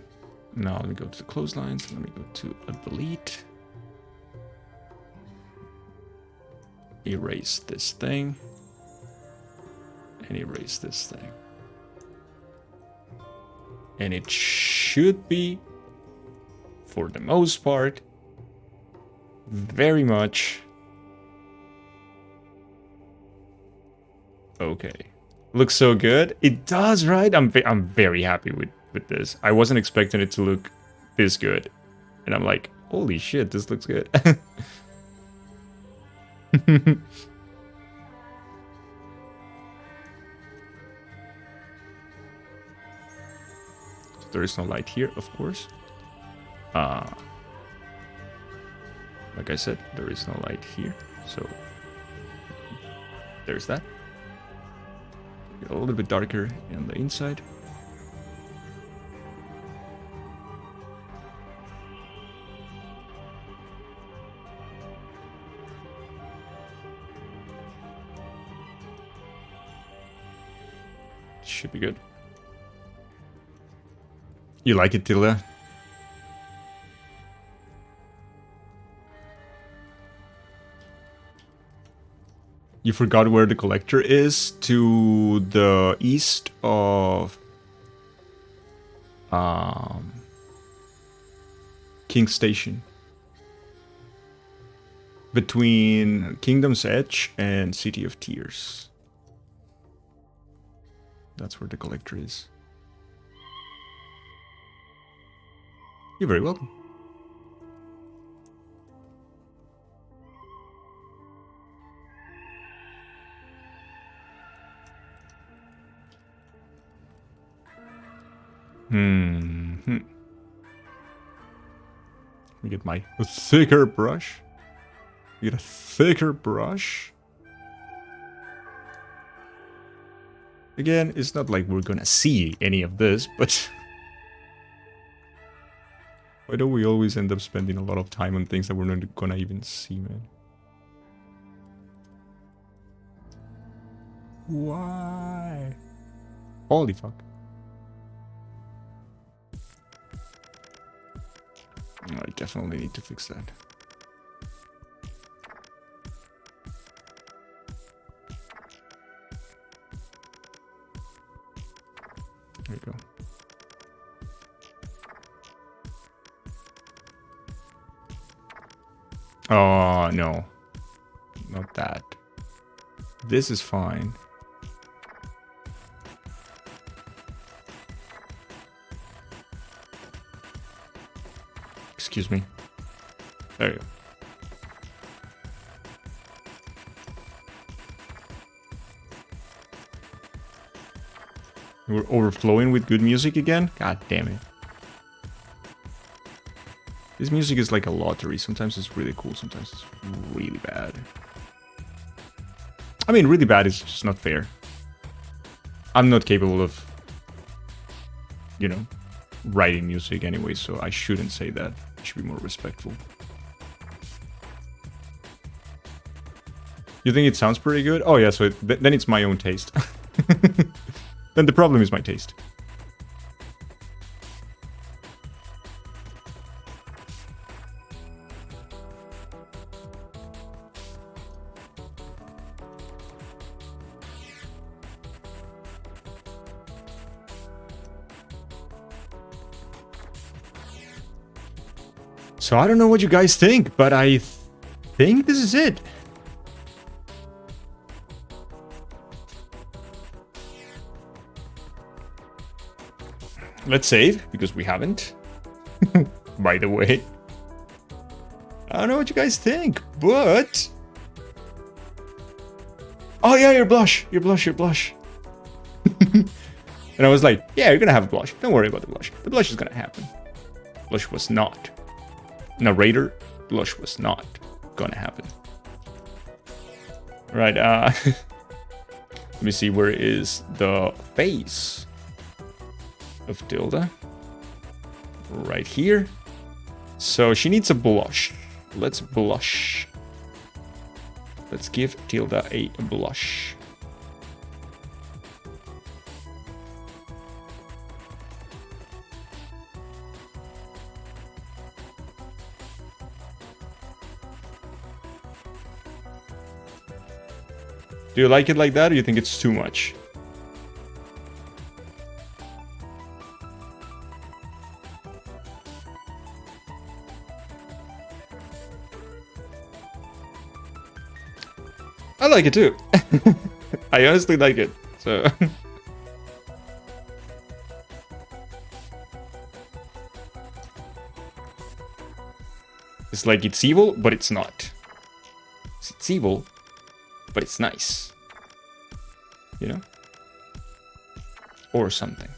now let me go to the clotheslines. Let me go to a delete. Erase this thing. And erase this thing. And it should be, for the most part, very much okay. Looks so good. It does, right? I'm very happy with this. I wasn't expecting it to look this good. And I'm like, holy shit, this looks good. There is no light here, of course. Like I said, there is no light here. So there's that. Get a little bit darker on the inside. Should be good. You like it, Tilda? You forgot where the collector is? To the east of King Station. Between Kingdom's Edge and City of Tears. That's where the collector is. You're very welcome. Hmm. Let me get my thicker brush. Get a thicker brush. Again, it's not like we're gonna see any of this, but why do we always end up spending a lot of time on things that we're not gonna even see, man? Why? Holy fuck. I definitely need to fix that. There we go. Oh, no. Not that. This is fine. Excuse me. There you go. We're overflowing with good music again? God damn it. This music is like a lottery. Sometimes it's really cool, sometimes it's really bad. I mean, really bad is just not fair. I'm not capable of, you know, writing music anyway, so I shouldn't say that. I should be more respectful. You think it sounds pretty good? Oh yeah, so then it's my own taste. Then the problem is my taste. So I don't know what you guys think, but I think this is it. Let's save, because we haven't. By the way. I don't know what you guys think, but... Oh yeah, your blush. Your blush, your blush. And I was like, yeah, you're gonna have a blush. Don't worry about the blush. The blush is gonna happen. Blush was not. Narrator, blush was not gonna happen. Right, let me see, where is the face of Tilda? Right here. So she needs a blush. Let's blush. Let's give Tilda a blush. Do you like it like that, or do you think it's too much? I like it too. I honestly like it, so... It's like it's evil, but it's not. It's evil, but it's nice. You know? Or something.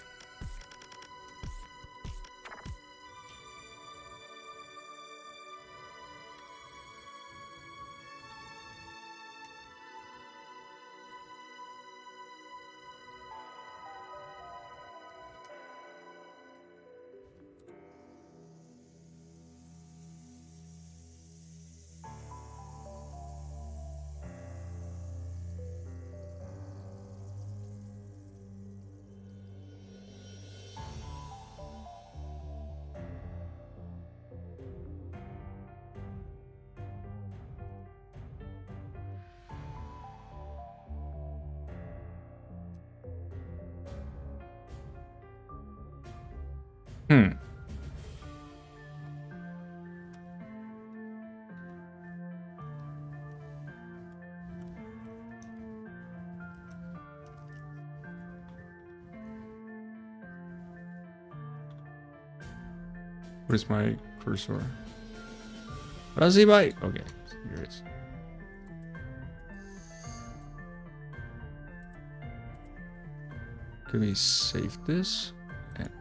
Where's my cursor? Where's he by? Okay, here it is. Can we save this? And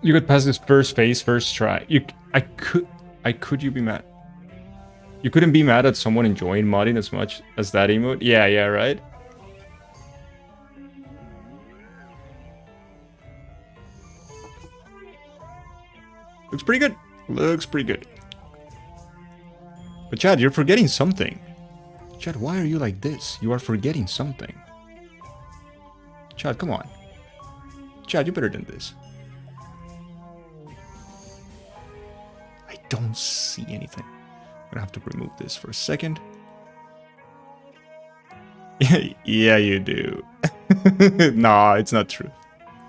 You could pass this first phase, first try. Could you be mad? You couldn't be mad at someone enjoying modding as much as that emote? Yeah, right? Looks pretty good. Looks pretty good. But Chad, you're forgetting something. Chad, why are you like this? You are forgetting something. Chad, come on. Chad, you're better than this. I don't see anything. I'm gonna have to remove this for a second. Yeah, you do. Nah, it's not true.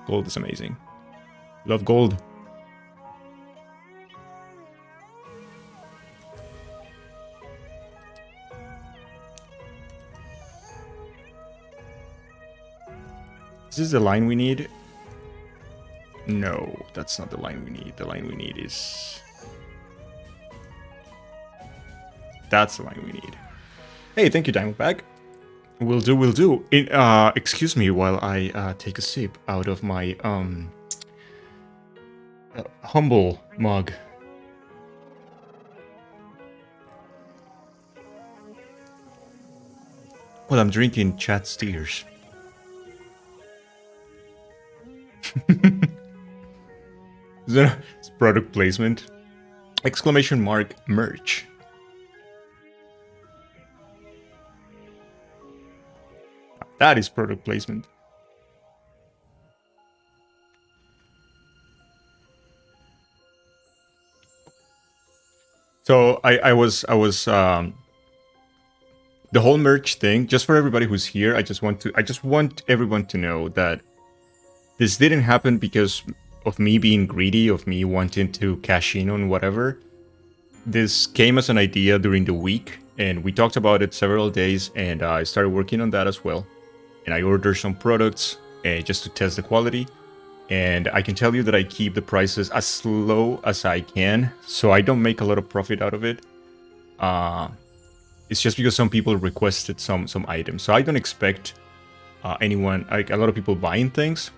Gold is amazing. Love gold. Is this the line we need? No, that's not the line we need. The line we need is... That's the line we need. Hey, thank you, Diamondback. Will do, will do. Excuse me while I take a sip out of my humble mug. Well, I'm drinking Chat's tears. Is that it's product placement? Exclamation mark merch. That is product placement. So I was the whole merch thing, just for everybody who's here, I just want everyone to know that this didn't happen because of me being greedy, of me wanting to cash in on whatever. This came as an idea during the week, and we talked about it several days, and I started working on that as well. And I ordered some products just to test the quality. And I can tell you that I keep the prices as low as I can, so I don't make a lot of profit out of it. It's just because some people requested some items, so I don't expect anyone, like a lot of people buying things.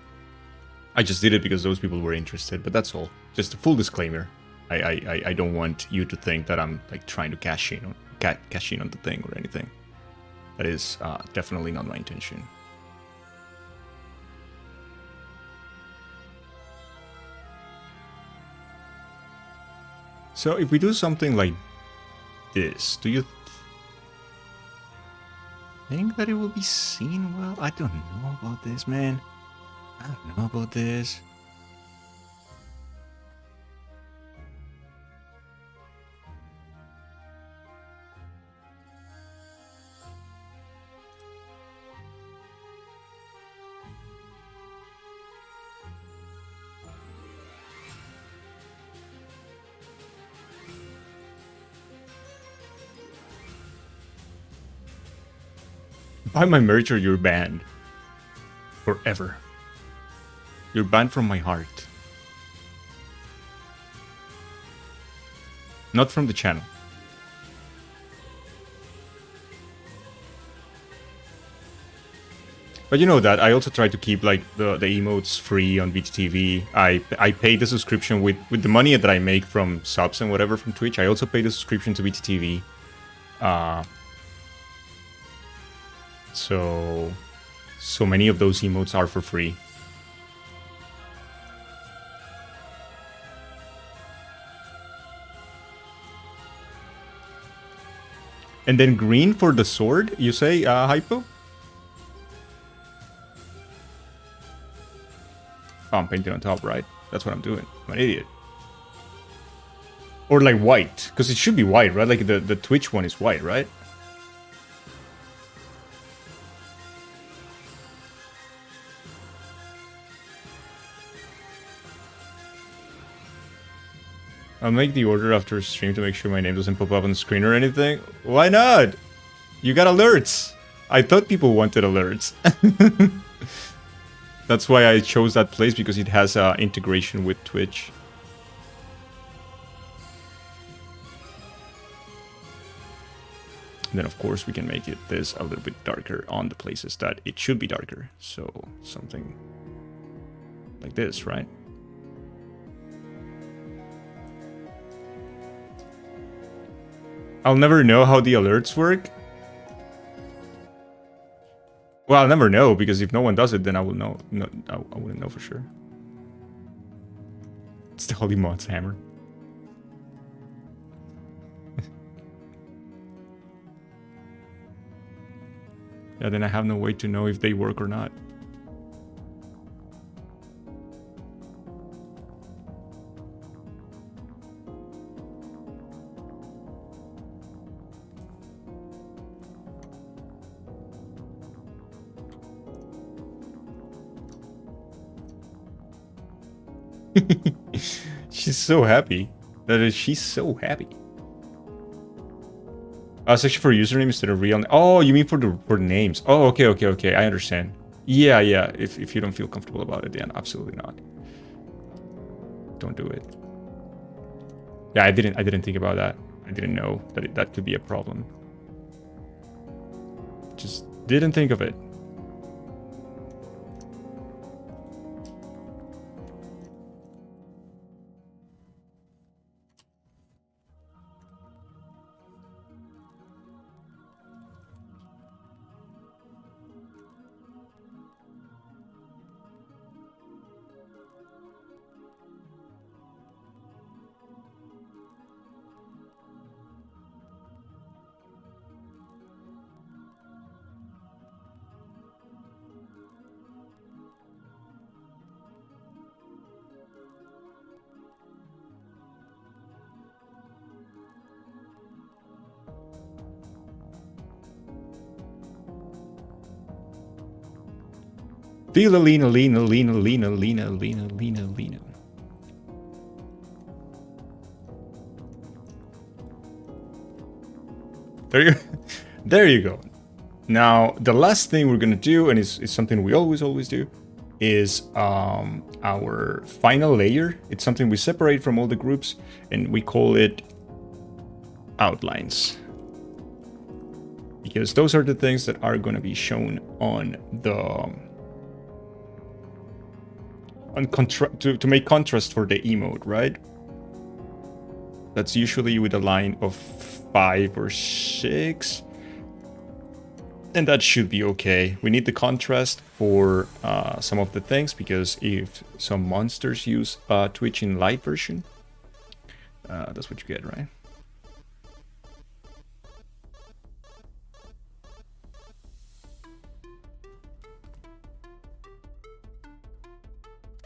I just did it because those people were interested, but that's all. Just a full disclaimer. I don't want you to think that I'm like trying to cash in on the thing or anything. That is definitely not my intention. So if we do something like this, do you think that it will be seen well? I don't know about this, man. I don't know about this. Buy my merch or you're banned. Forever. You're banned from my heart. Not from the channel. But you know that I also try to keep like the emotes free on VTTV. I pay the subscription with the money that I make from subs and whatever from Twitch. I also pay the subscription to VTTV. So many of those emotes are for free. And then green for the sword, you say, Hypo? Oh, I'm painting on top, right? That's what I'm doing. I'm an idiot. Or like white, because it should be white, right? Like the Twitch one is white, right? I'll make the order after stream to make sure my name doesn't pop up on the screen or anything. Why not? You got alerts. I thought people wanted alerts. That's why I chose that place, because it has integration with Twitch. And then of course we can make it this a little bit darker on the places that it should be darker. So something like this, right? I'll never know how the alerts work. Well, I'll never know, because if no one does it, then I will know. No, I wouldn't know for sure. It's the Holy Mods hammer. Yeah, then I have no way to know if they work or not. She's so happy. She's so happy. It's actually for username instead of real. Oh, you mean for the names? Oh, okay. I understand. Yeah. If you don't feel comfortable about it, then absolutely not. Don't do it. Yeah, I didn't think about that. I didn't know that that could be a problem. Just didn't think of it. Lena. There you go. Now, the last thing we're gonna do, and it's something we always do, is our final layer. It's something we separate from all the groups, and we call it outlines. Because those are the things that are gonna be shown on the to make contrast for the emote, right? That's usually with a line of 5 or 6. And that should be okay. We need the contrast for some of the things, because if some monsters use Twitch in light version, that's what you get, right?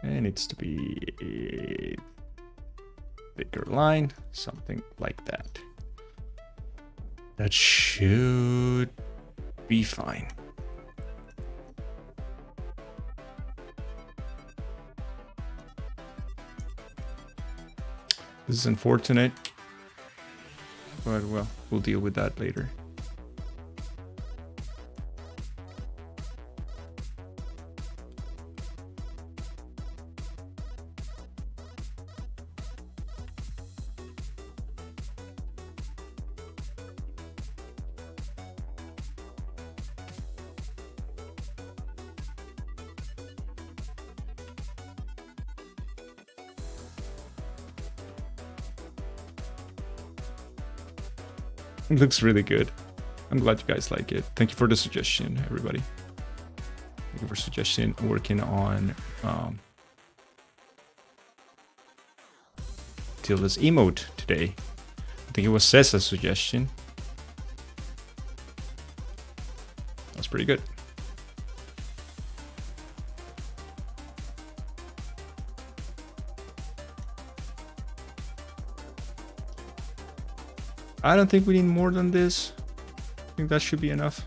It needs to be a bigger line, something like that. That should be fine. This is unfortunate, but well, we'll deal with that later. It looks really good. I'm glad you guys like it. Thank you for the suggestion, everybody. Thank you for suggestion. Working on Tilda's emote today. I think it was Cessa's suggestion. That's pretty good. I don't think we need more than this. I think that should be enough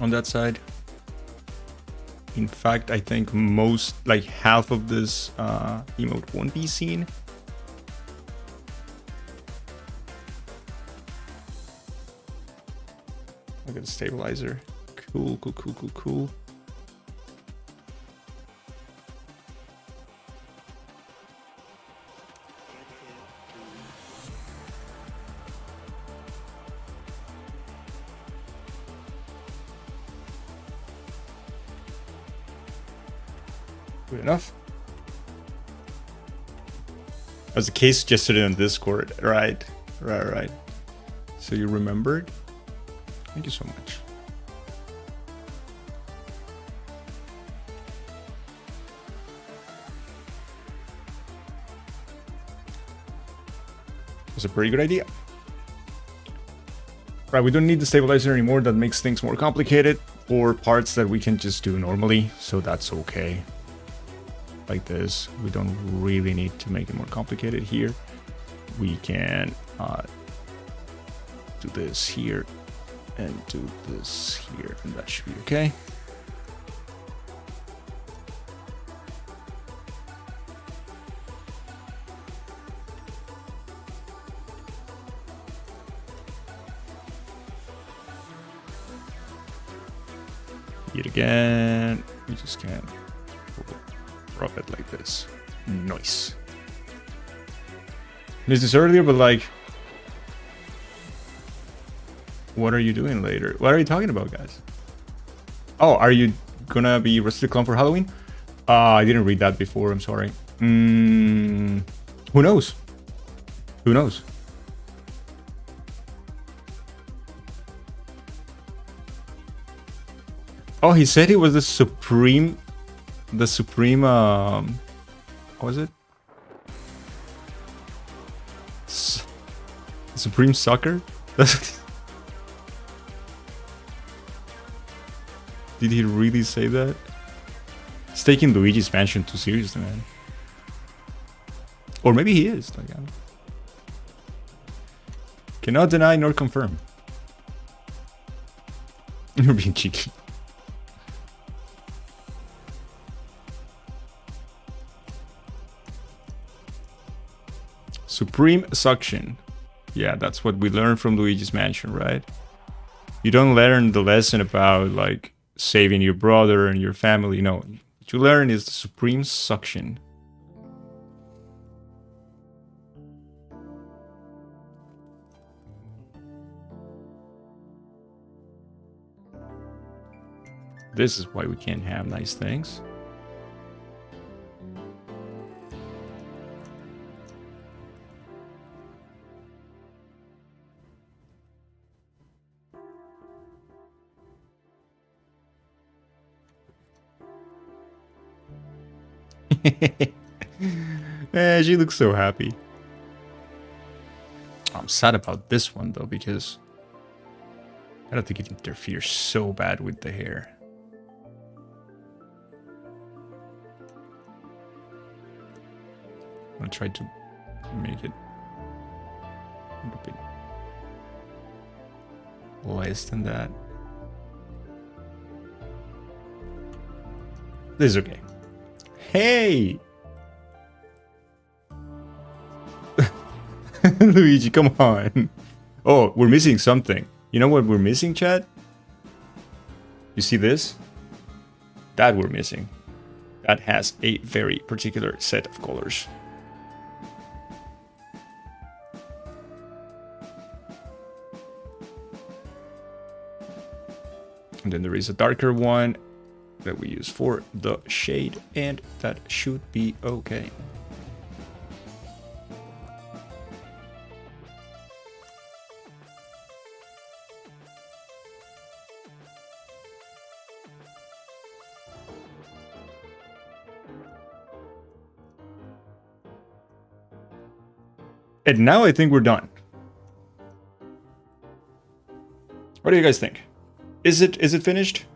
on that side. In fact, I think most, like half of this emote won't be seen. Look at the stabilizer. Cool. Good enough. As the case suggested on Discord, right? Right. So you remembered? Thank you so much. It's a pretty good idea. Right, we don't need the stabilizer anymore. That makes things more complicated for parts that we can just do normally, so that's okay. Like this, we don't really need to make it more complicated here. We can do this here and do this here, and that should be okay. Yet again, we just can't rub it like this. Nice. Missed this earlier, but like, what are you doing later? What are you talking about, guys? Oh, are you gonna be Rusted Clown for Halloween? I didn't read that before, I'm sorry. Who knows? Who knows? Oh, he said he was the supreme, what was it? Supreme Sucker? Did he really say that? He's taking Luigi's Mansion too seriously, man. Or maybe he is. Like, cannot deny nor confirm. You're being cheeky. Supreme Suction. Yeah, that's what we learned from Luigi's Mansion, right? You don't learn the lesson about, like, saving your brother and your family. No, what you learn is the Supreme Suction. This is why we can't have nice things. She looks so happy. I'm sad about this one though, because I don't think it interferes so bad with the hair. I'm gonna try to make it a bit less than that. This is okay. Hey! Luigi, come on. Oh, we're missing something. You know what we're missing, chat? You see this? That we're missing. That has a very particular set of colors. And then there is a darker one that we use for the shade, and that should be okay. And now I think we're done. What do you guys think? Is it finished?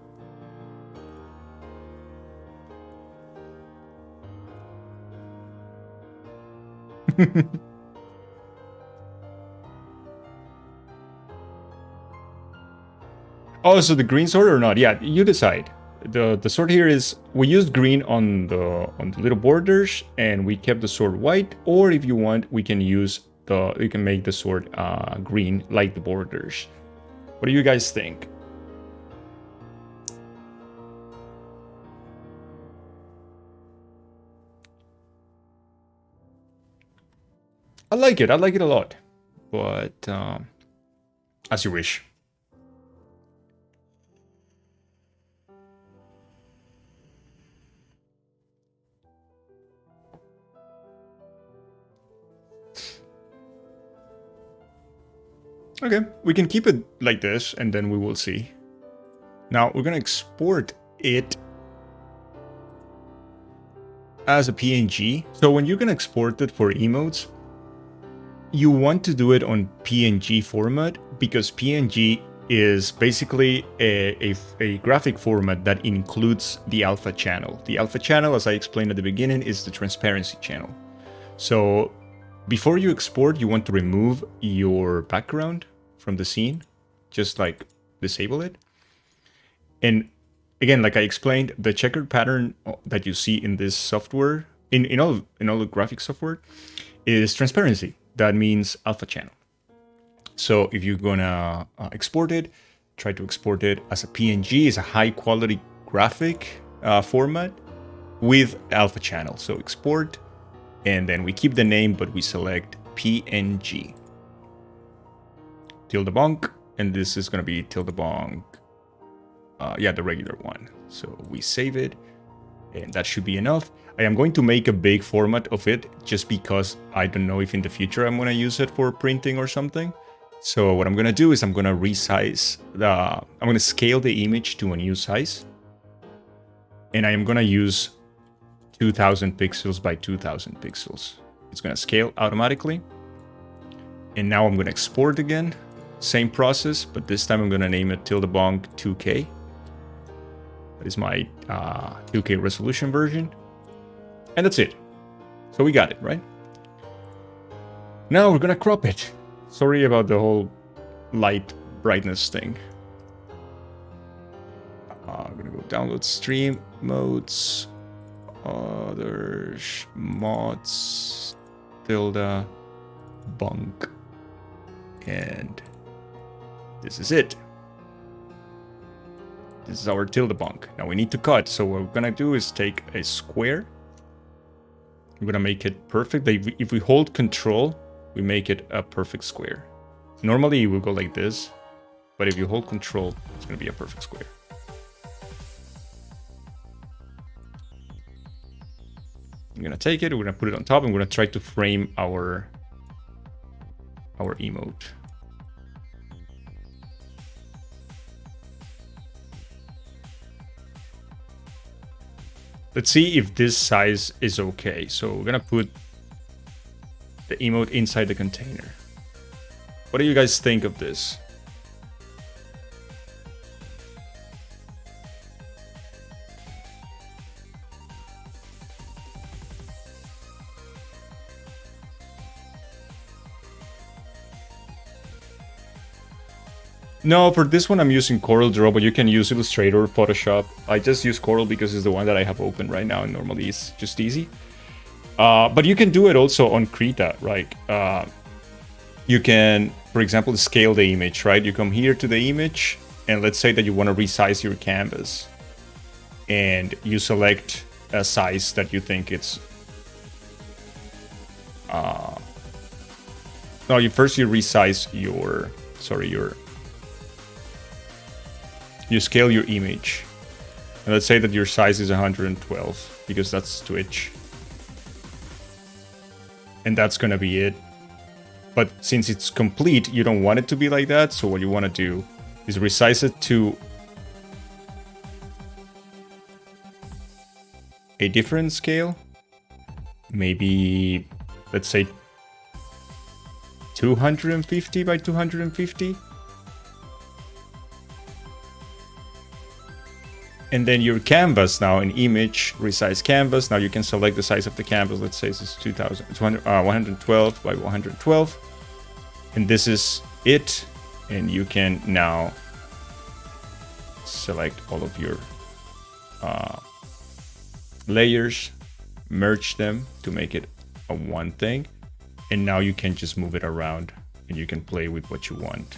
Oh, so the green sword or not? Yeah, you decide. The sword here is, we used green on the little borders, and we kept the sword white. Or if you want, we can use we can make the sword green like the borders. What do you guys think? I like it a lot, but as you wish. Okay, we can keep it like this and then we will see. Now we're gonna export it as a PNG. So when you're gonna export it for emotes, you want to do it on PNG format because PNG is basically a graphic format that includes the alpha channel. The alpha channel, as I explained at the beginning, is the transparency channel. So before you export, you want to remove your background from the scene, just like disable it. And again, like I explained, the checkered pattern that you see in this software, in all the graphic software, is transparency. That means alpha channel. So if you're gonna export it, try to export it as a PNG, is a high quality graphic format with alpha channel. So export, and then we keep the name, but we select PNG. ThildaBonk, and this is gonna be ThildaBonk. Yeah, the regular one. So we save it, and that should be enough. I am going to make a big format of it just because I don't know if in the future I'm going to use it for printing or something. So what I'm going to do is I'm going to resize I'm going to scale the image to a new size. And I am going to use 2000 pixels by 2000 pixels. It's going to scale automatically. And now I'm going to export again. Same process, but this time I'm going to name it ThildaBonk 2K. That is my 2K resolution version. And that's it. So we got it, right? Now we're gonna crop it. Sorry about the whole light brightness thing. I'm gonna go download stream, modes, others, mods, ThildaBonk. And this is it. This is our ThildaBonk. Now we need to cut. So what we're gonna do is take a square. We're gonna make it perfect. If we hold control, we make it a perfect square. Normally it will go like this, but if you hold control, it's gonna be a perfect square. I'm gonna take it, we're gonna put it on top, and we're gonna try to frame our emote. Let's see if this size is okay. So we're gonna put the emote inside the container. What do you guys think of this? No, for this one I'm using CorelDRAW, but you can use Illustrator or Photoshop. I just use Corel because it's the one that I have open right now, and normally it's just easy. But you can do it also on Krita, right? You can, for example, scale the image, right? You come here to the image, and let's say that you want to resize your canvas. And you select a size that you think it's... No, you resize your... Sorry, you scale your image. And let's say that your size is 112, because that's Twitch. And that's gonna be it. But since it's complete, you don't want it to be like that. So what you want to do is resize it to a different scale. Maybe, let's say 250 by 250. And then your canvas now, an image, resize canvas. Now you can select the size of the canvas. Let's say this is 112 by 112. And this is it. And you can now select all of your layers, merge them to make it a one thing. And now you can just move it around and you can play with what you want.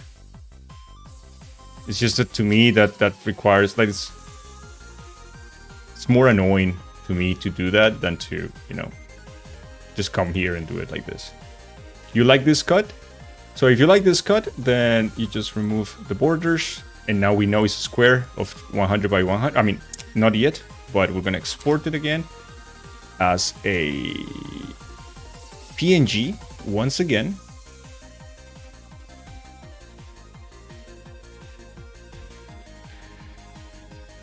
It's just that to me that requires, like, it's more annoying to me to do that than to, you know, just come here and do it like this. You like this cut? So if you like this cut, then you just remove the borders, and now we know it's a square of 100 by 100. I mean, not yet, but we're gonna export it again as a PNG once again.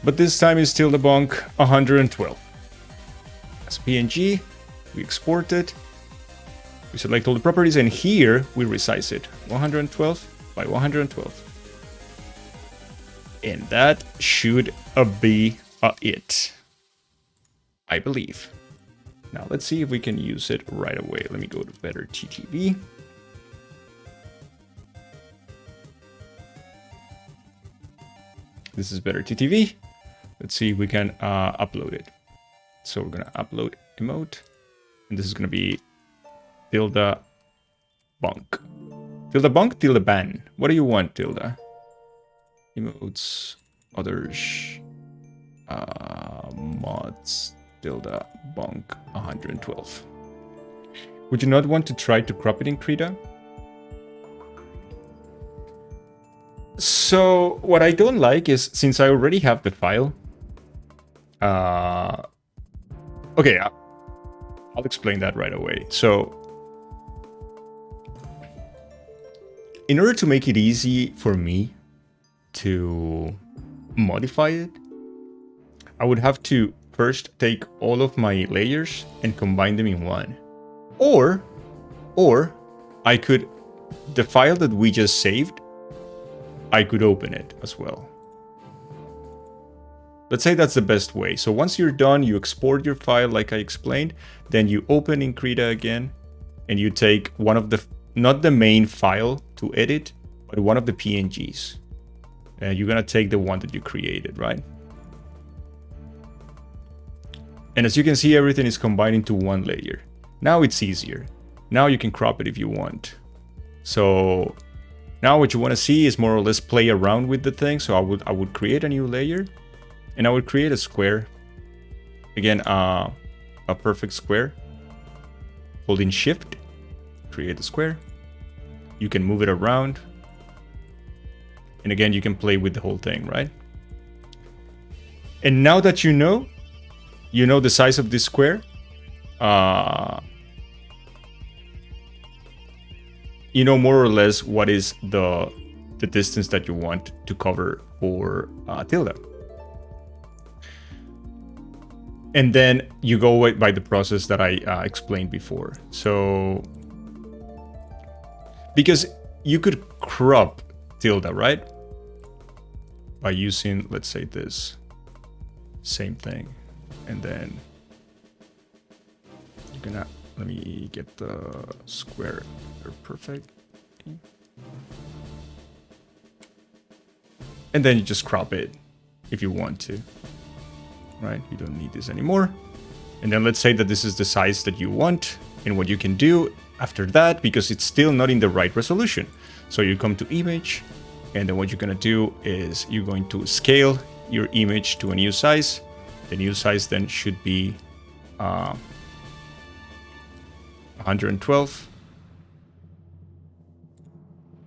But this time is ThildaBonk 112. As PNG, we export it. We select all the properties, and here we resize it. 112 by 112. And that should be it, I believe. Now let's see if we can use it right away. Let me go to Better TTV. This is Better TTV. Let's see if we can upload it. So we're gonna upload emote, and this is gonna be ThildaBonk. ThildaBonk, ThildaBan. What do you want, Tilda? Emotes, others, mods, ThildaBonk 112. Would you not want to try to crop it in Krita? So what I don't like is, since I already have the file, okay, I'll explain that right away. So in order to make it easy for me to modify it, I would have to first take all of my layers and combine them in one. Or I could, the file that we just saved, I could open it as well. Let's say that's the best way. So once you're done, you export your file like I explained, then you open in Krita again, and you take one of the, not the main file to edit, but one of the PNGs. And you're gonna take the one that you created, right? And as you can see, everything is combined into one layer. Now it's easier. Now you can crop it if you want. So now what you want to see is more or less play around with the thing. So I would create a new layer, and I would create a square. Again, a perfect square. Holding Shift, create a square. You can move it around. And again, you can play with the whole thing, right? And now that you know the size of this square, you know more or less what is the distance that you want to cover for Tilda. And then you go by the process that I explained before. So, because you could crop Tilda, right? By using, let's say, this same thing. And then you're gonna, let me get the square perfect. And then you just crop it if you want to, right? You don't need this anymore. And then let's say that this is the size that you want. And what you can do after that, because it's still not in the right resolution. So you come to image, and then what you're gonna do is you're going to scale your image to a new size. The new size then should be 112,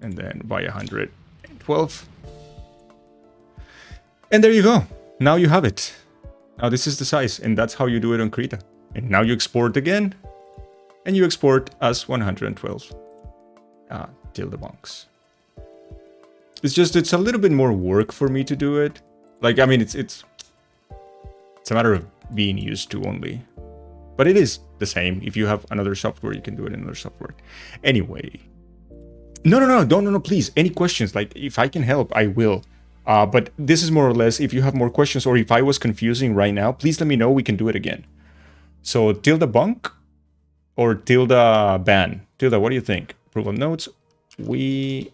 and then by 112. And there you go. Now you have it. Now this is the size, and that's how you do it on Krita. And now you export again, and you export as 112 ThildaBonks. It's just, it's a little bit more work for me to do it. Like, I mean, it's a matter of being used to only. But it is the same. If you have another software, you can do it in another software. Anyway. No, please. Any questions? Like, if I can help, I will. But this is more or less, if you have more questions, or if I was confusing right now, please let me know. We can do it again. So, ThildaBonk or ThildaBan? Tilda, what do you think? Approval notes. We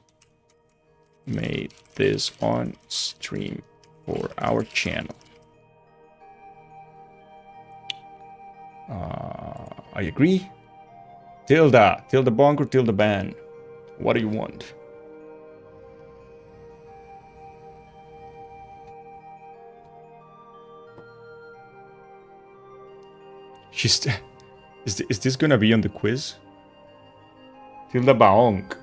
made this on stream for our channel. I agree. ThildaBonk or ThildaBan? What do you want? Is this gonna be on the quiz? ThildaBonk.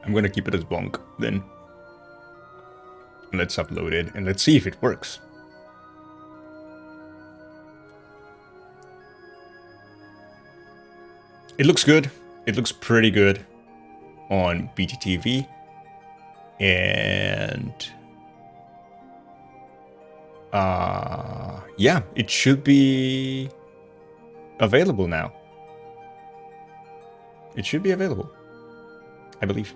I'm gonna keep it as bonk then. Let's upload it and let's see if it works. It looks good. It looks pretty good. on BTTV, and yeah, it should be available now. It should be available, I believe.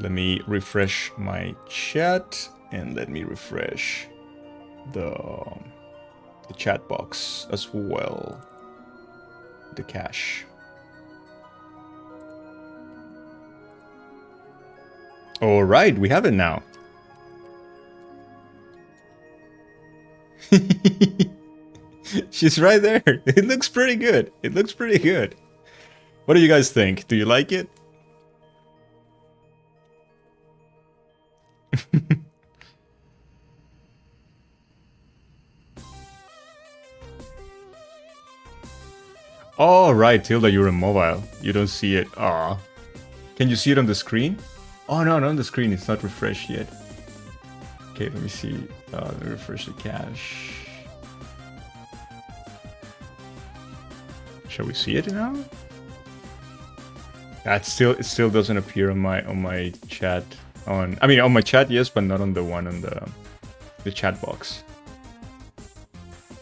Let me refresh my chat, and let me refresh the chat box as well. The cache. All right, we have it now. She's right there. It looks pretty good. It looks pretty good. What do you guys think? Do you like it? Oh, right, Tilda, you're in mobile. You don't see it. Ah, can you see it on the screen? Oh, no, not on the screen. It's not refreshed yet. Okay, let me see. Let me refresh the cache. Shall we see it now? It still doesn't appear on my chat. On my chat, yes, but not on the one on the chat box.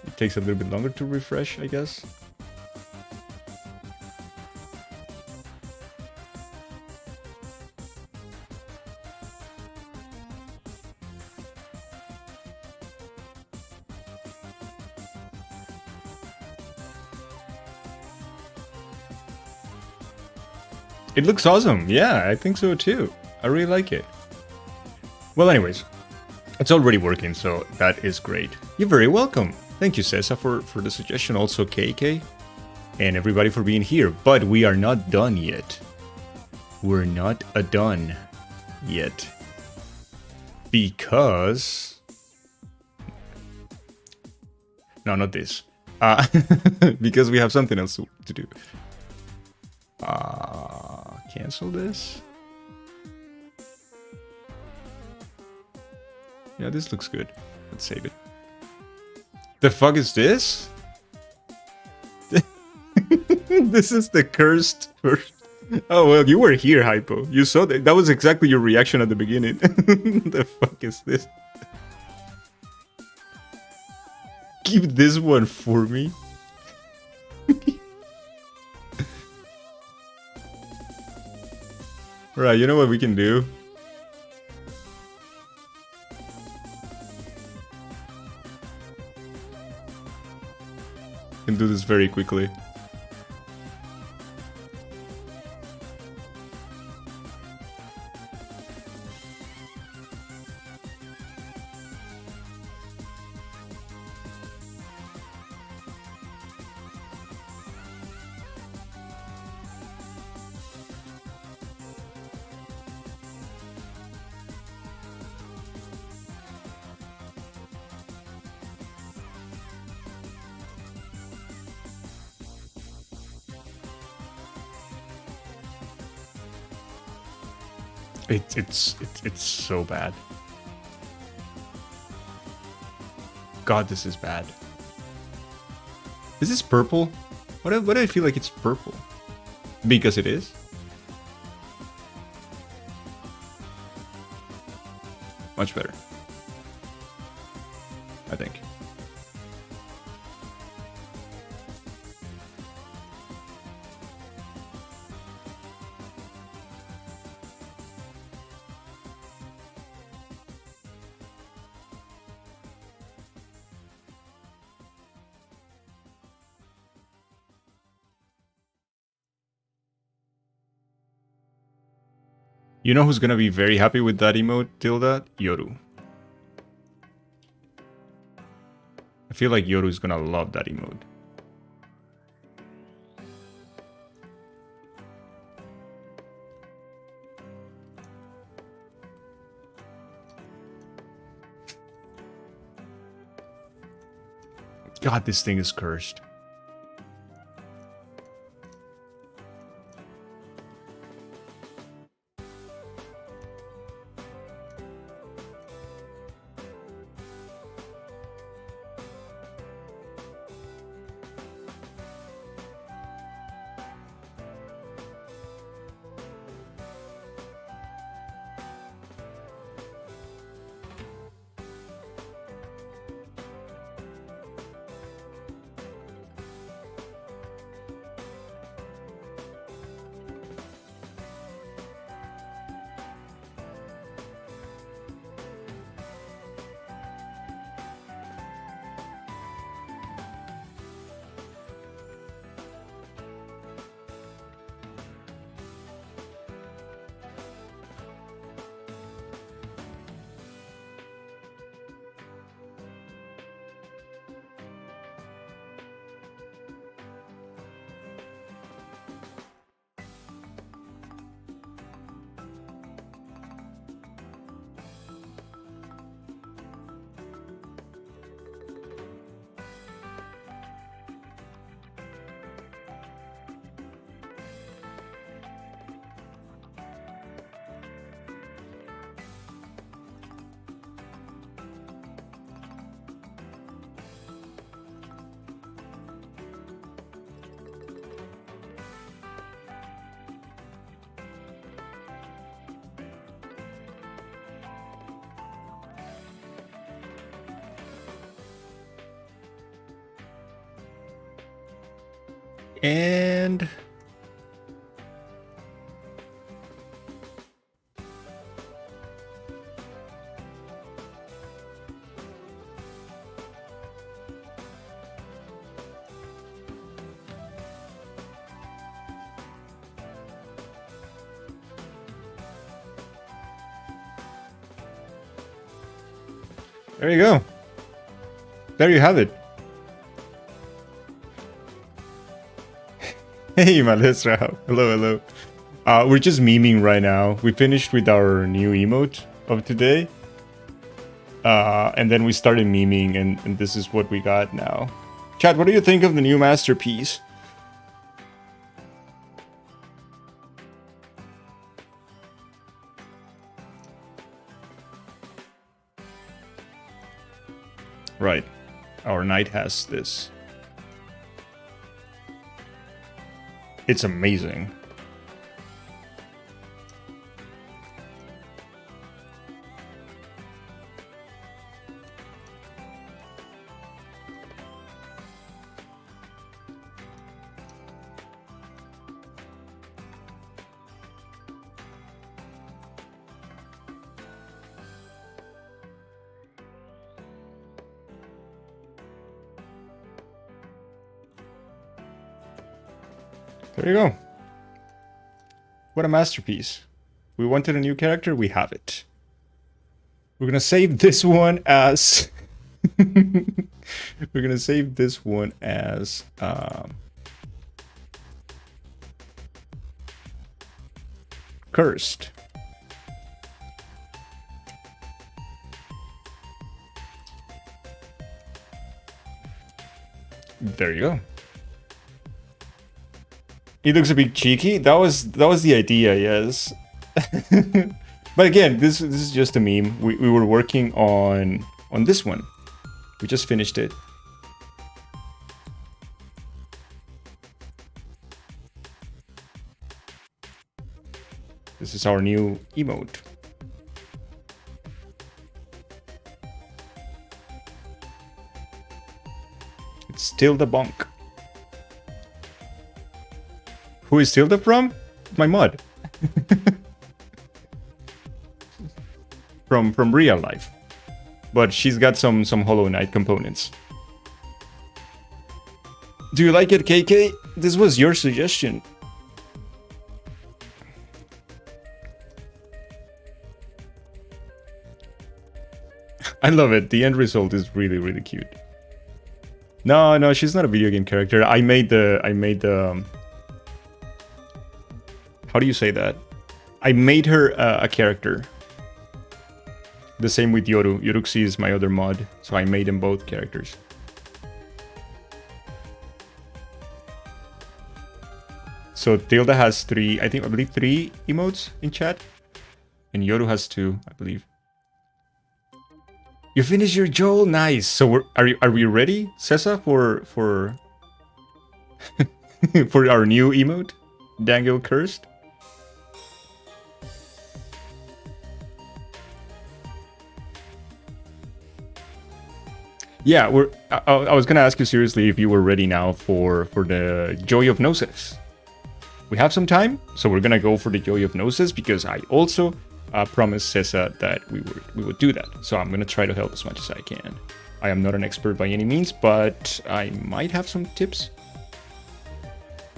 It takes a little bit longer to refresh, I guess. It looks awesome. Yeah, I think so too. I really like it. Well, anyways, it's already working, so that is great. You're very welcome. Thank you, Cesa, for the suggestion. Also, KK, and everybody for being here. But we are not done yet. We're not done yet. Because... No, not this. Because we have something else to do. Cancel this. Yeah, this looks good. Let's save it. The fuck is this? This is the cursed version. Oh, well, you were here, Hypo. You saw that. That was exactly your reaction at the beginning. The fuck is this? Keep this one for me. Right, you know what we can do? We can do this very quickly. It's so bad. God, this is bad. Is this purple? Why do I feel like it's purple? Because it is? Much better. I think. You know who's gonna be very happy with that emote, Tilda? Yoru. I feel like Yoru's gonna love that emote. God, this thing is cursed. And there you go. There you have it. Hey, Melissa. Hello, hello. We're just memeing right now. We finished with our new emote of today. And then we started memeing, and this is what we got now. Chat, what do you think of the new masterpiece? Right. Our knight has this. It's amazing. There you go. What a masterpiece. We wanted a new character, we have it. We're gonna save this one as... We're gonna save this one as... Cursed. There you go. He looks a bit cheeky. That was the idea, yes. But again, this is just a meme. We were working on this one. We just finished it. This is our new emote. It's ThildaBonk. Who is Thilda from? My mod. from real life. But she's got some Hollow Knight components. Do you like it, KK? This was your suggestion. I love it. The end result is really, really cute. No, she's not a video game character. I made the how do you say that? I made her a character. The same with Yoru. Yoruxi is my other mod, so I made them both characters. So Thilda has I believe three emotes in chat. And Yoru has 2, I believe. You finished your Joel? Nice. So are we ready, Cessa, for for our new emote? Dangil Cursed? Yeah, I was gonna ask you seriously if you were ready now for the Joy of Gnosis. We have some time, so we're gonna go for the Joy of Gnosis because I also promised Cessa that we would do that. So I'm gonna try to help as much as I can. I am not an expert by any means, but I might have some tips.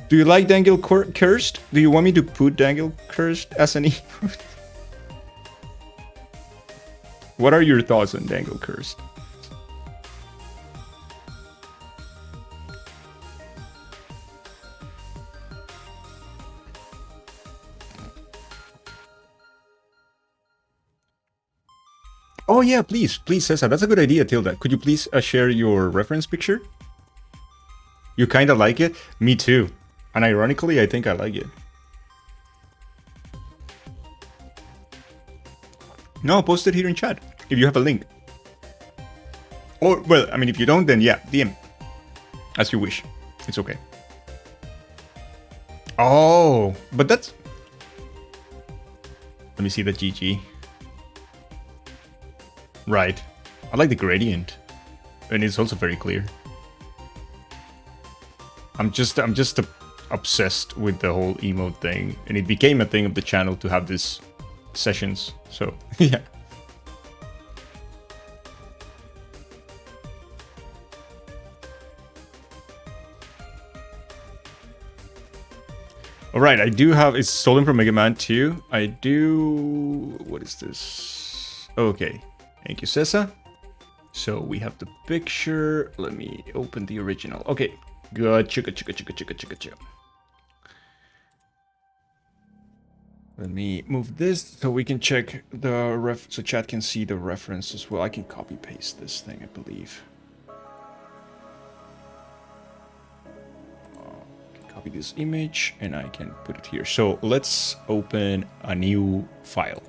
Do you like Dangil Cursed? Do you want me to put Dangil Cursed as an emote? What are your thoughts on Dangil Cursed? Oh yeah, please, Cessa. That's a good idea, Tilda. Could you please share your reference picture? You kind of like it? Me too. And ironically, I think I like it. No, post it here in chat, if you have a link. Or, well, I mean, if you don't, then yeah, DM. As you wish. It's okay. Oh, but that's... Let me see the GG. Right. I like the gradient. And it's also very clear. I'm just obsessed with the whole emote thing, and it became a thing of the channel to have these sessions. So yeah. All right, I do have, it's stolen from Mega Man 2. I do, what is this? Okay, thank you, Cessa. So we have the picture. Let me open the original. Okay, gotcha. Let me move this so we can check the so chat can see the reference as well. I can copy paste this thing, I believe. Copy this image and I can put it here. So let's open a new file.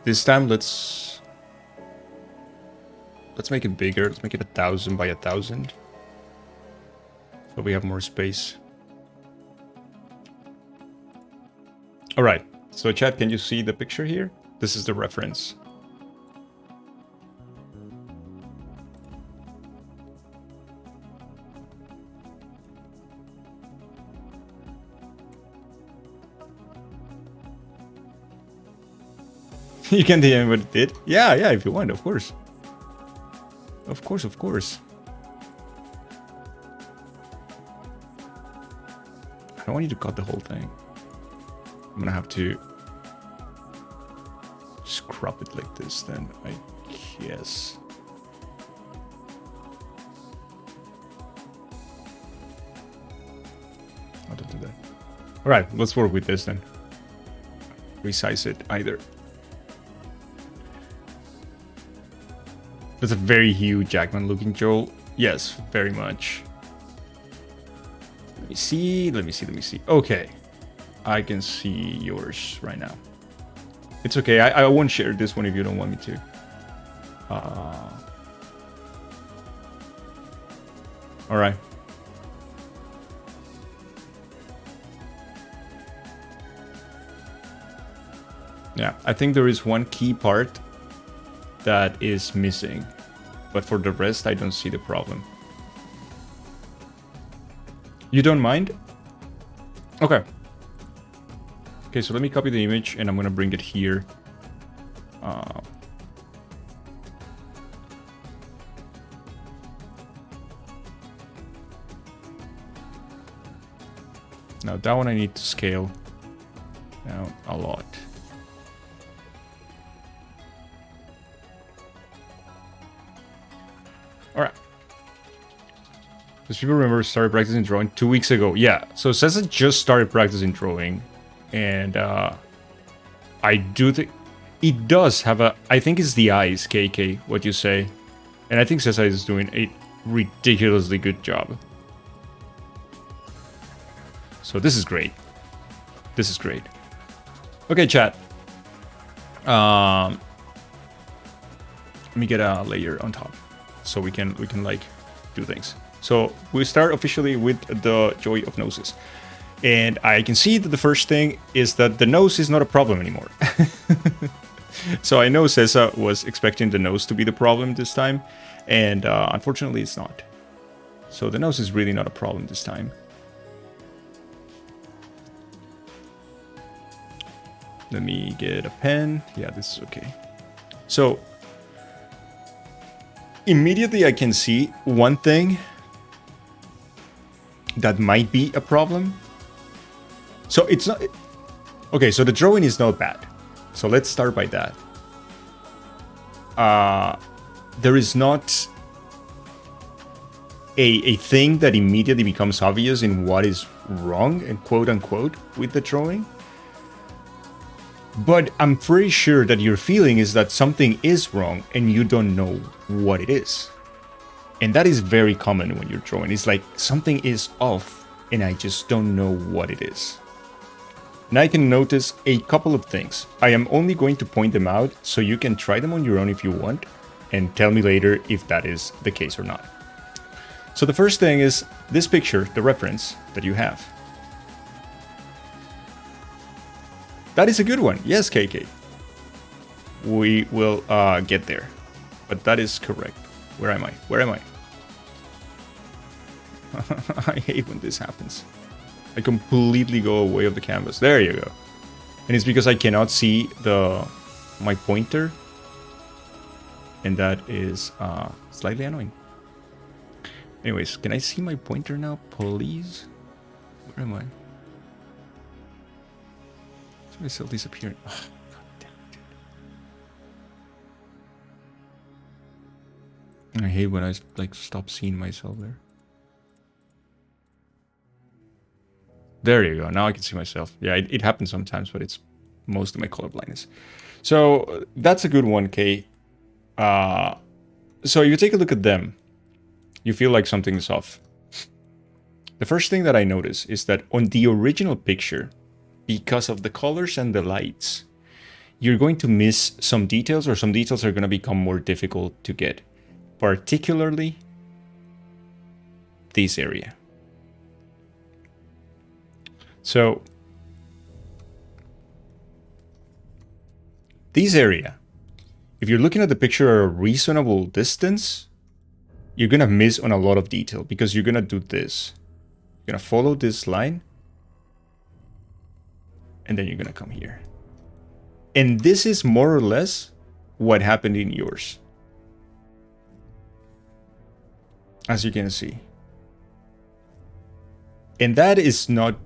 This time let's make it bigger. Let's make it 1,000 by 1,000. So we have more space. All right. So chat, can you see the picture here? This is the reference. You can DM what it did. Yeah, if you want, of course. Of course. I don't want you to cut the whole thing. I'm gonna have to scrub it like this then, I guess. I'll don't do that. Alright, let's work with this then. Resize it either. That's a very huge Jackman looking Joel. Yes, very much. Let me see. Okay. I can see yours right now. It's okay. I won't share this one if you don't want me to. All right. Yeah, I think there is one key part that is missing, but for the rest, I don't see the problem. You don't mind? Okay. Okay, so let me copy the image and I'm gonna bring it here. Now that one I need to scale down a lot. Alright. Does people remember started practicing drawing 2 weeks ago? Yeah, so Cesar just started practicing drawing. And I do think it does have a... I think it's the eyes, KK, what you say. And I think Cesar is doing a ridiculously good job. So this is great. This is great. Okay, chat. Let me get a layer on top so we can like do things. So we start officially with the joy of noses. And I can see that the first thing is that the nose is not a problem anymore. So I know Cesar was expecting the nose to be the problem this time. And unfortunately it's not. So the nose is really not a problem this time. Let me get a pen. Yeah, this is okay. So immediately I can see one thing that might be a problem. So it's not... Okay, so the drawing is not bad. So let's start by that. There is not a thing that immediately becomes obvious in what is wrong, and quote unquote, with the drawing. But I'm pretty sure that your feeling is that something is wrong and you don't know what it is. And that is very common when you're drawing. It's like something is off and I just don't know what it is. And I can notice a couple of things. I am only going to point them out so you can try them on your own if you want and tell me later if that is the case or not. So the first thing is this picture, the reference that you have. That is a good one. Yes, KK. We will get there. But that is correct. Where am I? Where am I? I hate when this happens. I completely go away of the canvas. There you go. And it's because I cannot see my pointer. And that is slightly annoying. Anyways, can I see my pointer now, please? Where am I? Is my still disappearing? Oh, God damn it. I hate when I like stop seeing myself there. There you go. Now I can see myself. Yeah, it happens sometimes, but it's mostly my color blindness. So that's a good one, Kay. So you take a look at them. You feel like something's off. The first thing that I notice is that on the original picture, because of the colors and the lights, you're going to miss some details, or some details are going to become more difficult to get. Particularly this area. So this area, if you're looking at the picture at a reasonable distance, you're going to miss on a lot of detail because you're going to do this. You're going to follow this line. And then you're going to come here. And this is more or less what happened in yours. As you can see. And that is not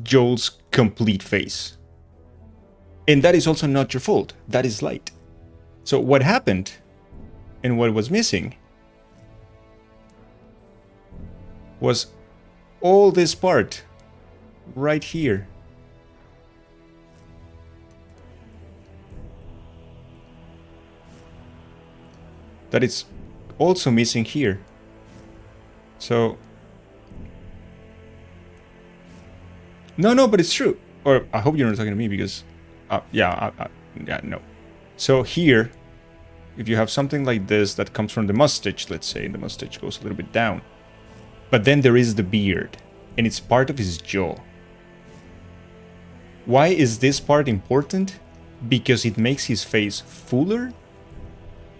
Joel's complete face. And that is also not your fault. That is light. So what happened and what was missing was all this part right here. That it's also missing here. So no, but it's true. Or I hope you're not talking to me because yeah, no. So here, if you have something like this that comes from the mustache, let's say, the mustache goes a little bit down. But then there is the beard, and it's part of his jaw. Why is this part important? Because it makes his face fuller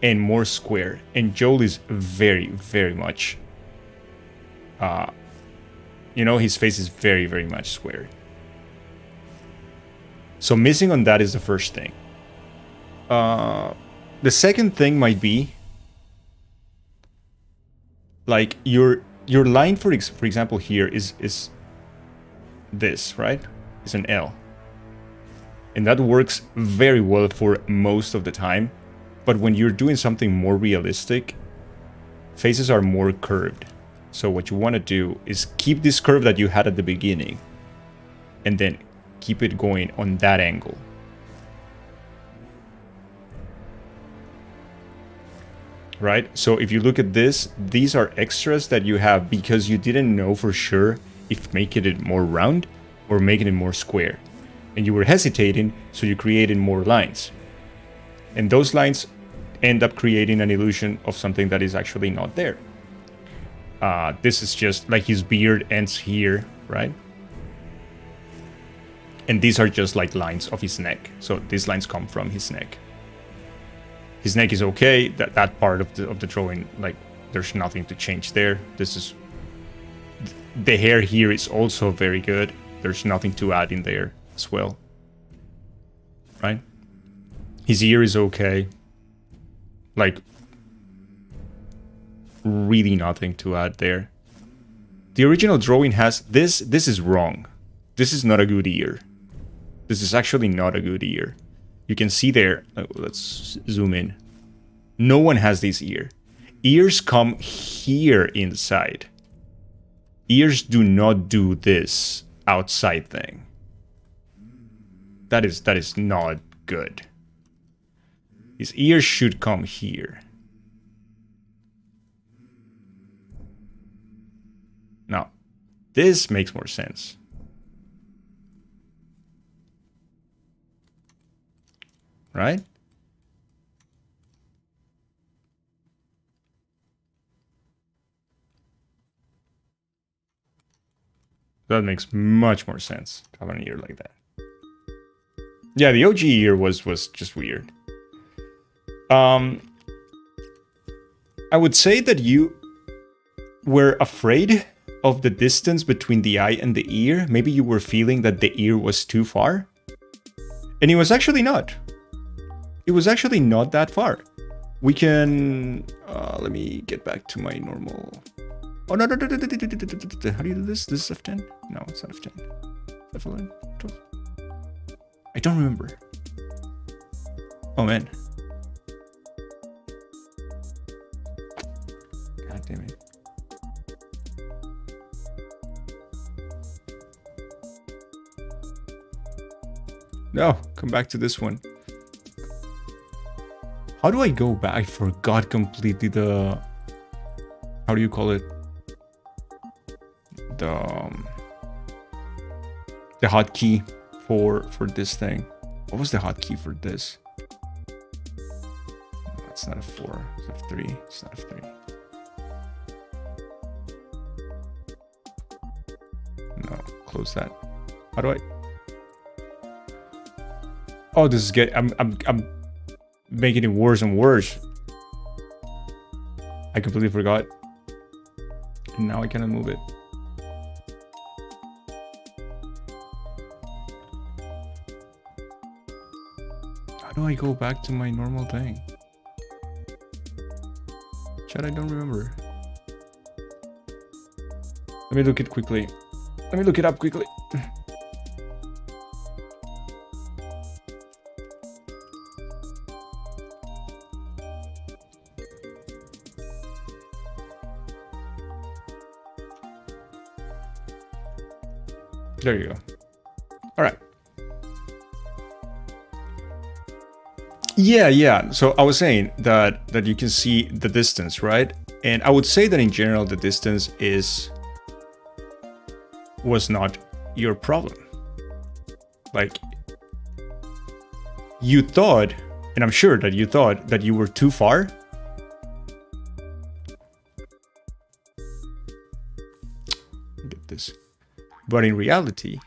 and more square. And Joel is very, very much... you know, his face is very, very much square. So missing on that is the first thing. The second thing might be... like, your line, for example, here is this, right? It's an L. And that works very well for most of the time. But when you're doing something more realistic, faces are more curved. So what you want to do is keep this curve that you had at the beginning. And then keep it going on that angle. Right? So if you look at this, these are extras that you have because you didn't know for sure if making it more round or making it more square. And you were hesitating, so you created more lines. And those lines end up creating an illusion of something that is actually not there. This is just like his beard ends here, right? And these are just like lines of his neck. So these lines come from his neck. His neck is okay. That part of the drawing, like, there's nothing to change there. This is... the hair here is also very good. There's nothing to add in there as well. Right? His ear is okay. Like, really nothing to add there. The original drawing has... This is wrong. This is not a good ear. This is actually not a good ear. You can see there... let's zoom in. No one has this ear. Ears come here inside. Ears do not do this outside thing. That is not good. His ears should come here. Now, this makes more sense. Right? That makes much more sense to have an ear like that. Yeah, the OG ear was just weird. I would say that you were afraid of the distance between the eye and the ear, maybe you were feeling that the ear was too far. And it was actually not. It was actually not that far. We can... let me get back to my normal... Oh, no. How do you do this? This is F10? No, it's not F10. F11? 12? I don't remember. Oh, man. God damn it. No, come back to this one. How do I go back? I forgot completely the... How do you call it? The hotkey for this thing. What was the hotkey for this? No, it's not F4. It's F3. It's not F3. No, close that. How do I? Oh, this is good. I'm making it worse and worse. I completely forgot. And now I cannot move it. How do I go back to my normal thing? Chat, I don't remember. Let me look it quickly. Let me look it up quickly. There you go. All right. Yeah. So I was saying that you can see the distance, right? And I would say that in general, the distance was not your problem. Like, you thought, and I'm sure that you thought that you were too far. Get this. But in reality,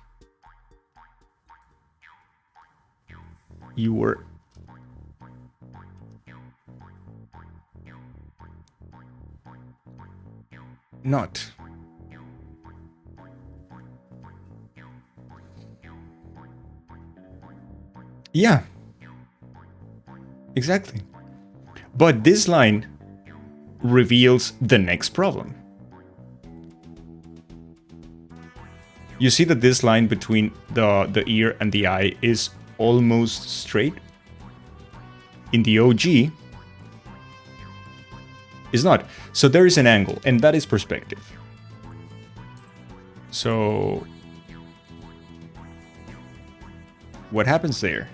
you were not. Yeah, exactly. But this line reveals the next problem. You see that this line between the ear and the eye is almost straight. In the OG, is not. So there is an angle, and that is perspective. So what happens there?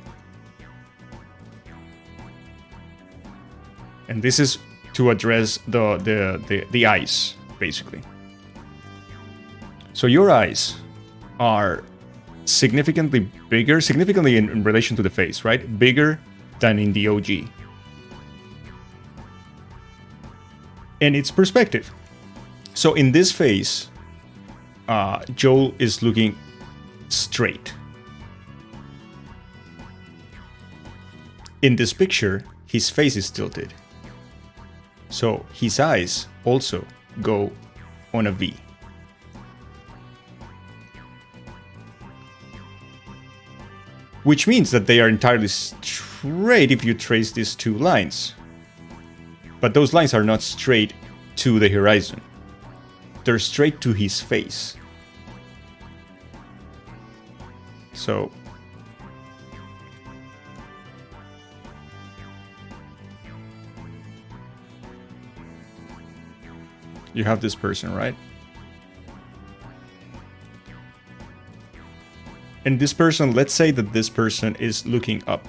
And this is to address the eyes, basically. So your eyes are significantly bigger, significantly in relation to the face, right? Bigger than in the OG. And it's perspective. So in this face, Joel is looking straight. In this picture, his face is tilted. So his eyes also go on a V. Which means that they are entirely straight if you trace these two lines. But those lines are not straight to the horizon. They're straight to his face. So you have this person, right? And this person, let's say that this person is looking up.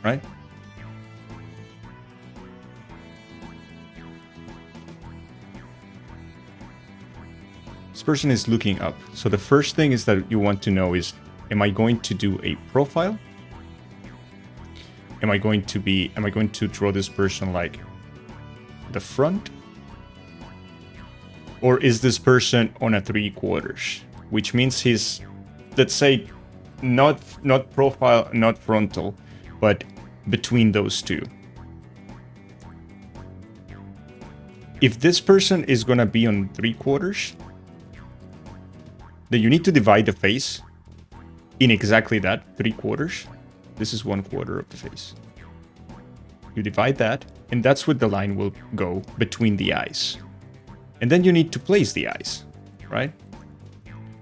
Right? This person is looking up. So the first thing is that you want to know is, am I going to do a profile? Am I going to draw this person like the front? Or is this person on a 3/4? Which means he's, let's say, not profile, not frontal, but between those two. if this person is gonna be on 3/4, then you need to divide the face in exactly that 3/4. This is 1/4 of the face. You divide that, and that's where the line will go between the eyes. And then you need to place the eyes, right?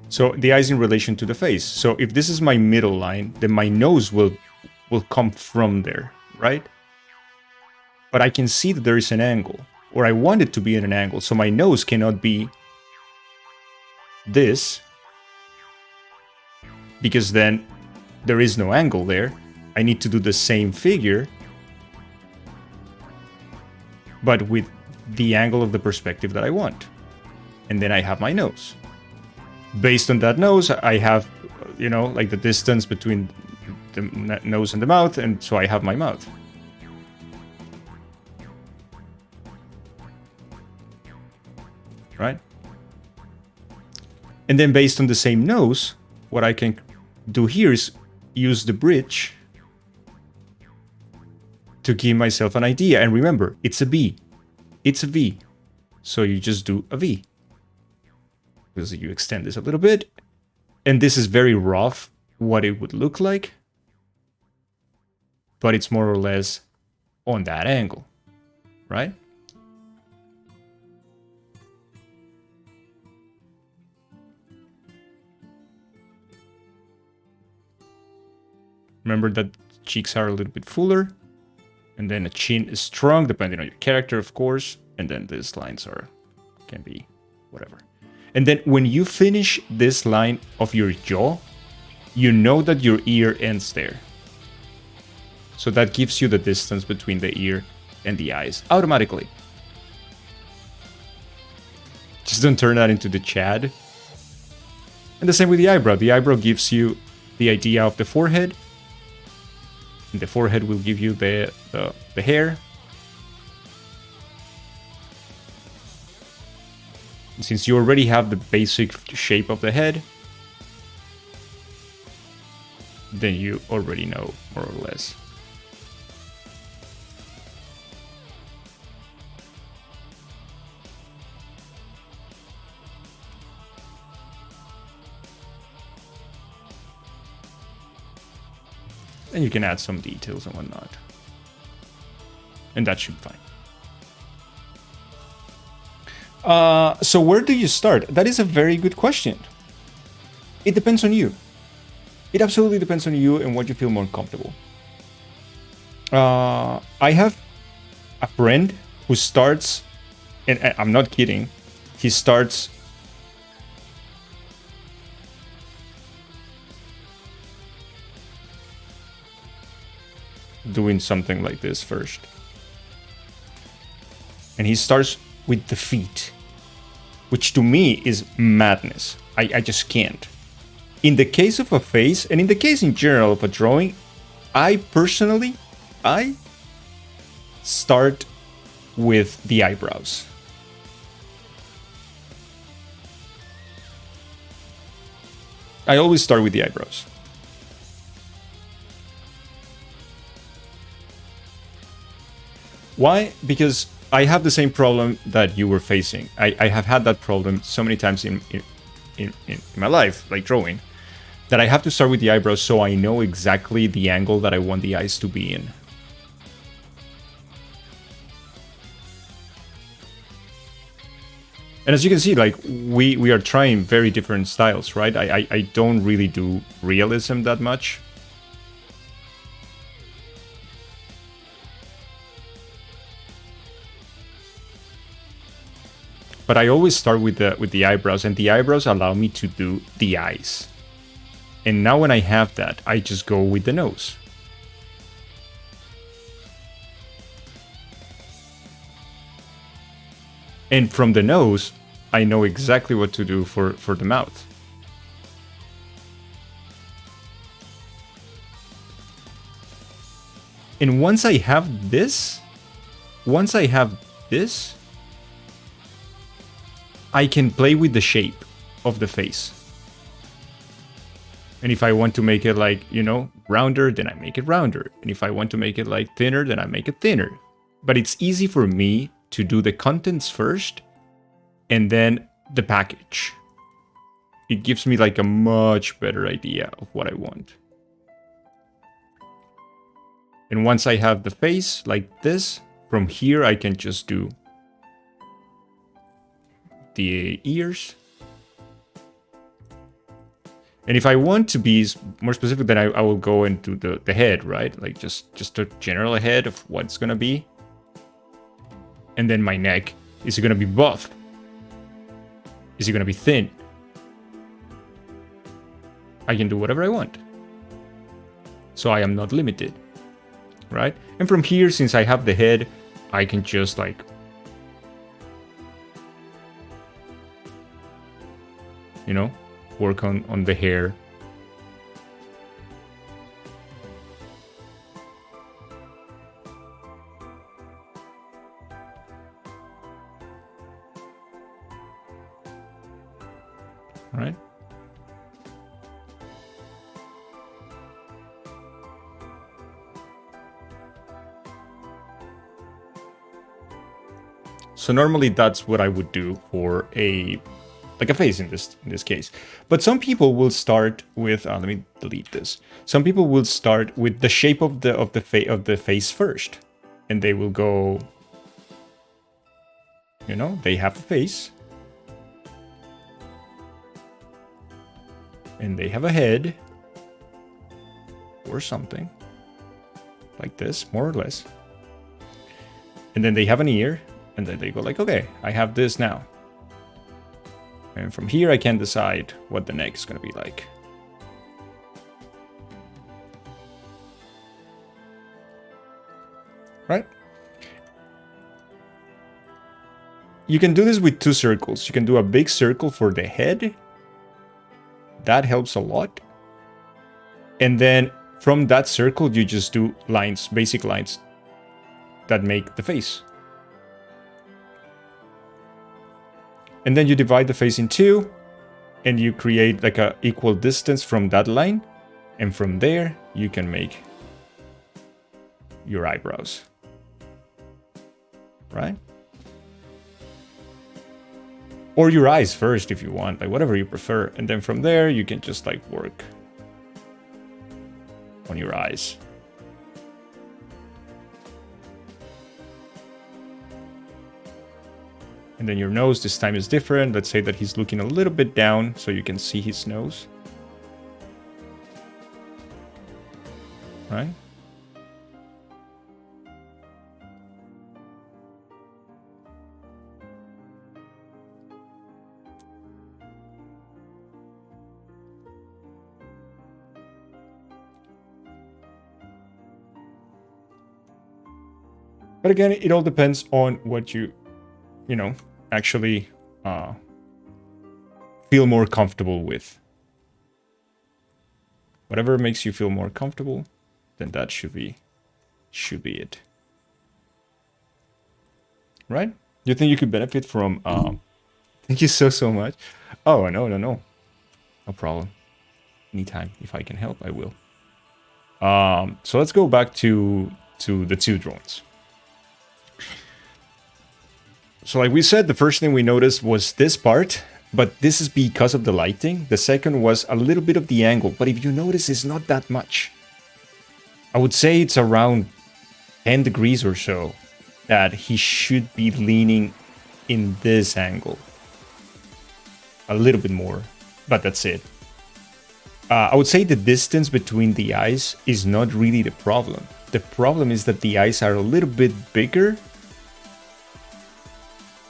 So the eyes in relation to the face. So if this is my middle line, then my nose will come from there, right? But I can see that there is an angle, or I want it to be at an angle, so my nose cannot be this, because then there is no angle there. I need to do the same figure, but with the angle of the perspective that I want. And then I have my nose. Based on that nose, I have, you know, like the distance between the nose and the mouth, and so I have my mouth. Right? And then based on the same nose, what I can do here is use the bridge to give myself an idea. And remember, it's a V. It's a V. So you just do a V. Because you extend this a little bit. And this is very rough, what it would look like. But it's more or less on that angle, right? Remember that cheeks are a little bit fuller. And then a chin is strong, depending on your character, of course. And then these lines can be whatever. And then when you finish this line of your jaw, you know that your ear ends there. So that gives you the distance between the ear and the eyes automatically. Just don't turn that into the Chad. And the same with the eyebrow. The eyebrow gives you the idea of the forehead. And the forehead will give you the hair. And since you already have the basic shape of the head, then you already know more or less. And you can add some details and whatnot. And that should be fine. So where do you start? That is a very good question. It depends on you. It absolutely depends on you and what you feel more comfortable. I have a friend who starts, and I'm not kidding, he starts doing something like this first. And he starts with the feet, which to me is madness. I just can't. In the case of a face, and in the case in general of a drawing, I personally start with the eyebrows. I always start with the eyebrows. Why? Because I have the same problem that you were facing. I have had that problem so many times in my life, like drawing, that I have to start with the eyebrows so I know exactly the angle that I want the eyes to be in. And as you can see, like we are trying very different styles, right? I don't really do realism that much. But I always start with the eyebrows, and the eyebrows allow me to do the eyes. And now when I have that, I just go with the nose. And from the nose, I know exactly what to do for the mouth. And once I have this, I can play with the shape of the face. And if I want to make it like, you know, rounder, then I make it rounder. And if I want to make it like thinner, then I make it thinner. But it's easy for me to do the contents first and then the package. It gives me like a much better idea of what I want. And once I have the face like this, from here I can just do the ears. And if I want to be more specific, then I will go into the head, right? Like just a general head of what it's gonna be. And then my neck, is it gonna be buff? Is it gonna be thin? I can do whatever I want. So I am not limited, right? And from here, since I have the head, I can just like, you know, work on the hair. All right. So normally that's what I would do for a face in this case. But some people will start with let me delete this. Some people will start with the shape of the face first, and they will go, you know, they have a face, and they have a head or something like this, more or less, and then they have an ear. And then they go like, okay, I have this now. And from here, I can decide what the neck is going to be like. Right? You can do this with 2 circles. You can do a big circle for the head. That helps a lot. And then from that circle, you just do lines, basic lines that make the face. And then you divide the face in 2, and you create like a equal distance from that line. And from there, you can make your eyebrows. Right? Or your eyes first if you want, like whatever you prefer. And then from there, you can just like work on your eyes. And then your nose this time is different. Let's say that he's looking a little bit down so you can see his nose. Right? But again, it all depends on what you know, actually feel more comfortable with. Whatever makes you feel more comfortable, then that should be it. Right? You think you could benefit from thank you so much. Oh, no problem. Anytime, if I can help, I will. So let's go back to the 2 drones. So like we said, the first thing we noticed was this part, but this is because of the lighting. The second was a little bit of the angle, but if you notice, it's not that much. I would say it's around 10 degrees or so that he should be leaning in this angle. A little bit more, but that's it. I would say the distance between the eyes is not really the problem. The problem is that the eyes are a little bit bigger.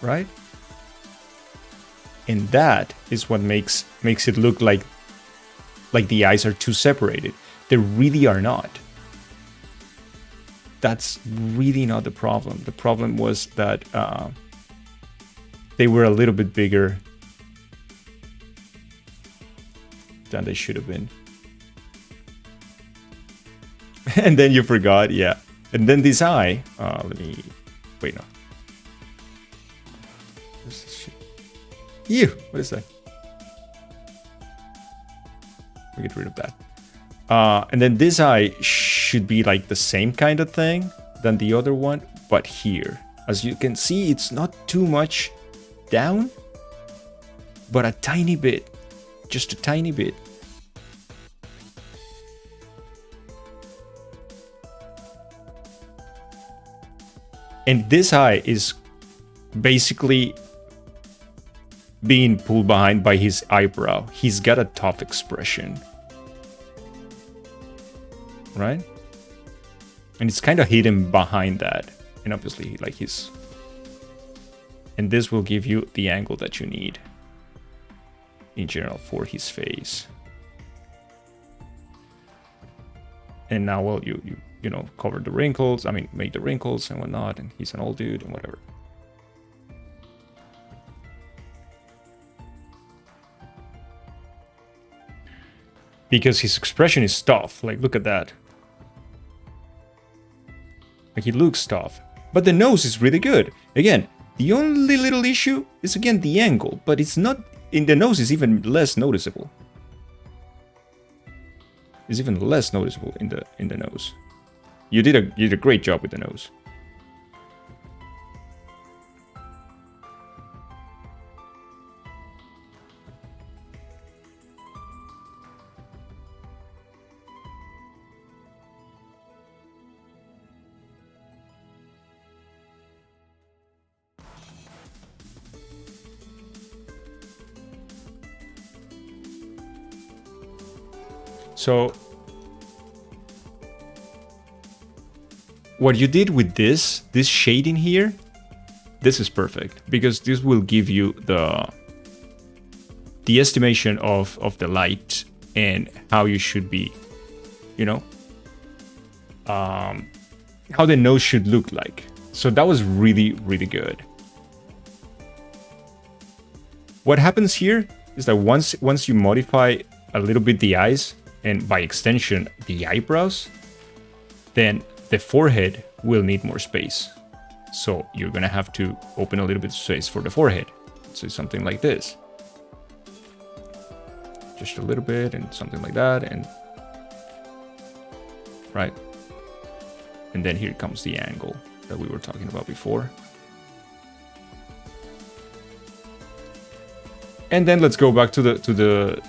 Right? And that is what makes it look like the eyes are too separated. They really are not. That's really not the problem. The problem was that they were a little bit bigger than they should have been. And then you forgot, yeah. And then this eye, wait, no. Ew, what is that? We get rid of that. And then this eye should be like the same kind of thing than the other one, but here, As you can see, it's not too much down, but a tiny bit, just a tiny bit. And this eye is basically being pulled behind by his eyebrow. He's got a tough expression, right? And it's kind of hidden behind that. And obviously, like and this will give you the angle that you need in general for his face. And now, well, you know, cover the wrinkles. I mean, make the wrinkles and whatnot. And he's an old dude and whatever. Because his expression is tough. Like, look at that. Like, he looks tough. But the nose is really good. Again, the only little issue is, again, the angle. But it's not... In the nose, is even less noticeable. It's even less noticeable in the nose. You did a great job with the nose. So what you did with this shading here, this is perfect because this will give you the estimation of the light and how you should be, you know, how the nose should look like. So that was really, really good. What happens here is that once you modify a little bit the eyes, and by extension the eyebrows, then the forehead will need more space. So you're gonna have to open a little bit of space for the forehead. So something like this. Just a little bit and something like that, and right. And then here comes the angle that we were talking about before. And then let's go back to the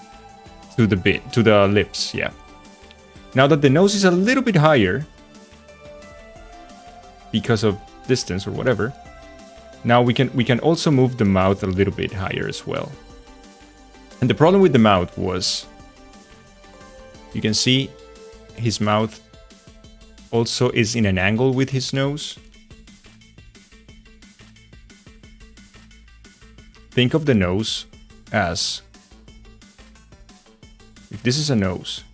lips, yeah. Now that the nose is a little bit higher because of distance or whatever, now we can also move the mouth a little bit higher as well. And the problem with the mouth was, you can see his mouth also is in an angle with his nose. Think of the nose as, if this is a nose,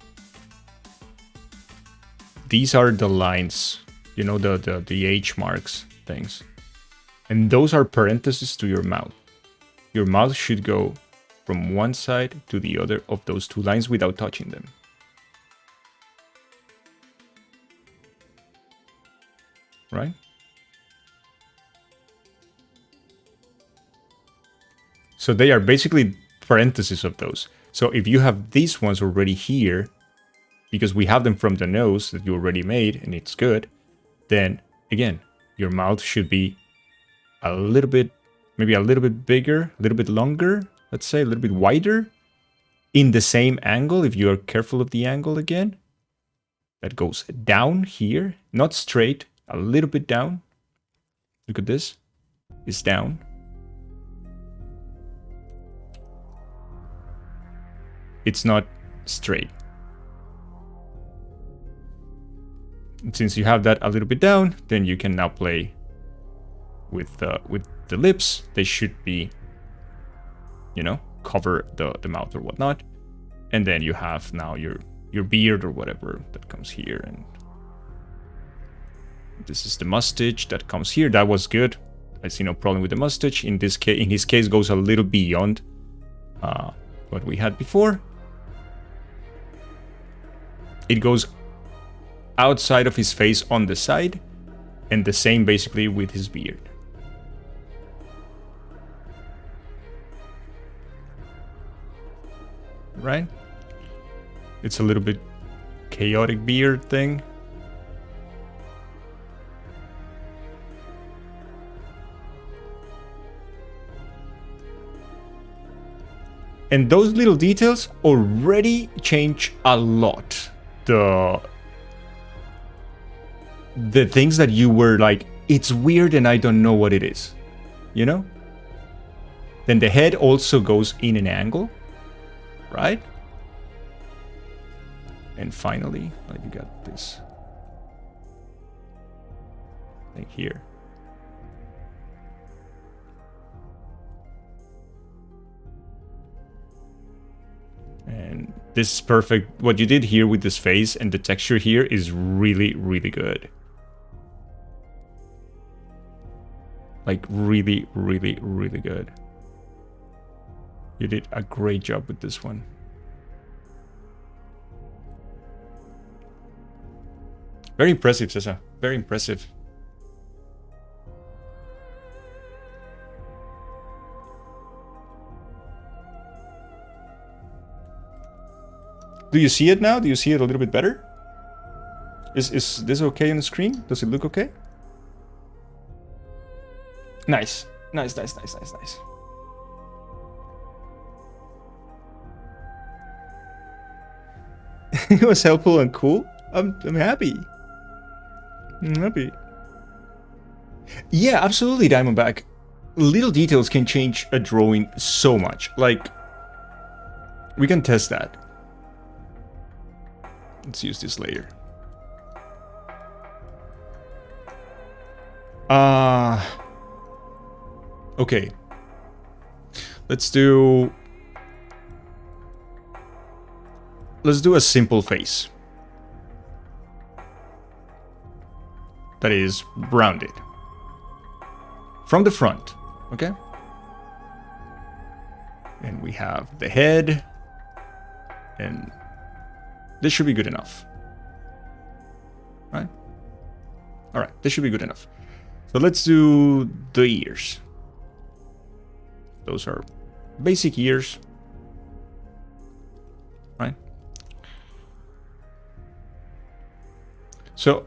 these are the lines, you know, the H marks things. And those are parentheses to your mouth. Your mouth should go from one side to the other of those two lines without touching them. Right? So they are basically parentheses of those. So if you have these ones already here, because we have them from the nose that you already made and it's good, then again, your mouth should be a little bit, maybe a little bit bigger, a little bit longer, let's say a little bit wider, in the same angle, if you are careful of the angle again. That goes down here, not straight, a little bit down. Look at this, it's down. It's not straight. And since you have that a little bit down, then you can now play with the lips. They should be, you know, cover the mouth or whatnot. And then you have now your beard or whatever that comes here, and this is the mustache that comes here. That was good. I see no problem with the mustache. In this case, in his case, goes a little beyond what we had before. It goes outside of his face on the side, and the same basically with his beard. Right? It's a little bit chaotic beard thing. And those little details already change a lot. The things that you were like, it's weird and I don't know what it is, you know? Then the head also goes in an angle, right? And finally, like you got this thing here. And this is perfect. What you did here with this face and the texture here is really, really good. Like really, really, really good. You did a great job with this one. Very impressive, Cesar. Very impressive. Do you see it now? Do you see it a little bit better? Is this okay on the screen? Does it look okay? Nice. Nice, nice, nice, nice, nice. It was helpful and cool. I'm happy. I'm happy. Yeah, absolutely, Diamondback. Little details can change a drawing so much. Like, we can test that. Let's use this later. Okay. Let's do a simple face. That is rounded. From the front, okay? And we have the head. And this should be good enough. Right? Alright, this should be good enough. So let's do the ears. Those are basic ears. Right? So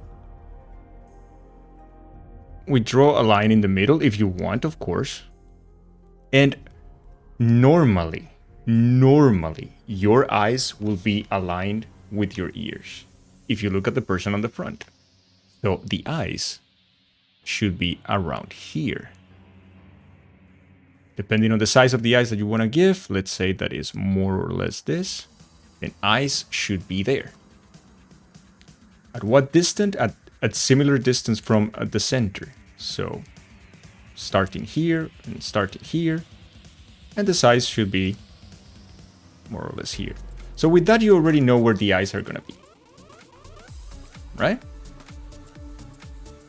we draw a line in the middle if you want, of course. And normally your eyes will be aligned with your ears if you look at the person on the front. So the eyes should be around here. Depending on the size of the eyes that you want to give, let's say that is more or less this, then eyes should be there. At what distance? At similar distance from the center. So starting here and starting here, and the size should be more or less here. So with that, you already know where the eyes are gonna be, right?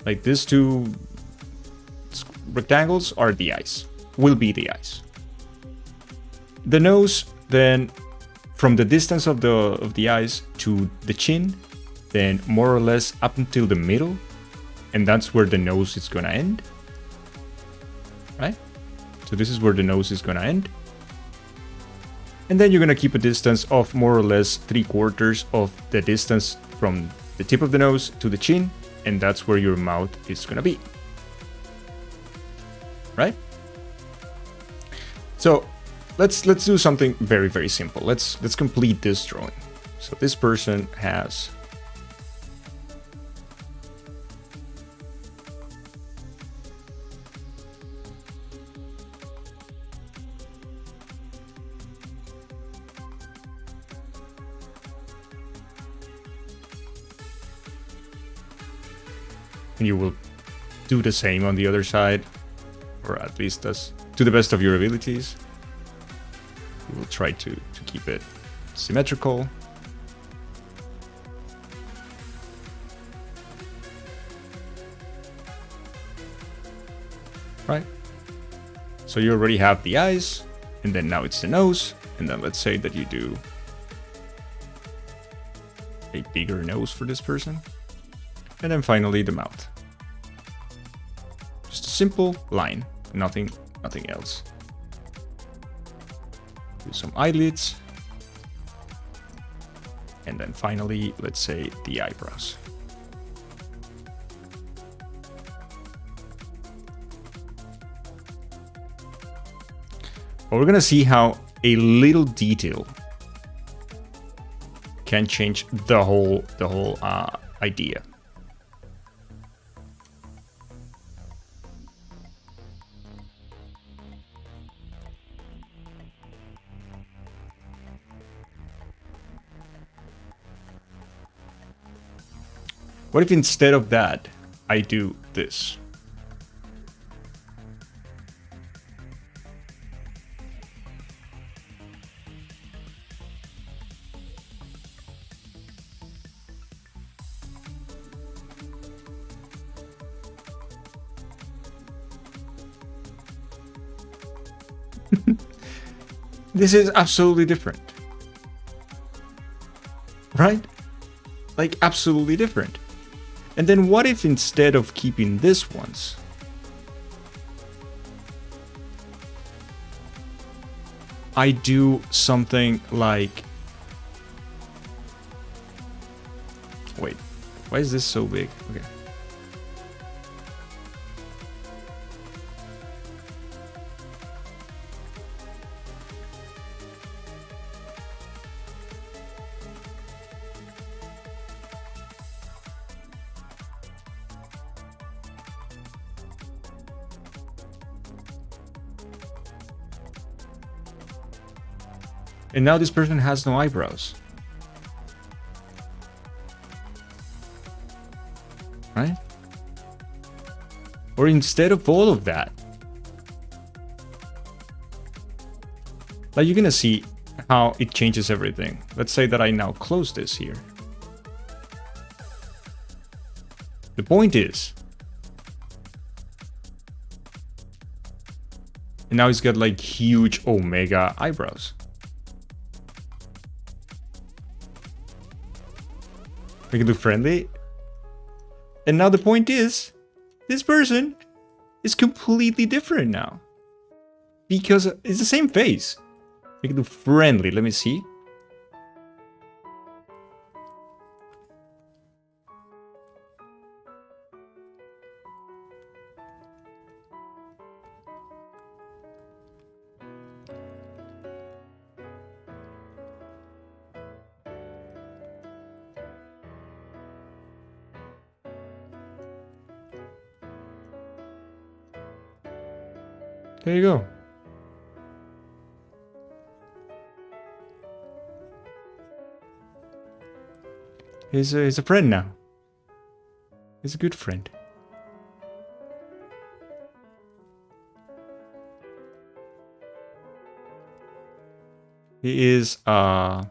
Like these two rectangles are the eyes, will be the eyes. The nose, then from the distance of the eyes to the chin, then more or less up until the middle, and that's where the nose is gonna end, right? So this is where the nose is gonna end. And then you're gonna keep a distance of more or less 3/4 of the distance from the tip of the nose to the chin, and that's where your mouth is gonna be, right? So let's do something very, very simple. Let's complete this drawing. So this person has and you will do the same on the other side, or at least as to the best of your abilities. You will try to keep it symmetrical. Right? So you already have the eyes, and then now it's the nose, and then let's say that you do a bigger nose for this person. And then finally the mouth. Just a simple line, nothing else. Do some eyelids. And then finally, let's say the eyebrows. But we're gonna see how a little detail can change the whole idea. What if instead of that, I do this? This is absolutely different. Right? Like, absolutely different. And then what if instead of keeping this ones, I do something like... Wait, why is this so big? Okay. And now this person has no eyebrows. Right? Or instead of all of that, like you're gonna see how it changes everything. Let's say that I now close this here. The point is, and now he's got like huge omega eyebrows. We can do friendly. And now the point is, this person is completely different now. Because it's the same face. We can do friendly, let me see. There you go. He's a friend now. He's a good friend. He is, he's a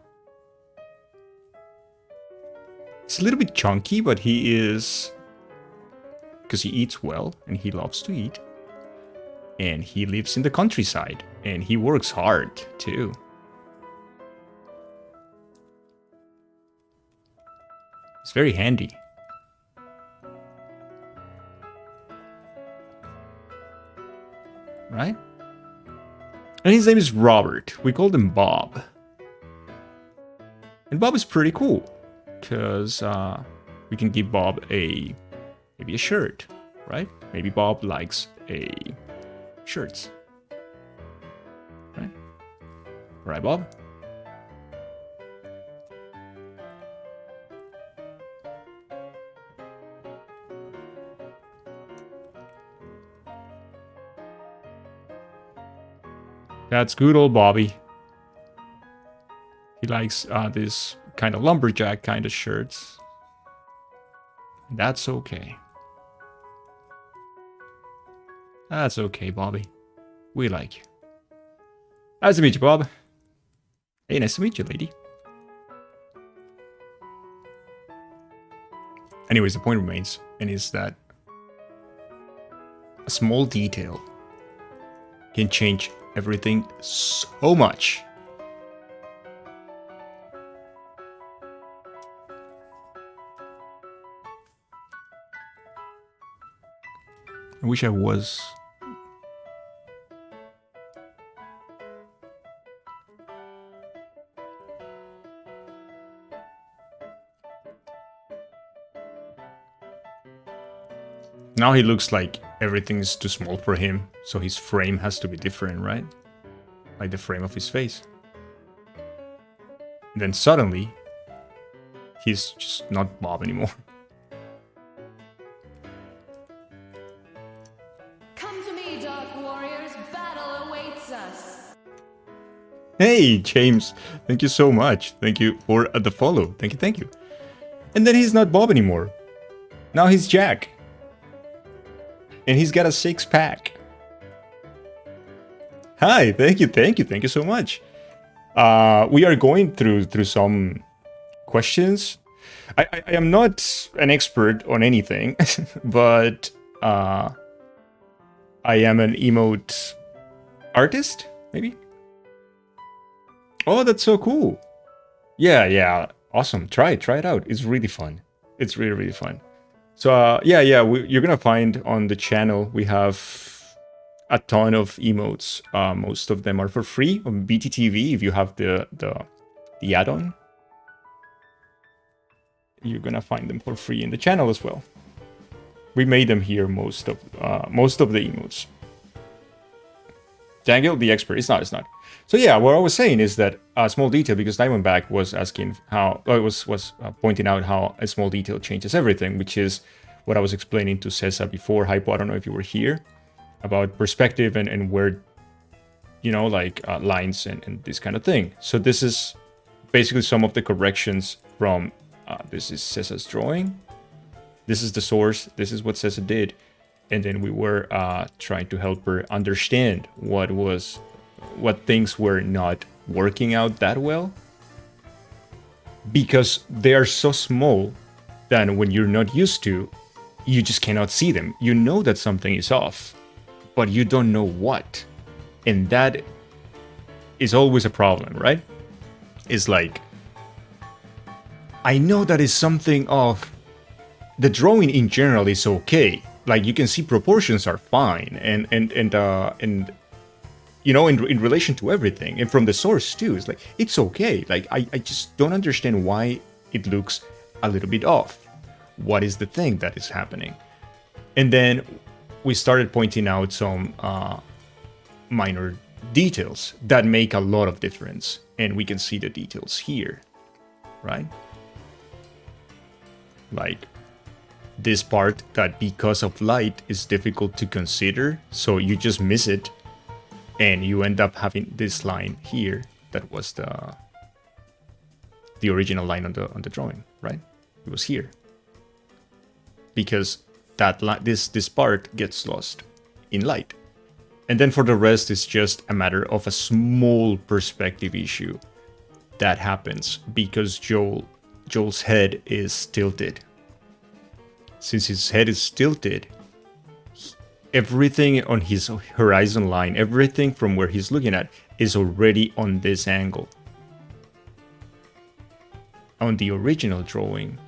little bit chunky, but he is, because he eats well, and he loves to eat. And he lives in the countryside, and he works hard, too. It's very handy. Right? And his name is Robert. We called him Bob. And Bob is pretty cool, because we can give Bob maybe a shirt, right? Maybe Bob likes shirts. Right? Right, Bob? That's good old Bobby. He likes this kind of lumberjack kind of shirts. That's okay. That's okay, Bobby. We like you. Nice to meet you, Bob. Hey, nice to meet you, lady. Anyways, the point remains, and is that a small detail can change everything so much. I wish I was... Now he looks like everything's too small for him, so his frame has to be different, right? like the frame of his face. And then suddenly, he's just not Bob anymore. Come to me, Dark Warriors. Battle awaits us. Hey, James. Thank you so much. Thank you for the follow. Thank you, thank you. And then he's not Bob anymore. Now he's Jack. And he's got a 6-pack. Hi, thank you so much. We are going through some questions. I am not an expert on anything, but I am an emote artist, maybe? Oh, that's so cool. Yeah, awesome. Try it out. It's really fun. It's really fun. So you're gonna find on the channel we have a ton of emotes. Most of them are for free on BTTV if you have the add-on. You're gonna find them for free in the channel as well. We made them here most of the emotes. Dangil, the expert. It's not. So yeah, what I was saying is that a small detail, because Diamondback was asking how, was pointing out how a small detail changes everything, which is what I was explaining to Cesar before. Hypo, I don't know if you were here, about perspective and where, like lines and this kind of thing. So this is basically some of the corrections from, this is Cesar's drawing. This is the source. This is what Cesar did. And then we were trying to help her understand what things were not working out that well. Because they are so small that when you're not used to, you just cannot see them. You know that something is off, but you don't know what. And that is always a problem, right? It's like, I know that is something off. The drawing in general is okay. Like, you can see proportions are fine, and in relation to everything, and from the source too, it's like, it's okay. Like, I just don't understand why it looks a little bit off. What is the thing that is happening? And then we started pointing out some minor details that make a lot of difference, and we can see the details here, right? Like, this part that because of light is difficult to consider, so you just miss it, and you end up having this line here that was the original line on the drawing, right? It was here because that this part gets lost in light, and then for the rest it's just a matter of a small perspective issue that happens because Joel's head is tilted. Since his head is tilted, everything on his horizon line, everything from where he's looking at, is already on this angle. On the original drawing,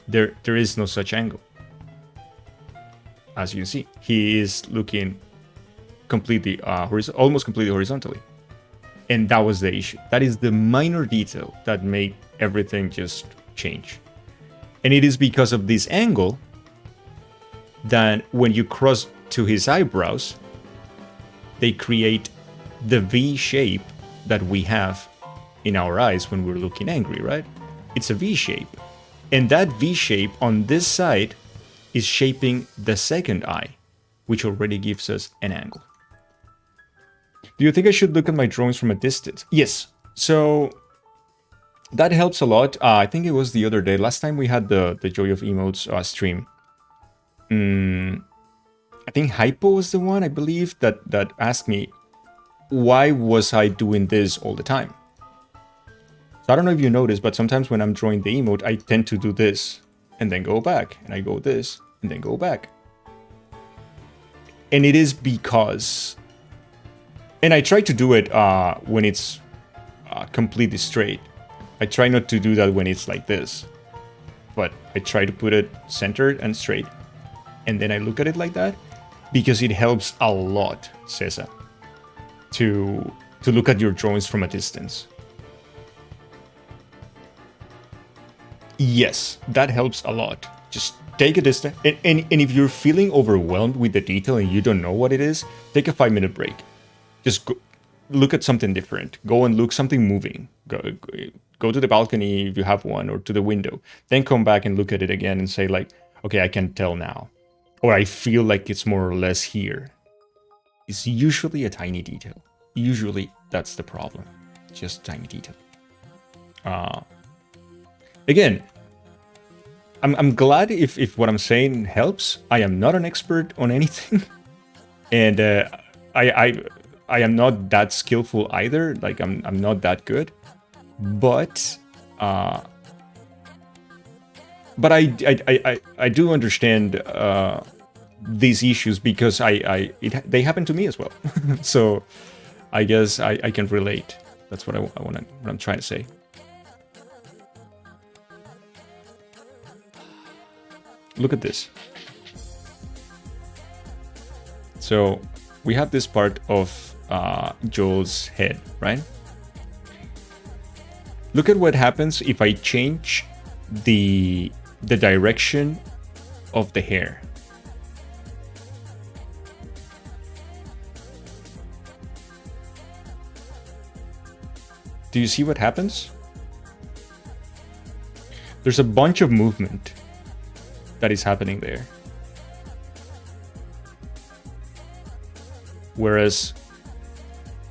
there is no such angle. As you see, he is looking completely, almost completely horizontally. And that was the issue. That is the minor detail that made everything just change. And it is because of this angle that when you cross to his eyebrows, they create the V shape that we have in our eyes when we're looking angry, right? It's a V shape. And that V shape on this side is shaping the second eye, which already gives us an angle. Do you think I should look at my drawings from a distance? Yes. So that helps a lot. I think it was the other day. Last time we had the Joy of Emotes stream. I think Hypo was the one, I believe, that asked me, why was I doing this all the time? So I don't know if you noticed, but sometimes when I'm drawing the emote, I tend to do this and then go back. And I go this and then go back. And it is because... And I try to do it when it's completely straight. I try not to do that when it's like this, but I try to put it centered and straight, and then I look at it like that, because it helps a lot, Cesar, to look at your drawings from a distance. Yes, that helps a lot. Just take a distance, and if you're feeling overwhelmed with the detail and you don't know what it is, take a 5-minute break. Just look at something different. Go and look something moving. Go to the balcony if you have one, or to the window. Then come back and look at it again and say like, okay, I can tell now. Or I feel like it's more or less here. It's usually a tiny detail. Usually that's the problem. Just a tiny detail. Again, I'm glad if what I'm saying helps. I am not an expert on anything. And I am not that skillful either. Like I'm not that good. But I do understand these issues because they happen to me as well. So I guess I can relate. That's what what I'm trying to say. Look at this. So we have this part of Joel's head, right? Look at what happens if I change the direction of the hair. Do you see what happens? There's a bunch of movement that is happening there. Whereas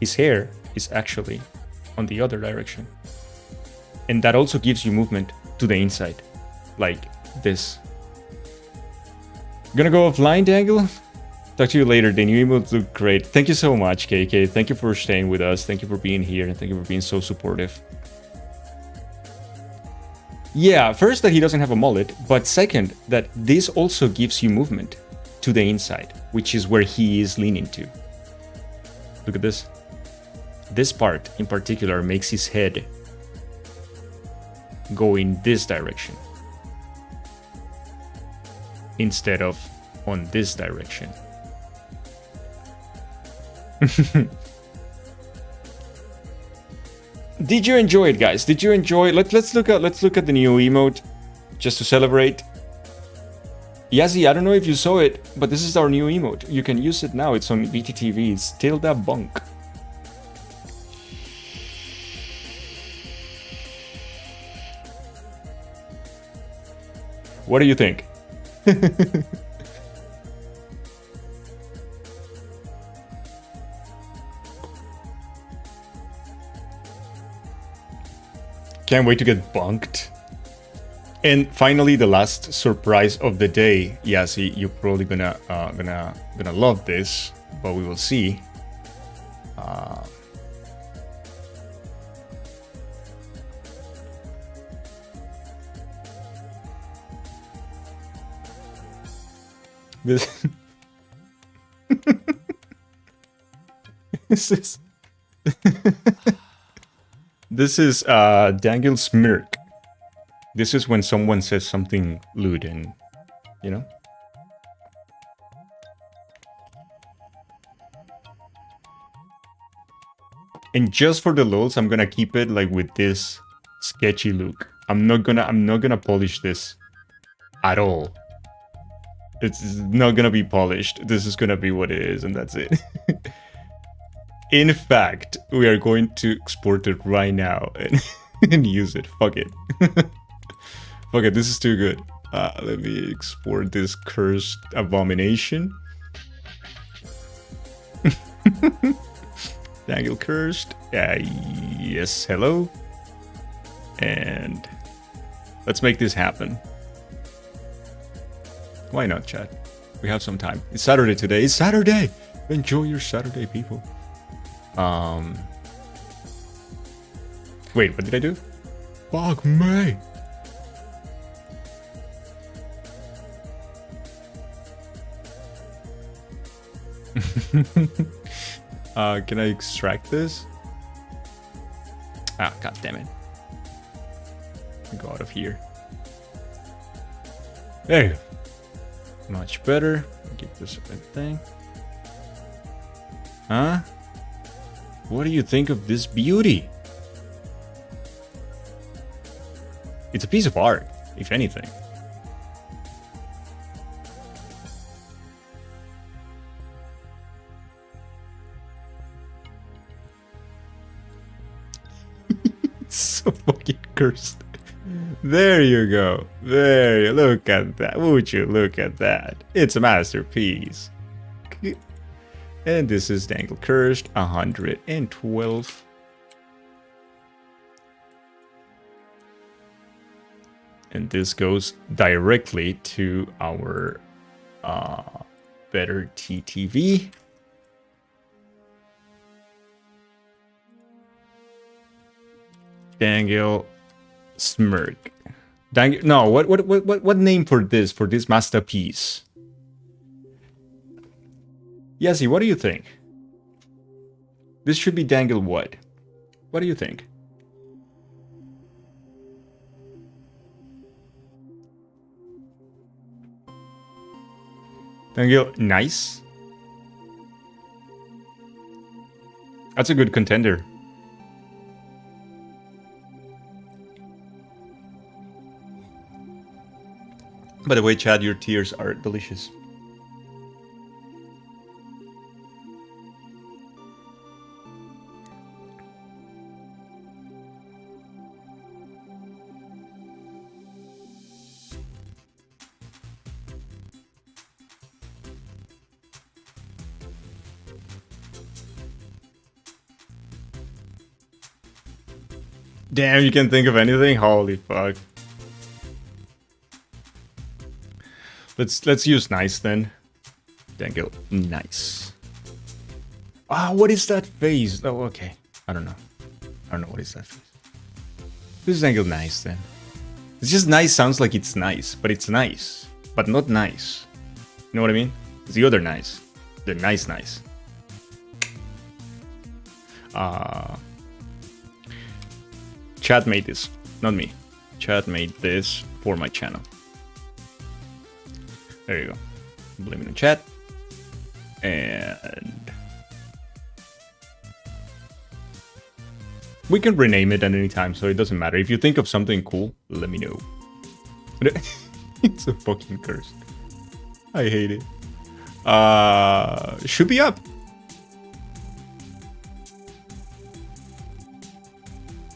his hair is actually on the other direction. And that also gives you movement to the inside, like this. Gonna go offline, Dangil? Talk to you later. The new emotes look great. Thank you so much, KK. Thank you for staying with us. Thank you for being here, and thank you for being so supportive. Yeah, first that he doesn't have a mullet, but second that this also gives you movement to the inside, which is where he is leaning to. Look at this. This part in particular makes his head go in this direction instead of on this direction. Did you enjoy it, guys? Did you enjoy it? Let's look at the new emote just to celebrate. Yazzie, I don't know if you saw it, but this is our new emote. You can use it now. It's on BTTV. It's ThildaBonk. What do you think? Can't wait to get bonked. And finally, the last surprise of the day. Yeah, see, you're probably gonna love this, but we will see. This this is this is Dangil's smirk. This is when someone says something lewd and, you know. And just for the lulz, I'm gonna keep it like with this sketchy look. I'm not gonna polish this at all. It's not gonna be polished. This is gonna be what it is, and that's it. In fact, we are going to export it right now and use it. Fuck it. Fuck it, this is too good. Let me export this cursed abomination. Dangil cursed. Yes, hello. And let's make this happen. Why not, chat? We have some time. It's Saturday today. It's Saturday! Enjoy your Saturday, people. Wait, what did I do? Fuck me! Can I extract this? Ah, god damn it. Go out of here. There you go. Much better. Give this a thing. Huh? What do you think of this beauty? It's a piece of art, if anything. cursed. There you go. There you look at that. Would you look at that? It's a masterpiece. And this is Dangil cursed 112. And this goes directly to our better TTV. Dangil smirk. Dangil, no, what name for this masterpiece? Yassi, what do you think? This should be Dangil what? What do you think? DangilNice. That's a good contender. By the way, Chad, your tears are delicious. Damn, you can think of anything? Holy fuck. Let's use nice then. DangilNice. Ah, what is that face? Oh, okay. I don't know. I don't know what is that face. This is DangilNice then. It's just nice sounds like it's nice, but it's nice, but not nice. You know what I mean? It's the other nice. The nice. Chad made this, not me. Chad made this for my channel. There you go. Blame it on chat. And we can rename it at any time, so it doesn't matter. If you think of something cool, let me know. It's a fucking curse. I hate it. Should be up.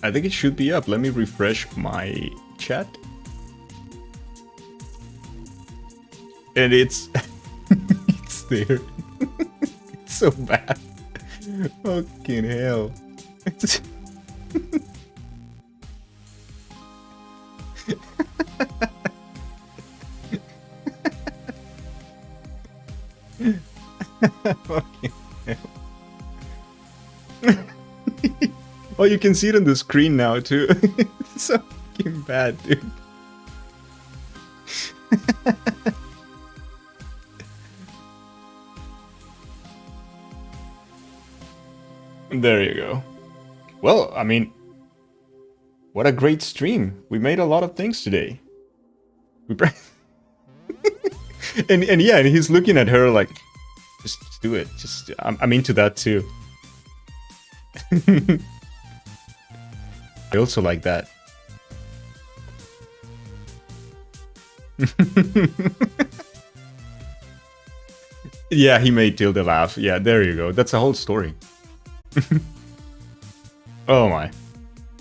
I think it should be up. Let me refresh my chat. And it's it's there. It's so bad. Fucking hell. It's fucking hell. Oh, you can see it on the screen now too. It's so fucking bad, dude. There you go. Well, I mean, what a great stream. We made a lot of things today. and yeah, and he's looking at her like, just do it. Just I'm into that too. I also like that. Yeah, he made Tilda laugh. Yeah, there you go. That's a whole story. Oh my.